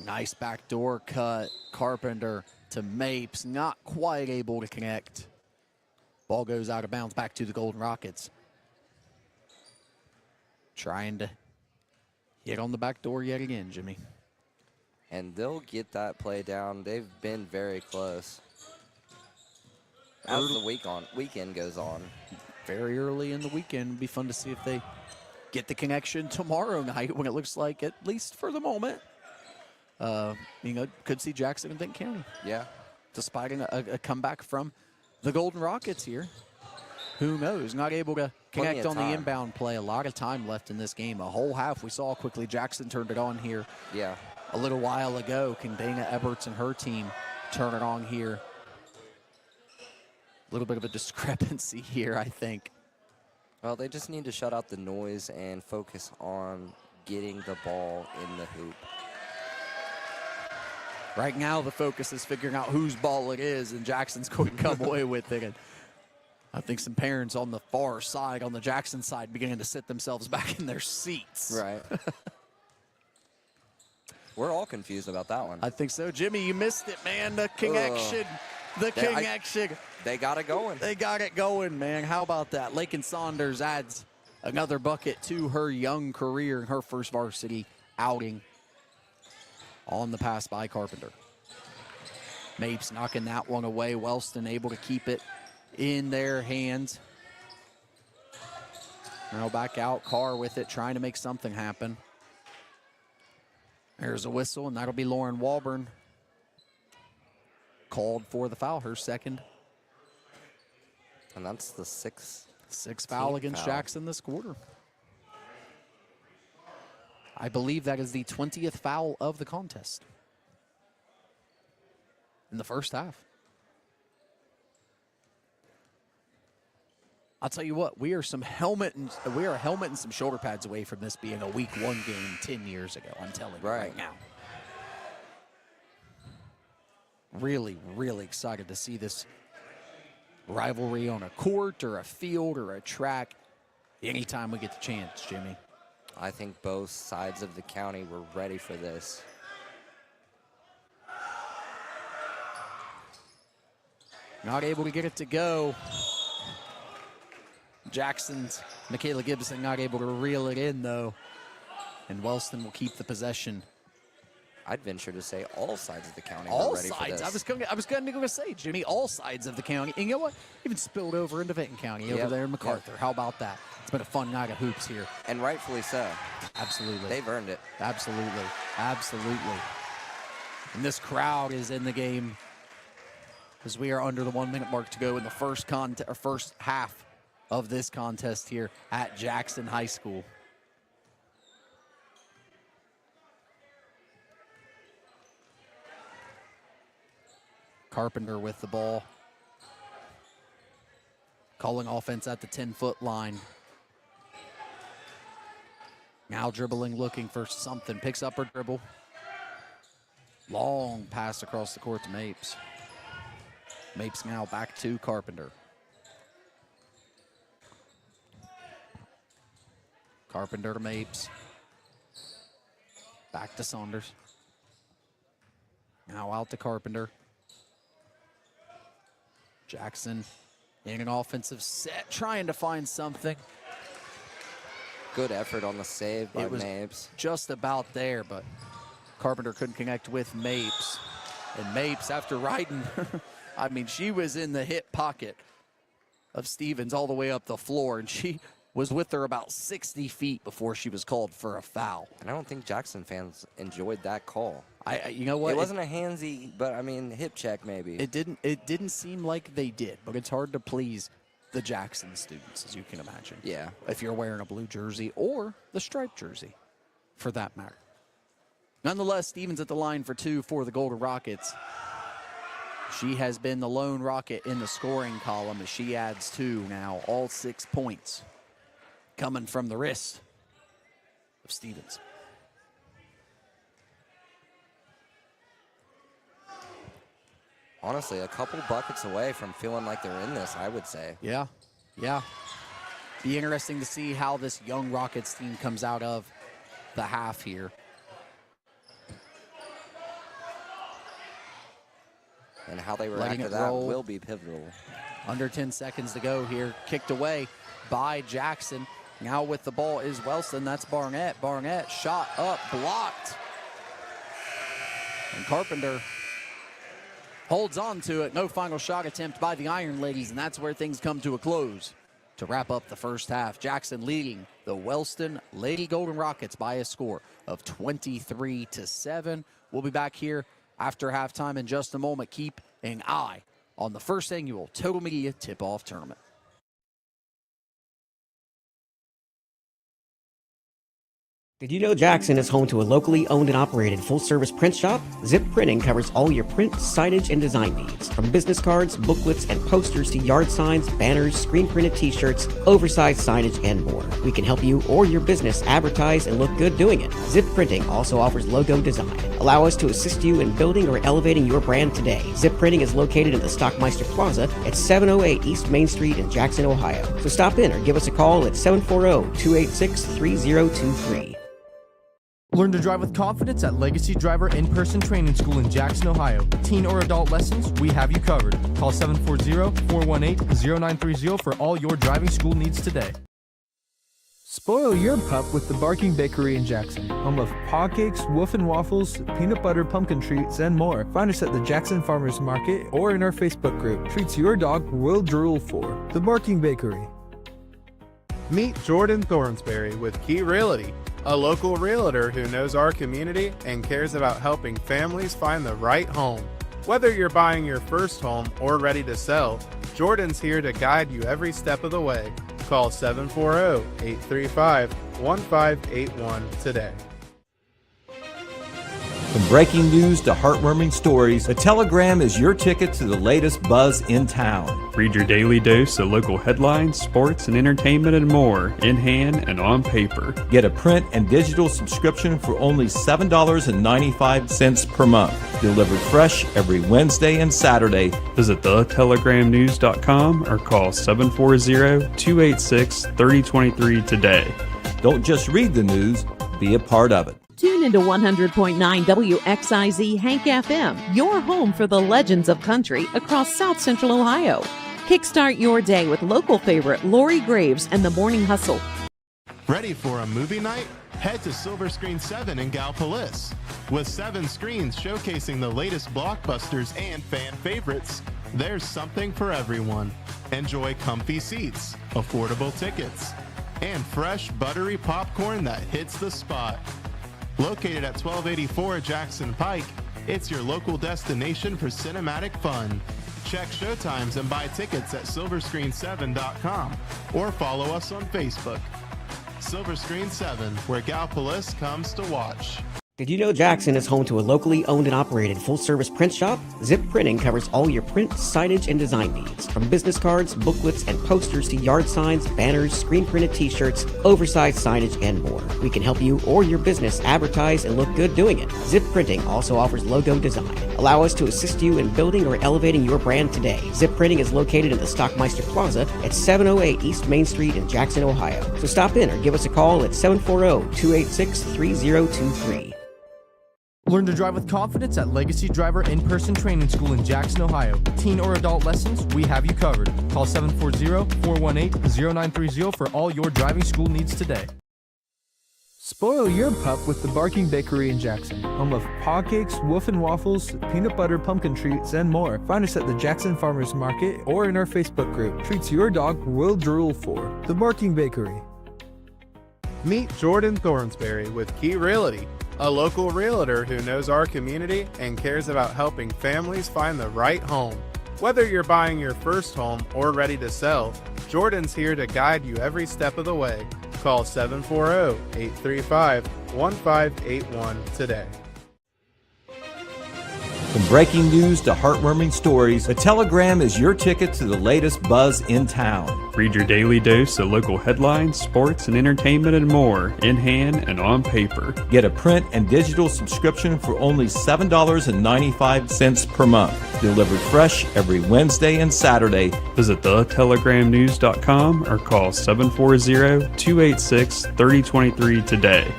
Nice backdoor cut. Carpenter to Mapes. Not quite able to connect. Ball goes out of bounds back to the Golden Rockets. Trying to hit on the back door yet again, Jimmy. And they'll get that play down. They've been very close. As the weekend goes on. Very early in the weekend. It'll be fun to see if they get the connection tomorrow night when it looks like, at least for the moment, could see Jackson and Benton County. Yeah. Despite a comeback from the Golden Rockets here. Who knows? Not able to connect on the inbound play. A lot of time left in this game. A whole half. We saw quickly Jackson turned it on here. Yeah. A little while ago. Can Dana Eberts and her team turn it on here? A little bit of a discrepancy here, I think. Well, they just need to shut out the noise and focus on getting the ball in the hoop. Right now, the focus is figuring out whose ball it is, and Jackson's going to come away with it. And I think some parents on the far side, on the Jackson side, beginning to sit themselves back in their seats. Right. We're all confused about that one. I think so. Jimmy, you missed it, man. The connection. They got it going. They got it going, man. How about that? Lakin Saunders adds another bucket to her young career in her first varsity outing. On the pass by Carpenter. Mapes knocking that one away. Wellston able to keep it in their hands. Now back out. Carr with it, trying to make something happen. There's a whistle, and that'll be Lauren Walburn. Called for the foul, her second. And that's the sixth foul against Jackson this quarter. I believe that is the 20th foul of the contest in the first half. I'll tell you what, we are helmet and some shoulder pads away from this being a week 1 game 10 years ago. I'm telling you right now. Really, really excited to see this rivalry on a court or a field or a track anytime we get the chance, Jimmy. I think both sides of the county were ready for this. Not able to get it to go. Jackson's Michaela Gibson not able to reel it in, though. And Wellston will keep the possession I'd venture to say all sides of the county All are ready for sides. this. I was going to say, Jimmy, all sides of the county. And you know what? Even spilled over into Vinton County over there in MacArthur. How about that? It's been a fun night of hoops here. And rightfully so. Absolutely. They've earned it. Absolutely. Absolutely. And this crowd is in the game as we are under the 1 minute mark to go in the first half of this contest here at Jackson High School. Carpenter with the ball. Calling offense at the 10-foot line. Now dribbling, looking for something. Picks up her dribble. Long pass across the court to Mapes. Mapes now back to Carpenter. Carpenter to Mapes. Back to Saunders. Now out to Carpenter. Jackson in an offensive set, trying to find something. Good effort on the save by Mapes. Just about there, but Carpenter couldn't connect with Mapes. And Mapes, after riding, I mean, she was in the hip pocket of Stevens all the way up the floor, and she was with her about 60 feet before she was called for a foul. And I don't think Jackson fans enjoyed that call. You know what? It wasn't a handsy, but I mean, hip check maybe. It didn't seem like they did, but it's hard to please the Jackson students, as you can imagine. Yeah. If you're wearing a blue jersey or the striped jersey, for that matter. Nonetheless, Stevens at the line for two for the Golden Rockets. She has been the lone Rocket in the scoring column as she adds two now, all 6 points coming from the wrist of Stevens. Honestly, a couple buckets away from feeling like they're in this, I would say. Yeah, yeah. Be interesting to see how this young Rockets team comes out of the half here. And how they react to that will be pivotal. Under 10 seconds to go here. Kicked away by Jackson. Now with the ball is Wellston. That's Barnett. Barnett shot up, blocked. And Carpenter holds on to it. No final shot attempt by the Iron Ladies, and that's where things come to a close to wrap up the first half. Jackson leading the Wellston Lady Golden Rockets by a score of 23-7. We'll be back here after halftime in just a moment. Keep an eye on the first annual Total Media Tip-Off Tournament. Did you know Jackson is home to a locally owned and operated full-service print shop? Zip Printing covers all your print, signage, and design needs. From business cards, booklets, and posters to yard signs, banners, screen-printed t-shirts, oversized signage, and more. We can help you or your business advertise and look good doing it. Zip Printing also offers logo design. Allow us to assist you in building or elevating your brand today. Zip Printing is located in the Stockmeister Plaza at 708 East Main Street in Jackson, Ohio. So stop in or give us a call at 740-286-3023. Learn to drive with confidence at Legacy Driver In-Person Training School in Jackson, Ohio. Teen or adult lessons, we have you covered. Call 740-418-0930 for all your driving school needs today. Spoil your pup with the Barking Bakery in Jackson, home of pancakes, wolf and waffles, peanut butter pumpkin treats, and more. Find us at the Jackson Farmers Market or in our Facebook group. Treats your dog will drool for. The Barking Bakery. Meet Jordan Thornsberry with Key Realty, a local realtor who knows our community and cares about helping families find the right home. Whether you're buying your first home or ready to sell, Jordan's here to guide you every step of the way. Call 740-835-1581 today. From breaking news to heartwarming stories, a telegram is your ticket to the latest buzz in town. Read your daily dose of local headlines, sports, and entertainment and more in hand and on paper. Get a print and digital subscription for only $7.95 per month. Delivered fresh every Wednesday and Saturday. Visit thetelegrammnews.com or call 740-286-3023 today. Don't just read the news, be a part of it. Tune into 100.9 WXIZ Hank FM, your home for the legends of country across South Central Ohio. Kickstart your day with local favorite Lori Graves and the Morning Hustle. Ready for a movie night? head to Silver Screen 7 in Gallipolis. With 7 screens showcasing the latest blockbusters and fan favorites, there's something for everyone. Enjoy comfy seats, affordable tickets, and fresh, buttery popcorn that hits the spot. Located at 1284 Jackson Pike, it's your local destination for cinematic fun. Check showtimes and buy tickets at silverscreen7.com or follow us on Facebook. Silver Screen 7, where Gallipolis comes to watch. Did you know Jackson is home to a locally owned and operated full-service print shop? Zip Printing covers all your print, signage, and design needs. From business cards, booklets, and posters to yard signs, banners, screen-printed t-shirts, oversized signage, and more. We can help you or your business advertise and look good doing it. Zip Printing also offers logo design. Allow us to assist you in building or elevating your brand today. Zip Printing is located in the Stockmeister Plaza at 708 East Main Street in Jackson, Ohio. So stop in or give us a call at 740-286-3023. Learn to drive with confidence at Legacy Driver in-person training school in Jackson, Ohio. Teen or adult lessons, we have you covered. Call 740-418-0930 for all your driving school needs today. Spoil your pup with the Barking Bakery in Jackson, home of paw cakes, wolf and waffles, peanut butter pumpkin treats, and more. Find us at the Jackson Farmers Market or in our Facebook group. Treats your dog will drool for. The Barking Bakery. Meet Jordan Thornsberry with Key Realty, a local realtor who knows our community and cares about helping families find the right home. Whether you're buying your first home or ready to sell, Jordan's here to guide you every step of the way. Call 740-835-1581 today. From breaking news to heartwarming stories, a telegram is your ticket to the latest buzz in town. Read your daily dose of local headlines, sports, and entertainment and more in hand and on paper. Get a print and digital subscription for only $7.95 per month. Delivered fresh every Wednesday and Saturday. Visit thetelegramnews.com or call 740-286-3023 today.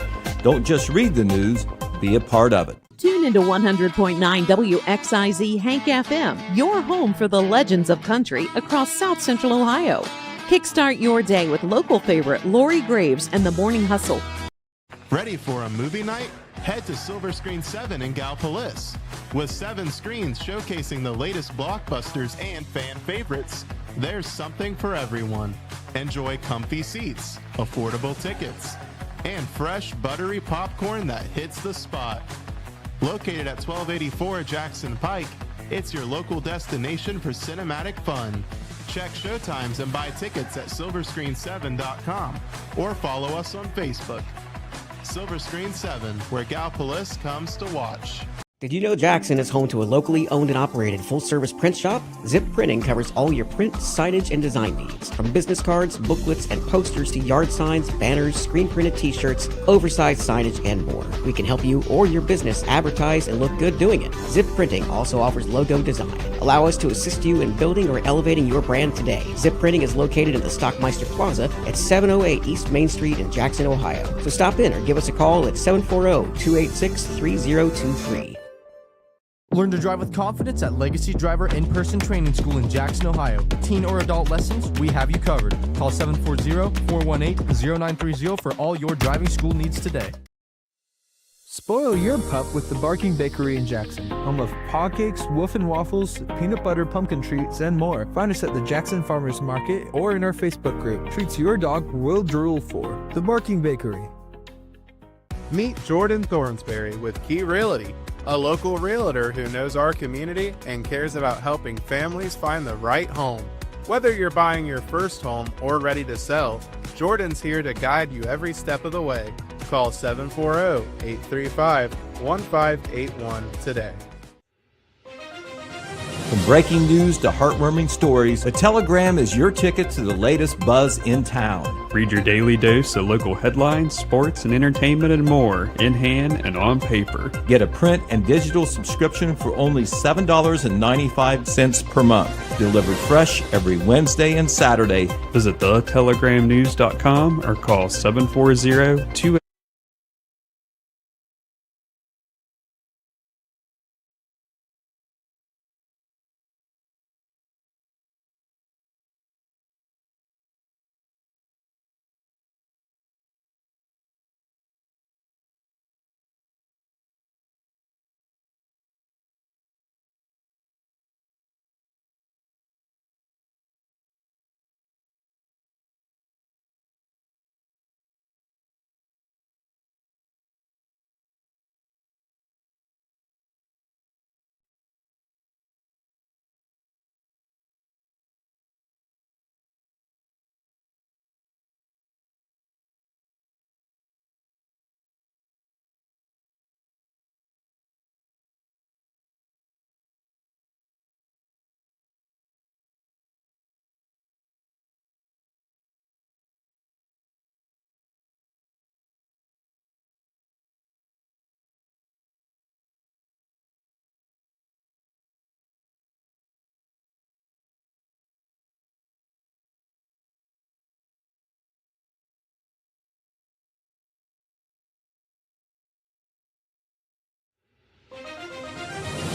Don't just read the news, be a part of it. Tune into 100.9 WXIZ Hank FM, your home for the legends of country across South Central Ohio. Kickstart your day with local favorite Lori Graves and the Morning Hustle. Ready for a movie night? Head to Silver Screen 7 in Gallipolis. With 7 screens showcasing the latest blockbusters and fan favorites, there's something for everyone. Enjoy comfy seats, affordable tickets, and fresh, buttery popcorn that hits the spot. Located at 1284 Jackson Pike, it's your local destination for cinematic fun. Check showtimes and buy tickets at silverscreen7.com or follow us on Facebook. Silver Screen 7, where Gallipolis comes to watch. Did you know Jackson is home to a locally owned and operated full-service print shop? Zip Printing covers all your print, signage, and design needs. From business cards, booklets, and posters to yard signs, banners, screen-printed t-shirts, oversized signage, and more. We can help you or your business advertise and look good doing it. Zip Printing also offers logo design. Allow us to assist you in building or elevating your brand today. Zip Printing is located in the Stockmeister Plaza at 708 East Main Street in Jackson, Ohio. So stop in or give us a call at 740-286-3023. Learn to drive with confidence at Legacy Driver in-person training school in Jackson, Ohio. Teen or adult lessons, we have you covered. Call 740-418-0930 for all your driving school needs today. Spoil your pup with the Barking Bakery in Jackson, home of paw cakes, wolf and waffles, peanut butter pumpkin treats, and more. Find us at the Jackson Farmers Market or in our Facebook group. Treats your dog will drool for. The Barking Bakery. Meet Jordan Thornsberry with Key Realty, a local realtor who knows our community and cares about helping families find the right home. Whether you're buying your first home or ready to sell, Jordan's here to guide you every step of the way. Call 740-835-1581 today. From breaking news to heartwarming stories, a telegram is your ticket to the latest buzz in town. Read your daily dose of local headlines, sports, and entertainment and more in hand and on paper. Get a print and digital subscription for only $7.95 per month. Delivered fresh every Wednesday and Saturday. Visit thetelegramnews.com or call 740-286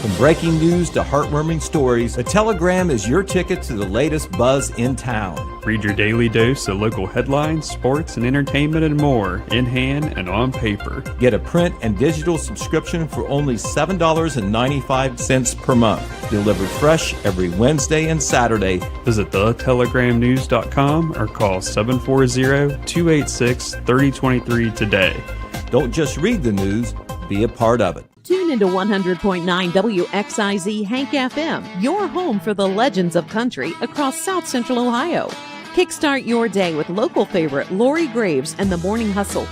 From breaking news to heartwarming stories, the Telegram is your ticket to the latest buzz in town. Read your daily dose of local headlines, sports, and entertainment and more in hand and on paper. Get a print and digital subscription for only $7.95 per month. Delivered fresh every Wednesday and Saturday. Visit thetelegramnews.com or call 740-286-3023 today. Don't just read the news, be a part of it. Tune into 100.9 WXIZ Hank FM, your home for the legends of country across South Central Ohio. Kickstart your day with local favorite Lori Graves and the Morning Hustle.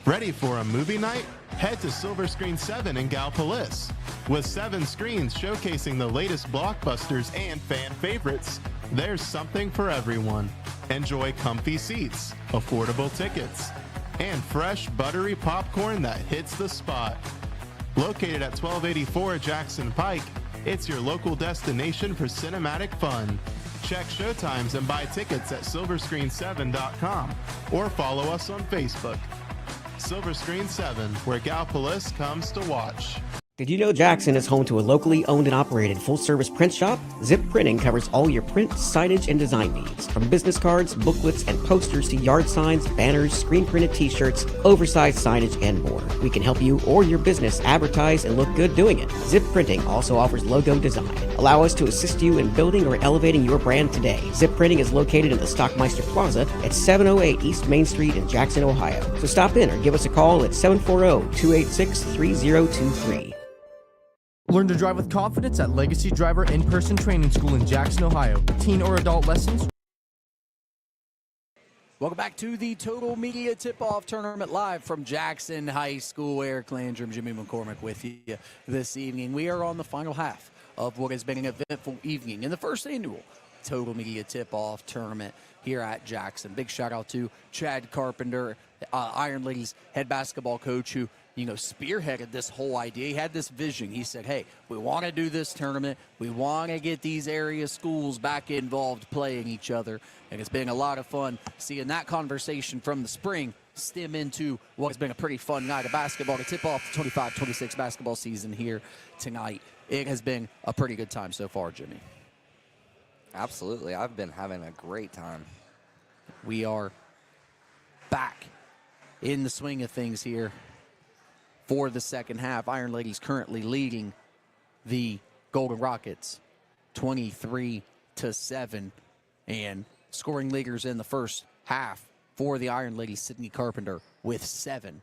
Ready for a movie night? Head to Silver Screen 7 in Gallipolis. With 7 screens showcasing the latest blockbusters and fan favorites, there's something for everyone. Enjoy comfy seats, affordable tickets, and fresh, buttery popcorn that hits the spot. Located at 1284 Jackson Pike, it's your local destination for cinematic fun. Check showtimes and buy tickets at silverscreen7.com or follow us on Facebook. Silver Screen 7, where Gallipolis comes to watch. Did you know Jackson is home to a locally owned and operated full-service print shop? Zip Printing covers all your print, signage, and design needs. From business cards, booklets, and posters to yard signs, banners, screen-printed t-shirts, oversized signage, and more. We can help you or your business advertise and look good doing it. Zip Printing also offers logo design. Allow us to assist you in building or elevating your brand today. Zip Printing is located in the Stockmeister Plaza at 708 East Main Street in Jackson, Ohio. So stop in or give us a call at 740-286-3023. Learn to drive with confidence at Legacy Driver In-Person Training School in Jackson, Ohio. Teen or adult lessons. Welcome back to the Total Media Tip-Off Tournament live from Jackson High School. Eric Landrum, Jimmy McCormick with you this evening. We are on the final half of what has been an eventful evening in the first annual Total Media Tip-Off Tournament here at Jackson. Big shout out to Chad Carpenter, Iron Ladies head basketball coach, who spearheaded this whole idea. He had this vision. He said, hey, we want to do this tournament. We want to get these area schools back involved playing each other. And it's been a lot of fun seeing that conversation from the spring stem into what has been a pretty fun night of basketball to tip off the 25-26 basketball season here tonight. It has been a pretty good time so far, Jimmy. Absolutely. I've been having a great time. We are back in the swing of things here for the second half. Iron Ladies currently leading the Golden Rockets 23-7, and scoring leaders in the first half for the Iron Ladies, Sydney Carpenter with 7,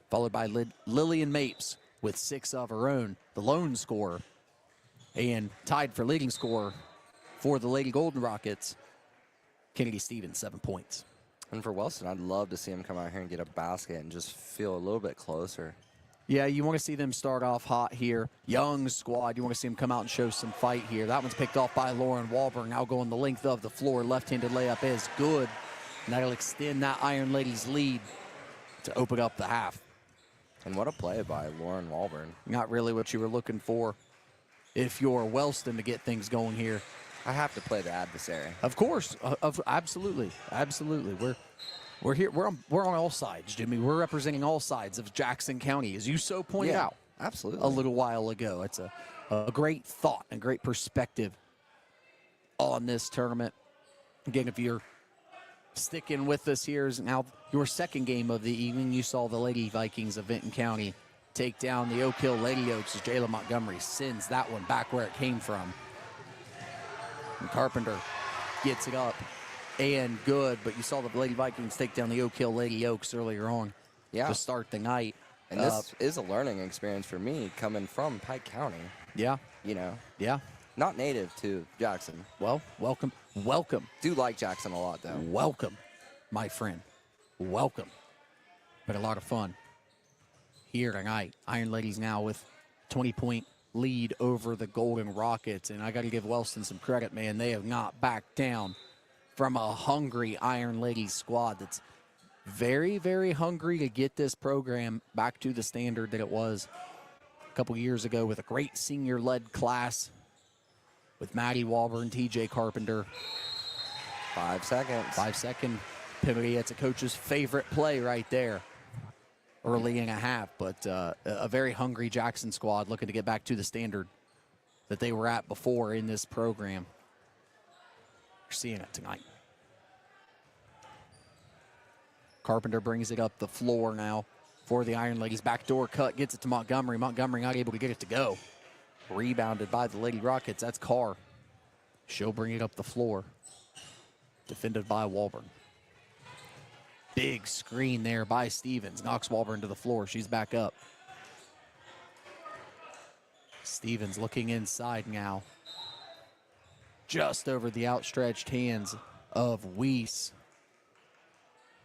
followed by Lillian Mapes with 6 of her own, the lone scorer, and tied for leading scorer for the Lady Golden Rockets, Kennedy Stevens, 7 points. And for Wellston, I'd love to see him come out here and get a basket and just feel a little bit closer. Yeah, you want to see them start off hot here. Young squad. You want to see them come out and show some fight here. That one's picked off by Lauren Wahlberg. Now going the length of the floor. Left-handed layup is good. And that'll extend that Iron Ladies lead to open up the half. And what a play by Lauren Wahlberg. Not really what you were looking for if you're Wellston to get things going here. I have to play the adversary. Of course. Absolutely. Absolutely. We're here. We're on all sides, Jimmy. We're representing all sides of Jackson County, as you so pointed out. Absolutely. A little while ago. It's a great thought and great perspective on this tournament. Again, if you're sticking with us, here is now your second game of the evening. You saw the Lady Vikings of Vinton County take down the Oak Hill Lady Oaks as Jayla Montgomery sends that one back where it came from. And Carpenter gets it up and good, but you saw the Lady Vikings take down the Oak Hill Lady Oaks earlier on to start the night. And this is a learning experience for me coming from Pike County. Yeah. Yeah. Not native to Jackson. Well, welcome. Do like Jackson a lot, though. Welcome, my friend. Welcome. But a lot of fun here tonight. Iron Ladies now with 20-point lead over the Golden Rockets. And I got to give Wellston some credit, man. They have not backed down from a hungry Iron Ladies squad that's very, very hungry to get this program back to the standard that it was a couple years ago with a great senior-led class with Maddie Wahlberg, TJ Carpenter. 5 seconds. 5-second penalty. That's a coach's favorite play right there. early in a half, but a very hungry Jackson squad looking to get back to the standard that they were at before in this program. You're seeing it tonight. Carpenter brings it up the floor now for the Iron Ladies. Backdoor cut, gets it to Montgomery. Montgomery not able to get it to go. Rebounded by the Lady Rockets. That's Carr. She'll bring it up the floor. Defended by Walburn. Big screen there by Stevens. Knocks Walburn to the floor. She's back up. Stevens looking inside now. Just over the outstretched hands of Weiss.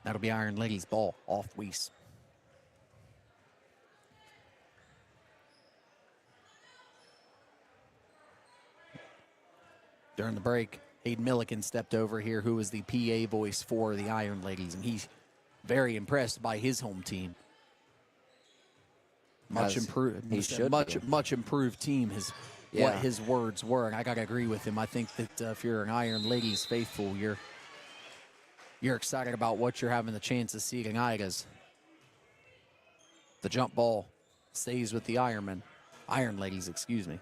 That'll be Iron Ladies' ball off Weiss. During the break, Hayden Milliken stepped over here, who is the PA voice for the Iron Ladies, and he's very impressed by his home team. Much improved team is what his words were, and I gotta agree with him. I think that if you're an Iron Ladies faithful, you're excited about what you're having the chance of seeing tonight, as the jump ball stays with the Iron Ladies, excuse me.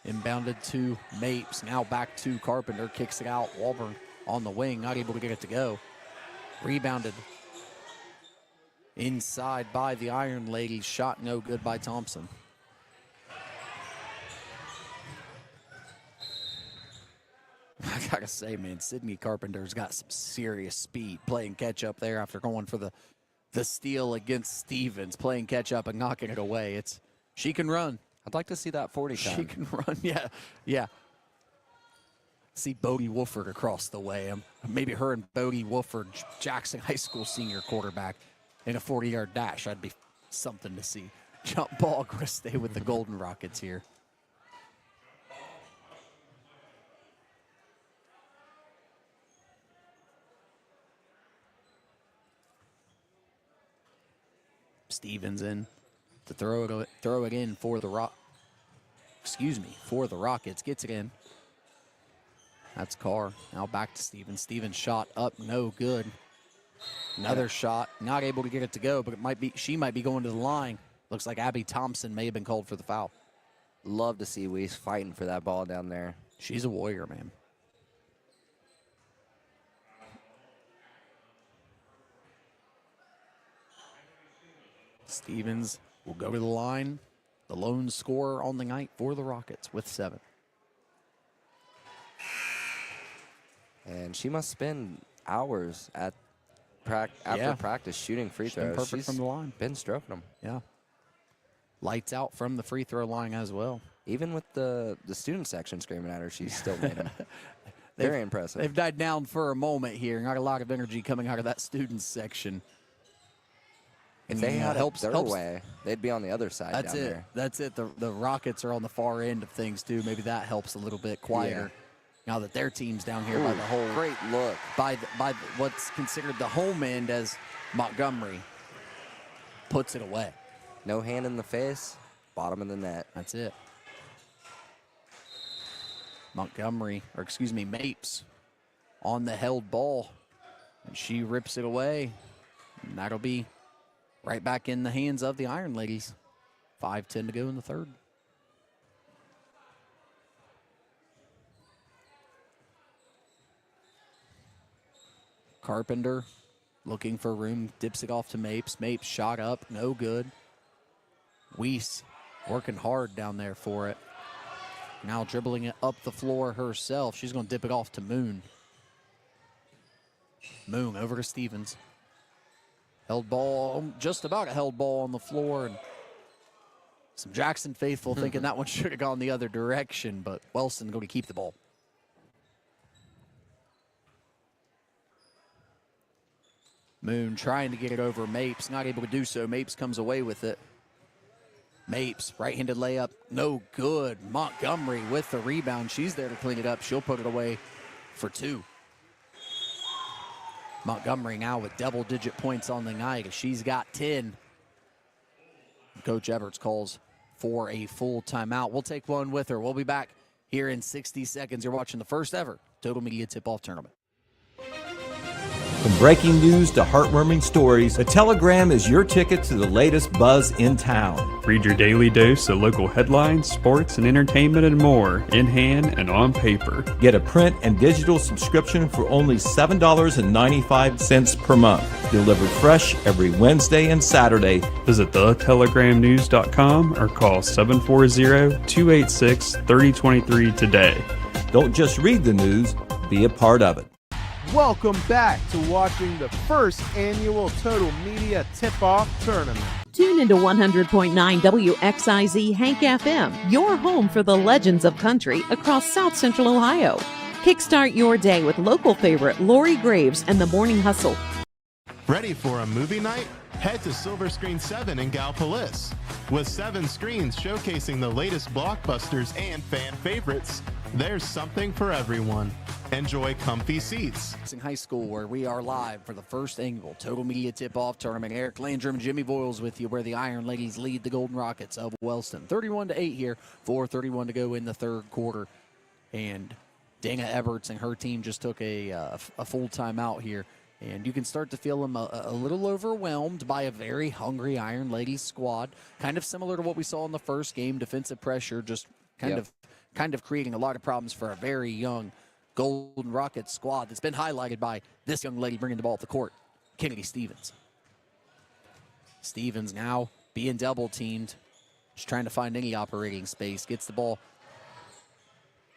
Inbounded to Mapes, now back to Carpenter, kicks it out. Walburn on the wing, not able to get it to go. Rebounded inside by the Iron Ladies, shot no good by Thompson. I gotta say, man, Sydney Carpenter's got some serious speed, playing catch up there after going for the steal against Stevens, playing catch up and knocking it away. She can run. I'd like to see that 40 time. She can run, yeah. See Bodie Wolford across the way. Maybe her and Bodie Wolford, Jackson High School senior quarterback, in a 40-yard dash. That'd be something to see. Jump ball, going to stay with the Golden Rockets here. Stevens in to throw it in for the Rockets. Gets it in. That's Carr. Now back to Stevens. Stevens shot up, no good. Another shot, not able to get it to go, but she might be going to the line. Looks like Abby Thompson may have been called for the foul. Love to see Weiss fighting for that ball down there. She's a warrior, man. Stevens will go to the line. The lone scorer on the night for the Rockets with 7. And she must spend hours after practice shooting free throws. Perfect She's from the line. Been stroking them. Yeah. Lights out from the free throw line as well. Even with the student section screaming at her, she's still made them. Very impressive. They've died down for a moment here. Not a lot of energy coming out of that students section. If they had helped their way, they'd be on the other side down there. That's it. The Rockets are on the far end of things, too. Maybe that helps a little bit quieter. Yeah. Now that their team's down here by the whole... Great look. By what's considered the home end, as Montgomery puts it away. No hand in the face, bottom of the net. That's it. Mapes on the held ball. And she rips it away. And that'll be right back in the hands of the Iron Ladies. 5:10 to go in the third. Carpenter looking for room, dips it off to Mapes. Mapes shot up, no good. Weiss working hard down there for it. Now dribbling it up the floor herself. She's going to dip it off to Moon. Moon over to Stevens. Held ball, just about a held ball on the floor. And some Jackson faithful thinking that one should have gone the other direction, but Wellston going to keep the ball. Moon trying to get it over Mapes, not able to do so. Mapes comes away with it. Mapes, right-handed layup, no good. Montgomery with the rebound. She's there to clean it up. She'll put it away for 2. Montgomery now with double-digit points on the night. She's got 10. Coach Everts calls for a full timeout. We'll take one with her. We'll be back here in 60 seconds. You're watching the first ever Total Media Tip-Off Tournament. From breaking news to heartwarming stories, the Telegram is your ticket to the latest buzz in town. Read your daily dose of local headlines, sports, and entertainment and more in hand and on paper. Get a print and digital subscription for only $7.95 per month. Delivered fresh every Wednesday and Saturday. Visit thetelegramnews.com or call 740-286-3023 today. Don't just read the news, be a part of it. Welcome back to watching the first annual Total Media Tip-Off Tournament. Tune into 100.9 WXIZ Hank FM, your home for the legends of country across South Central Ohio. Kickstart your day with local favorite Lori Graves and the Morning Hustle. Ready for a movie night? Head to Silver Screen 7 in Gallipolis. With 7 screens showcasing the latest blockbusters and fan favorites, there's something for everyone. Enjoy comfy seats. In high school, where we are live for the first annual Total Media Tip-Off Tournament. Eric Landrum, Jimmy Voiles with you, where the Iron Ladies lead the Golden Rockets of Wellston. 31-8 here, 4:31 to go in the third quarter. And Dana Eberts and her team just took a full timeout here. And you can start to feel them a little overwhelmed by a very hungry Iron Ladies squad. Kind of similar to what we saw in the first game. Defensive pressure just kind of creating a lot of problems for a very young Golden Rockets squad that's been highlighted by this young lady bringing the ball up the court, Kennedy Stevens. Stevens now being double-teamed, just trying to find any operating space. Gets the ball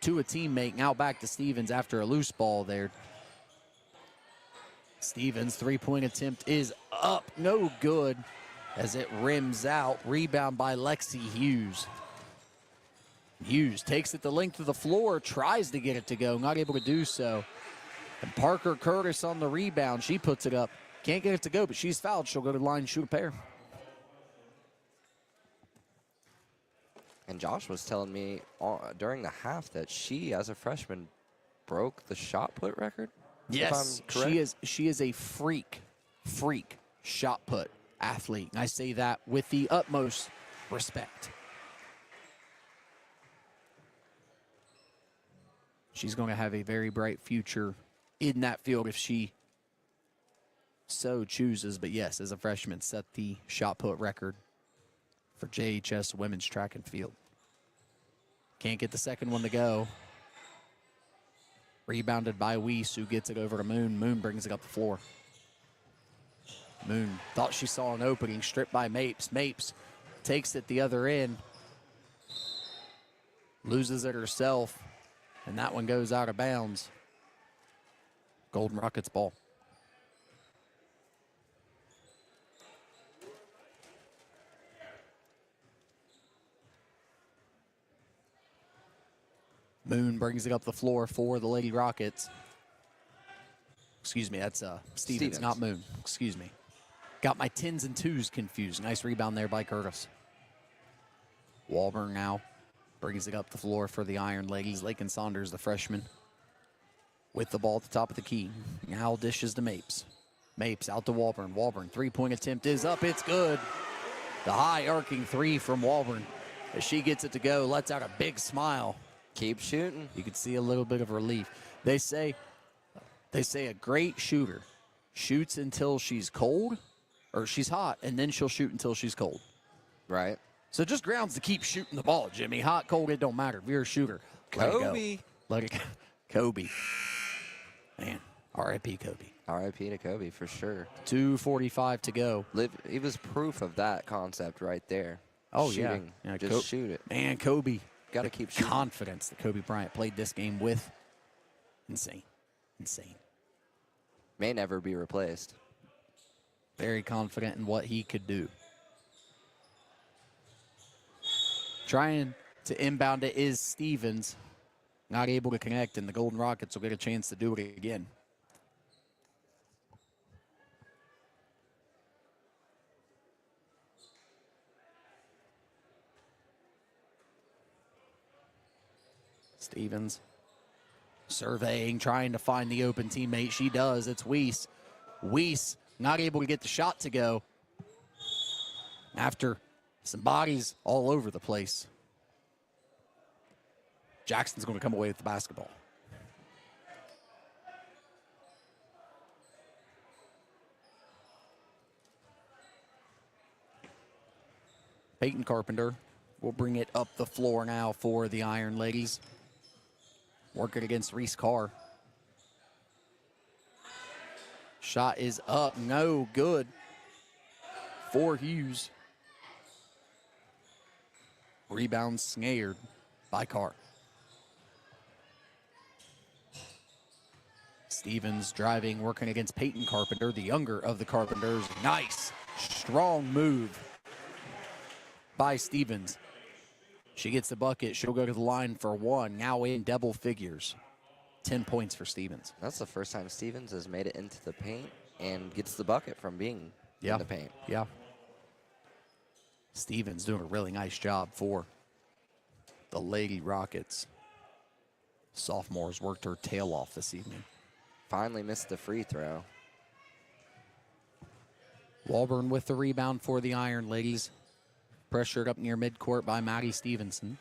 to a teammate, now back to Stevens after a loose ball there. Stevens' three-point attempt is up, no good, as it rims out. Rebound by Lexi Hughes. Hughes takes it the length of the floor, tries to get it to go, not able to do so. And Parker Curtis on the rebound. She puts it up. Can't get it to go, but she's fouled. She'll go to the line and shoot a pair. And Josh was telling me during the half that she, as a freshman, broke the shot put record. Yes, she is a freak shot put athlete. And I say that with the utmost respect. She's going to have a very bright future in that field if she so chooses. But yes, as a freshman, set the shot put record for JHS women's track and field. Can't get the second one to go. Rebounded by Weiss, who gets it over to Moon. Moon brings it up the floor. Moon thought she saw an opening, stripped by Mapes. Mapes takes it the other end. Loses it herself. And that one goes out of bounds. Golden Rockets ball. Moon brings it up the floor for the Lady Rockets. Excuse me, that's Stevens, not Moon. Excuse me. Got my 10s and 2s confused. Nice rebound there by Curtis. Walburn now brings it up the floor for the Iron Ladies. Lakin Saunders, the freshman, with the ball at the top of the key. Now dishes to Mapes. Mapes out to Walburn. Walburn, three-point attempt is up. It's good. The high arcing three from Walburn. As she gets it to go, lets out a big smile. Keep shooting. You can see a little bit of relief. They say a great shooter shoots until she's cold or she's hot, and then she'll shoot until she's cold. Right. So just grounds to keep shooting the ball, Jimmy. Hot, cold, it don't matter. If you're a shooter, Kobe. Let it go. Kobe. Man, R.I.P. Kobe. R.I.P. to Kobe for sure. 2:45 to go. He was proof of that concept right there. Oh, shooting. Yeah. Just shoot it. Man, Kobe. Got to keep shooting. Confidence that Kobe Bryant played this game with. Insane. May never be replaced. Very confident in what he could do. Trying to inbound it is Stevens. Not able to connect, and the Golden Rockets will get a chance to do it again. Stevens surveying, trying to find the open teammate. She does. It's Weiss. Weiss not able to get the shot to go after Some bodies all over the place. Jackson's going to come away with the basketball. Peyton Carpenter will bring it up the floor now for the Iron Ladies. Working against Reese Carr. Shot is up, no good for Hughes. Rebound snared by Carr. Stevens driving, working against Peyton Carpenter, the younger of the Carpenters. Nice, strong move by Stevens. She gets the bucket. She'll go to the line for one. Now in double figures. 10 points for Stevens. That's the first time Stevens has made it into the paint and gets the bucket from being in the paint. Yeah. Stevens doing a really nice job for the Lady Rockets. Sophomores worked her tail off this evening. Finally missed the free throw. Walburn with the rebound for the Iron Ladies. Pressured up near midcourt by Maddie Stevenson.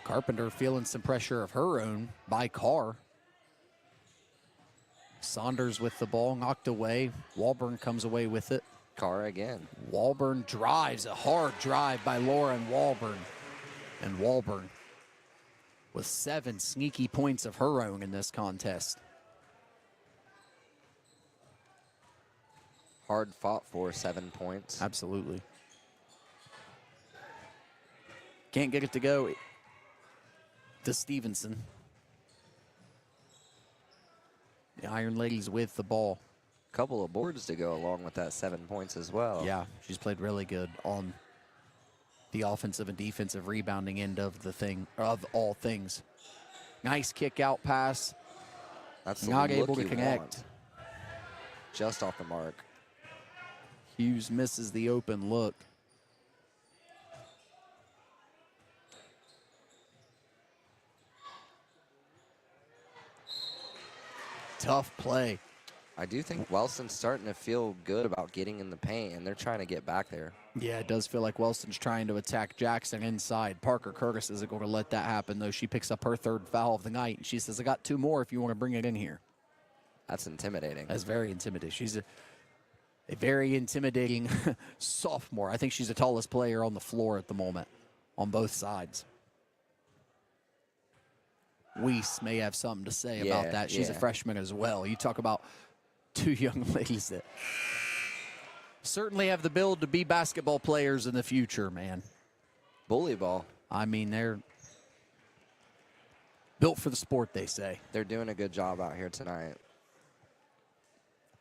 Carpenter feeling some pressure of her own by Carr. Saunders with the ball, knocked away. Walburn comes away with it. Carr again. Walburn drives, a hard drive by Lauren Walburn. And Walburn with 7 sneaky points of her own in this contest. Hard fought for 7 points. Absolutely. Can't get it to go to Stevenson. The Iron Ladies with the ball. Couple of boards to go along with that 7 points as well. Yeah, she's played really good on the offensive and defensive rebounding end of the thing, of all things. Nice kick out pass. That's the not look able to you connect. want. Just off the mark. Hughes misses the open look. Tough play. I do think Wellston's starting to feel good about getting in the paint, and they're trying to get back there. Yeah, it does feel like Wellston's trying to attack Jackson inside. Parker Curtis isn't going to let that happen, though. She picks up her 3rd foul of the night, and she says, I got 2 more if you want to bring it in here. That's intimidating. That's very intimidating. She's a very intimidating sophomore. I think she's the tallest player on the floor at the moment on both sides. Weiss may have something to say about that. She's a freshman as well. You talk about 2 young ladies that certainly have the build to be basketball players in the future, man. Bully ball. I mean, they're built for the sport, they say. They're doing a good job out here tonight.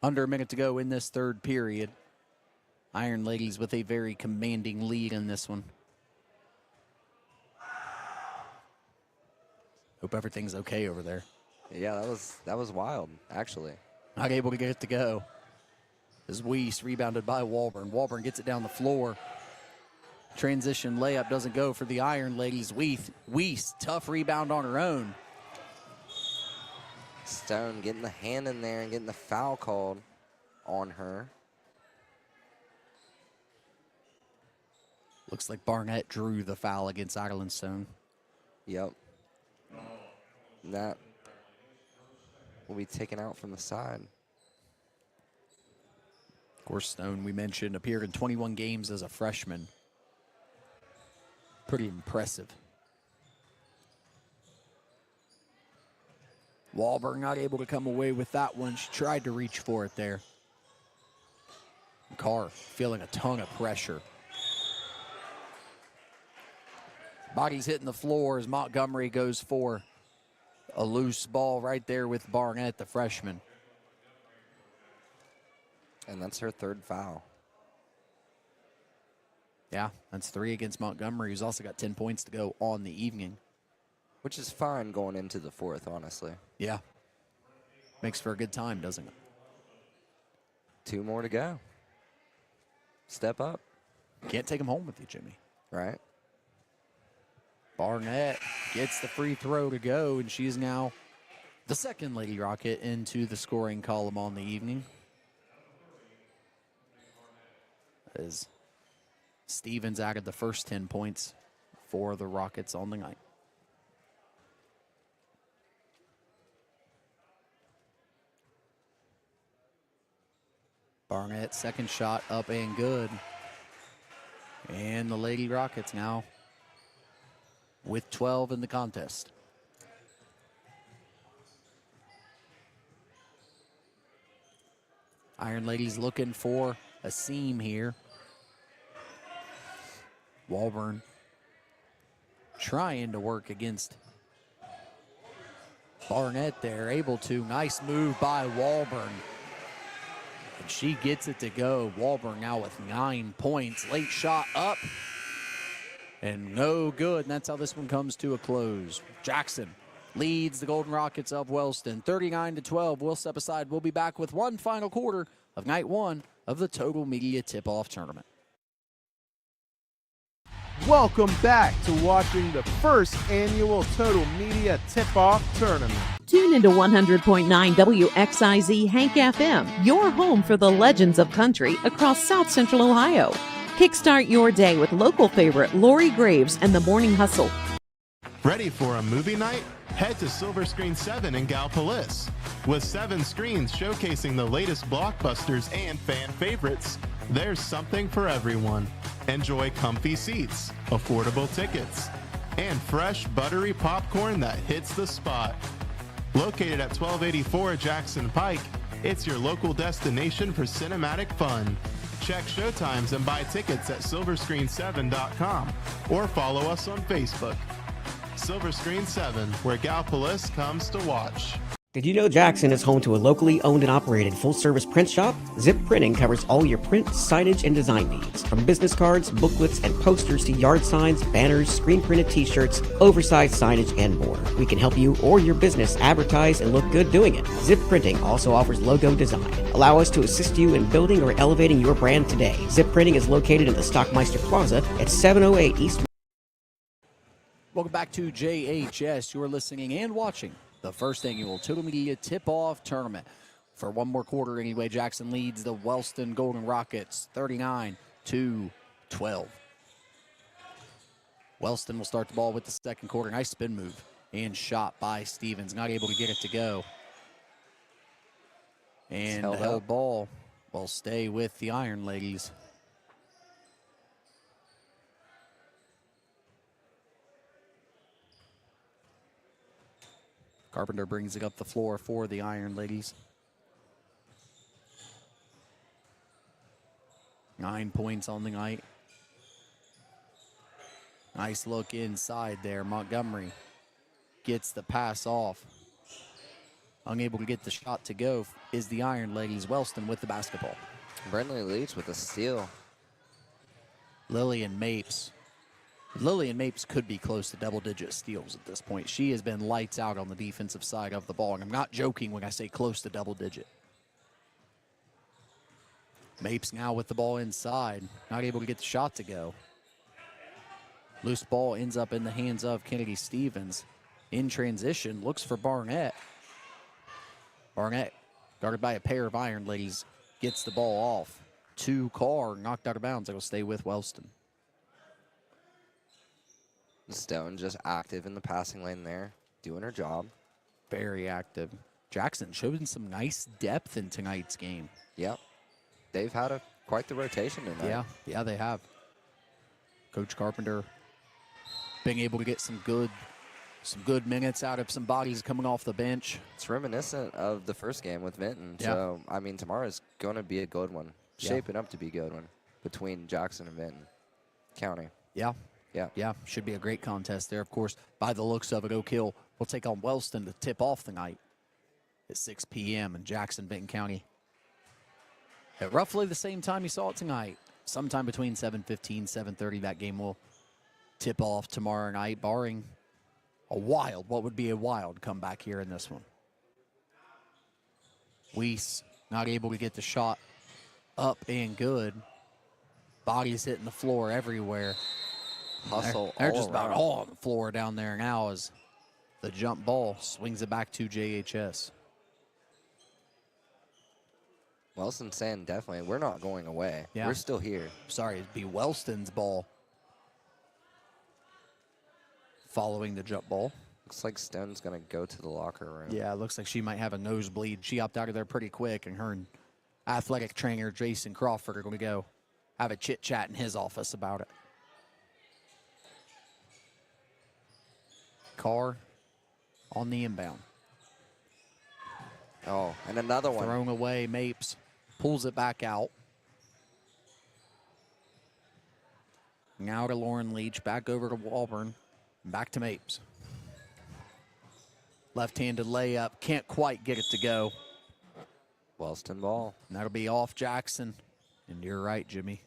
Under a minute to go in this 3rd period. Iron Ladies with a very commanding lead in this one. Hope everything's okay over there. Yeah, that was wild, actually. Not able to get it to go. As Weiss rebounded by Walburn. Walburn gets it down the floor. Transition layup doesn't go for the Iron Ladies. Weiss, tough rebound on her own. Stone getting the hand in there and getting the foul called on her. Looks like Barnett drew the foul against Ireland Stone. Yep. And that will be taken out from the side. Of course, Stone, we mentioned, appeared in 21 games as a freshman. Pretty impressive. Walburn not able to come away with that one. She tried to reach for it there. Carr feeling a ton of pressure. Body's hitting the floor as Montgomery goes for a loose ball right there with Barnett, the freshman. And that's her 3rd foul. Yeah, that's 3 against Montgomery, who's also got 10 points to go on the evening. Which is fine going into the 4th, honestly. Yeah. Makes for a good time, doesn't it? 2 more to go. Step up. Can't take them home with you, Jimmy. Right. Barnett gets the free throw to go, and she's now the 2nd Lady Rocket into the scoring column on the evening. as Stevens added the first 10 points for the Rockets on the night. Barnett, second shot up and good. And the Lady Rockets now with 12 in the contest. Iron Ladies looking for a seam here. Walburn trying to work against Barnett there, able to. Nice move by Walburn. And she gets it to go. Walburn now with 9 points. Late shot up and no good. And that's how this one comes to a close. Jackson leads the Golden Rockets of Wellston 39-12. We'll step aside. We'll be back with one final quarter of night one of the Total Media Tip-Off Tournament. Welcome back to watching the first annual Total Media Tip-Off Tournament. Tune into 100.9 WXIZ Hank FM, your home for the legends of country across South Central Ohio. Kickstart your day with local favorite Lori Graves and the Morning Hustle. Ready for a movie night? Head to Silver Screen 7 in Gallipolis. With 7 screens showcasing the latest blockbusters and fan favorites, there's something for everyone. Enjoy comfy seats, affordable tickets, and fresh buttery popcorn that hits the spot. Located at 1284 Jackson Pike, it's your local destination for cinematic fun. Check showtimes and buy tickets at silverscreen7.com or follow us on Facebook. Silver Screen 7, where Gallipolis comes to watch. Did you know Jackson is home to a locally owned and operated full-service print shop? Zip Printing covers all your print, signage, and design needs. From business cards, booklets, and posters to yard signs, banners, screen-printed t-shirts, oversized signage, and more. We can help you or your business advertise and look good doing it. Zip Printing also offers logo design. Allow us to assist you in building or elevating your brand today. Zip Printing is located in the Stockmeister Plaza at 708 East. Welcome back to JHS. You're listening and watching the first annual Total Media Tip-Off Tournament. For one more quarter anyway, Jackson leads the Wellston Golden Rockets 39-12. Wellston will start the ball with the second quarter. Nice spin move and shot by Stevens. Not able to get it to go. And the held ball will stay with the Iron Ladies. Carpenter brings it up the floor for the Iron Ladies. 9 points on the night. Nice look inside there. Montgomery gets the pass off. Unable to get the shot to go is the Iron Ladies. Wellston with the basketball. Brentley Leach with a steal. Lillian Mapes. Lillian Mapes could be close to double-digit steals at this point. She has been lights out on the defensive side of the ball, and I'm not joking when I say close to double-digit. Mapes now with the ball inside, not able to get the shot to go. Loose ball ends up in the hands of Kennedy Stevens. In transition, looks for Barnett. Barnett, guarded by a pair of Iron Ladies, gets the ball off. Carr, knocked out of bounds. It'll stay with Wellston. Stone just active in the passing lane there, doing her job. Very active. Jackson showing some nice depth in tonight's game. Yep. They've had quite the rotation tonight. Yeah, they have. Coach Carpenter being able to get some good minutes out of some bodies coming off the bench. It's reminiscent of the first game with Vinton. Yeah. So, I mean, tomorrow's going to be a good one. Shaping up to be a good one between Jackson and Vinton County. Yeah, should be a great contest there, of course. By the looks of it, Oak Hill will take on Wellston to tip off the night at 6 p.m. in Jackson, Benton County. At roughly the same time you saw it tonight, sometime between 7:15, 7:30, that game will tip off tomorrow night, barring what would be a wild comeback here in this one. Weiss not able to get the shot up and good. Bodies hitting the floor everywhere. Hustle. They're just about all on the floor down there now as the jump ball swings it back to JHS. Wellston's saying definitely, we're not going away. Yeah. We're still here. Sorry, it'd be Wellston's ball. Following the jump ball. Looks like Stone's going to go to the locker room. Yeah, it looks like she might have a nosebleed. She opted out of there pretty quick, and her and athletic trainer Jason Crawford are going to go have a chit-chat in his office about it. Carr on the inbound. Oh, and another one. Thrown away, Mapes pulls it back out. Now to Lauren Leach, back over to Walburn, back to Mapes. Left-handed layup, can't quite get it to go. Wellston ball. And that'll be off Jackson. And you're right, Jimmy.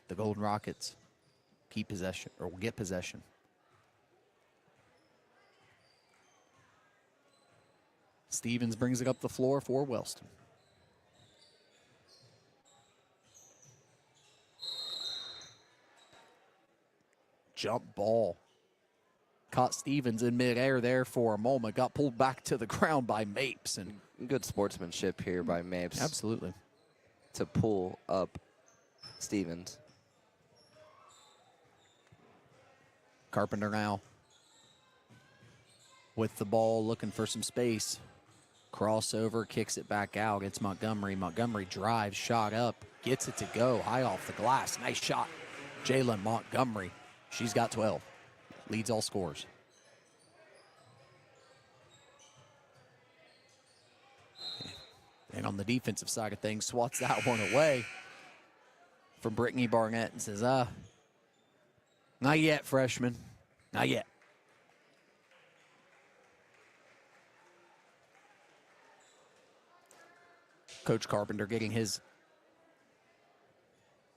The Golden Rockets keep possession, or will get possession. Stevens brings it up the floor for Wellston. Jump ball. Caught Stevens in midair there for a moment. Got pulled back to the ground by Mapes. And good sportsmanship here by Mapes. Absolutely. To pull up Stevens. Carpenter now with the ball, looking for some space. Crossover, kicks it back out. It's Montgomery. Montgomery drives, shot up, gets it to go. High off the glass. Nice shot. Jalen Montgomery. She's got 12. Leads all scores. And on the defensive side of things, swats that one away from Brittany Barnett and says, not yet, freshman. Not yet. Coach Carpenter getting his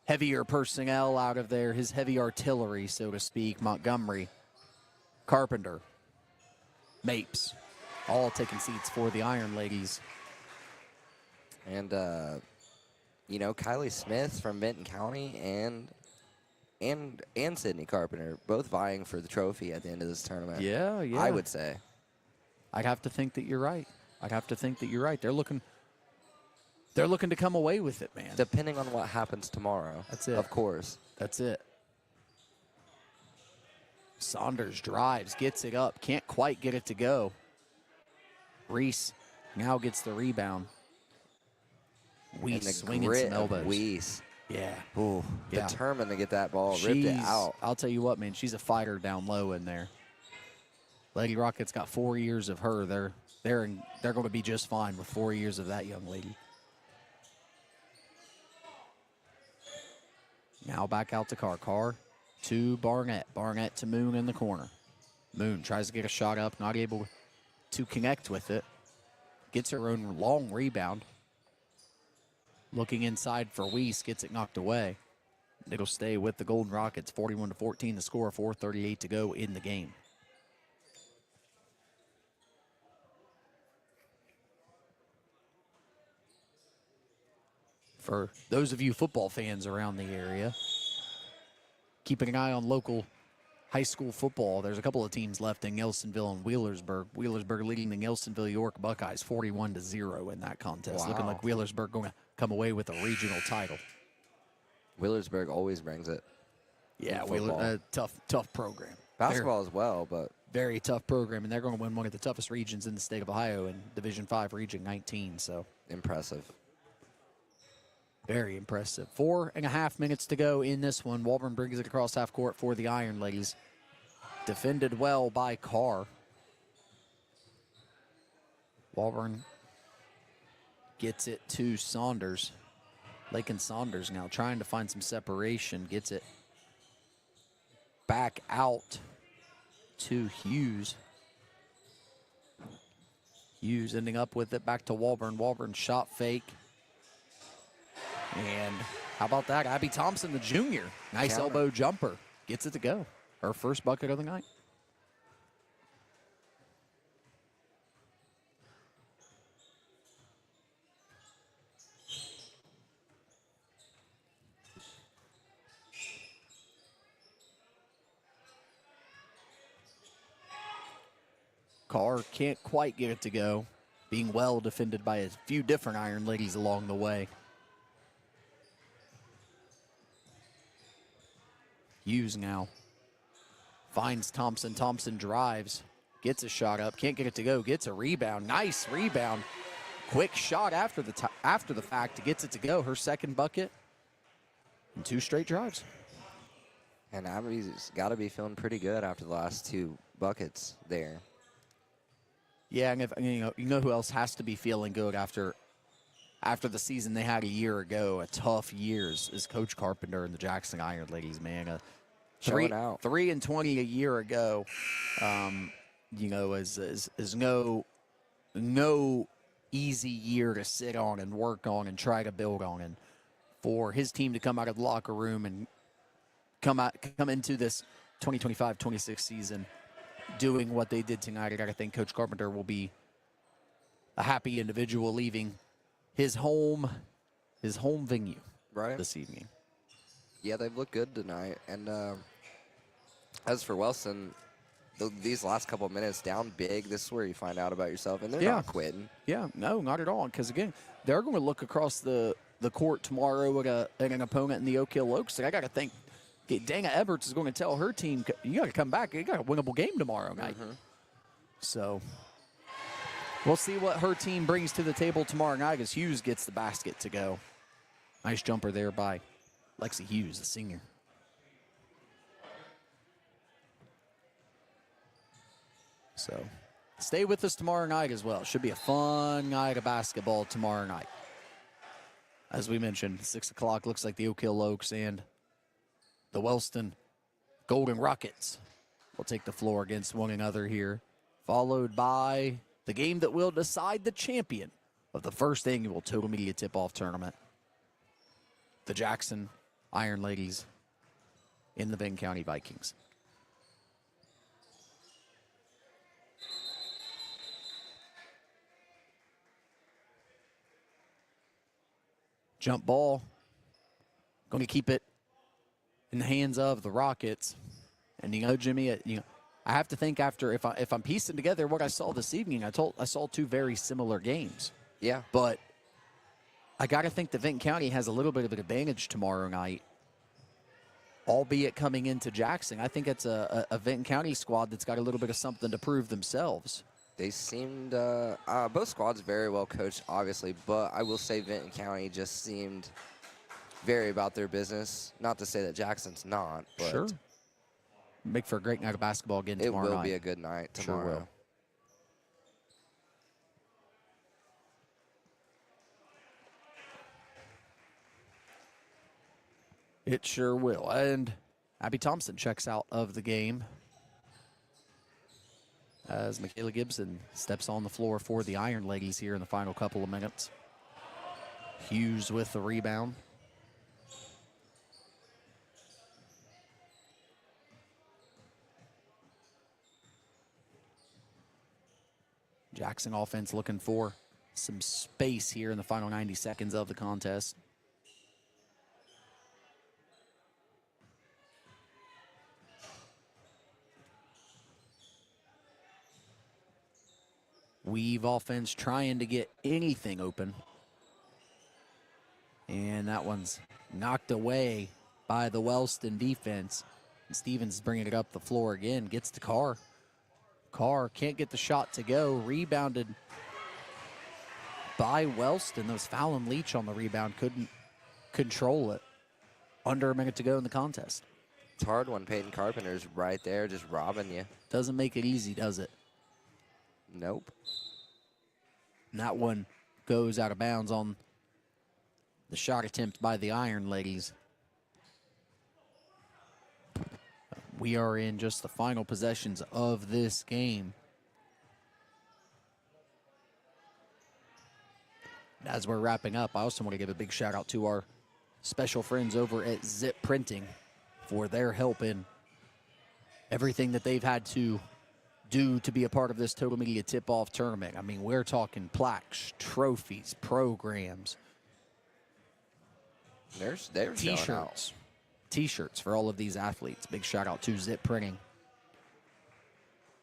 heavier personnel out of there, his heavy artillery, so to speak. Montgomery, Carpenter, Mapes, all taking seats for the Iron Ladies. And, you know, Kylie Smith from Benton County and Sydney Carpenter both vying for the trophy at the end of this tournament. Yeah. I would say. I'd have to think that you're right. They're looking to come away with it, man. Depending on what happens tomorrow. That's it. Of course. That's it. Saunders drives, gets it up, can't quite get it to go. Reese now gets the rebound. Weiss swinging some elbows. Weiss. Yeah. Ooh, Yeah. determined to get that ball, ripped it out. I'll tell you what, man, she's a fighter down low in there. Lady Rockets got 4 years of her. They're going to be just fine with 4 years of that young lady. Now back out to Carr. Carr to Barnett. Barnett to Moon in the corner. Moon tries to get a shot up, not able to connect with it. Gets her own long rebound. Looking inside for Weiss, gets it knocked away. It'll stay with the Golden Rockets, 41-14, the score, 4:38 to go in the game. For those of you football fans around the area, keeping an eye on local high school football, there's a couple of teams left in Nelsonville and Wheelersburg. Wheelersburg leading the Nelsonville York Buckeyes 41-0 in that contest. Wow. Looking like Wheelersburg going to come away with a regional title. Wheelersburg always brings it. Yeah, football. tough program. Basketball as well, but Very tough program, and they're going to win one of the toughest regions in the state of Ohio in Division V, Region 19. So impressive. Very impressive. 4.5 minutes to go in this one. Walburn brings it across half court for the Iron Ladies. Defended well by Carr. Walburn gets it to Saunders. Lakin Saunders now trying to find some separation. Gets it back out to Hughes. Hughes ending up with it back to Walburn. Walburn shot fake. And how about that? Abby Thompson, the junior. Nice Counter. elbow jumper. Gets it to go. Her first bucket of the night. Carr can't quite get it to go. Being well defended by a few different Iron Ladies along the way. Hughes now finds Thompson. Thompson drives, gets a shot up, can't get it to go, gets a rebound. Nice rebound. Quick shot after the fact, gets it to go. Her second bucket in 2 straight drives. And Abby's got to be feeling pretty good after the last 2 buckets there. Yeah, and if, you know who else has to be feeling good after the season they had a year ago, a tough years, is Coach Carpenter and the Jackson Iron Ladies, man. Showing out. 3-20 a year ago, is no easy year to sit on and work on and try to build on. And for his team to come out of the locker room and come into this 2025-26 season doing what they did tonight, I gotta think Coach Carpenter will be a happy individual leaving his home venue this evening. Yeah, they've looked good tonight. And as for Wellston, these last couple of minutes down big, this is where you find out about yourself, and they're not quitting. Yeah, no, not at all. Because again, they're going to look across the court tomorrow at an opponent in the Oak Hill Oaks. I got to think Dana Everts is going to tell her team, you got to come back. You got a winnable game tomorrow night. So we'll see what her team brings to the table tomorrow night as Hughes gets the basket to go. Nice jumper there by Lexi Hughes, the senior. So stay with us tomorrow night as well. Should be a fun night of basketball tomorrow night. As we mentioned, 6 o'clock looks like the Oak Hill Oaks and the Wellston Golden Rockets will take the floor against one another here, followed by the game that will decide the champion of the first annual Total Media Tip-Off Tournament, the Jackson Iron Ladies in the Benton County Vikings. Jump ball, going to keep it in the hands of the Rockets. And Jimmy, I have to think after if I'm piecing together what I saw this evening, I saw 2 very similar games. Yeah. But I got to think that Benton County has a little bit of an advantage tomorrow night, albeit coming into Jackson. I think it's a Benton County squad that's got a little bit of something to prove themselves. They seemed, both squads very well coached, obviously, but I will say Benton County just seemed very about their business. Not to say that Jackson's not, but sure. Make for a great night of basketball again tomorrow night. It will be a good night tomorrow. Sure will. It sure will. And Abby Thompson checks out of the game as Michaela Gibson steps on the floor for the Iron Ladies here in the final couple of minutes. Hughes with the rebound. Jackson offense looking for some space here in the final 90 seconds of the contest. Weave offense trying to get anything open. And that one's knocked away by the Wellston defense. And Stevens bringing it up the floor again, gets to Carr. Carr can't get the shot to go. Rebounded by Wellston. Those Fallon Leach on the rebound couldn't control it. Under a minute to go in the contest. It's hard when Peyton Carpenter's right there just robbing you. Doesn't make it easy, does it? Nope. And that one goes out of bounds on the shot attempt by the Iron Ladies. We are in just the final possessions of this game. As we're wrapping up, I also want to give a big shout out to our special friends over at Zip Printing for their help in everything that they've had to do to be a part of this Total Media Tip-Off Tournament. I mean, we're talking plaques, trophies, programs, they're T-shirts. T-shirts for all of these athletes. Big shout out to Zip Printing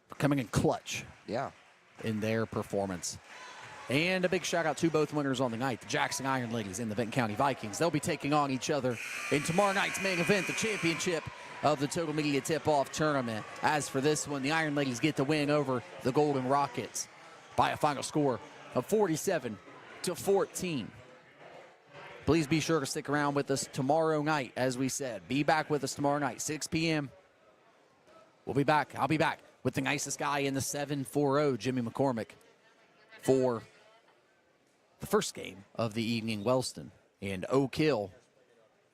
for coming in clutch in their performance. And a big shout out to both winners on the night, the Jackson Iron Ladies and the Benton County Vikings. They'll be taking on each other in tomorrow night's main event, the championship of the Total Media Tip-Off Tournament. As for this one, the Iron Ladies get the win over the Golden Rockets by a final score of 47-14. Please be sure to stick around with us tomorrow night, as we said. Be back with us tomorrow night, 6 p.m. We'll be back. I'll be back with the nicest guy in the 740, Jimmy McCormick, for the first game of the evening, Wellston and Oak Hill,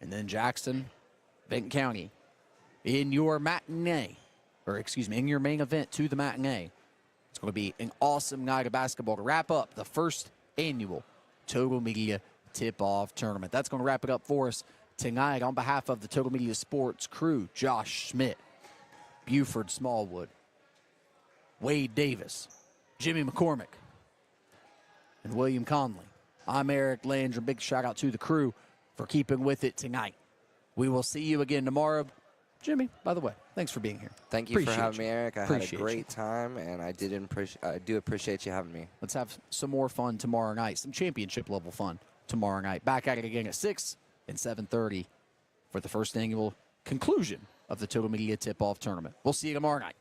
and then Jackson, Benton County, in your matinee, or excuse me, in your main event to the matinee. It's going to be an awesome night of basketball to wrap up the first annual Total Media Tip-Off Tournament. That's going to wrap it up for us tonight. On behalf of the Total Media Sports crew, Josh Schmidt, Buford Smallwood, Wade Davis, Jimmy McCormick, and William Conley. I'm Eric Landry. Big shout out to the crew for keeping with it tonight. We will see you again tomorrow. Jimmy, by the way, thanks for being here. Thank you for having me, Eric. I had a great time, and I do appreciate you having me. Let's have some more fun tomorrow night, some championship level fun tomorrow night. Back at it again at 6 and 7:30 for the first annual conclusion of the Total Media Tip-Off Tournament. We'll see you tomorrow night.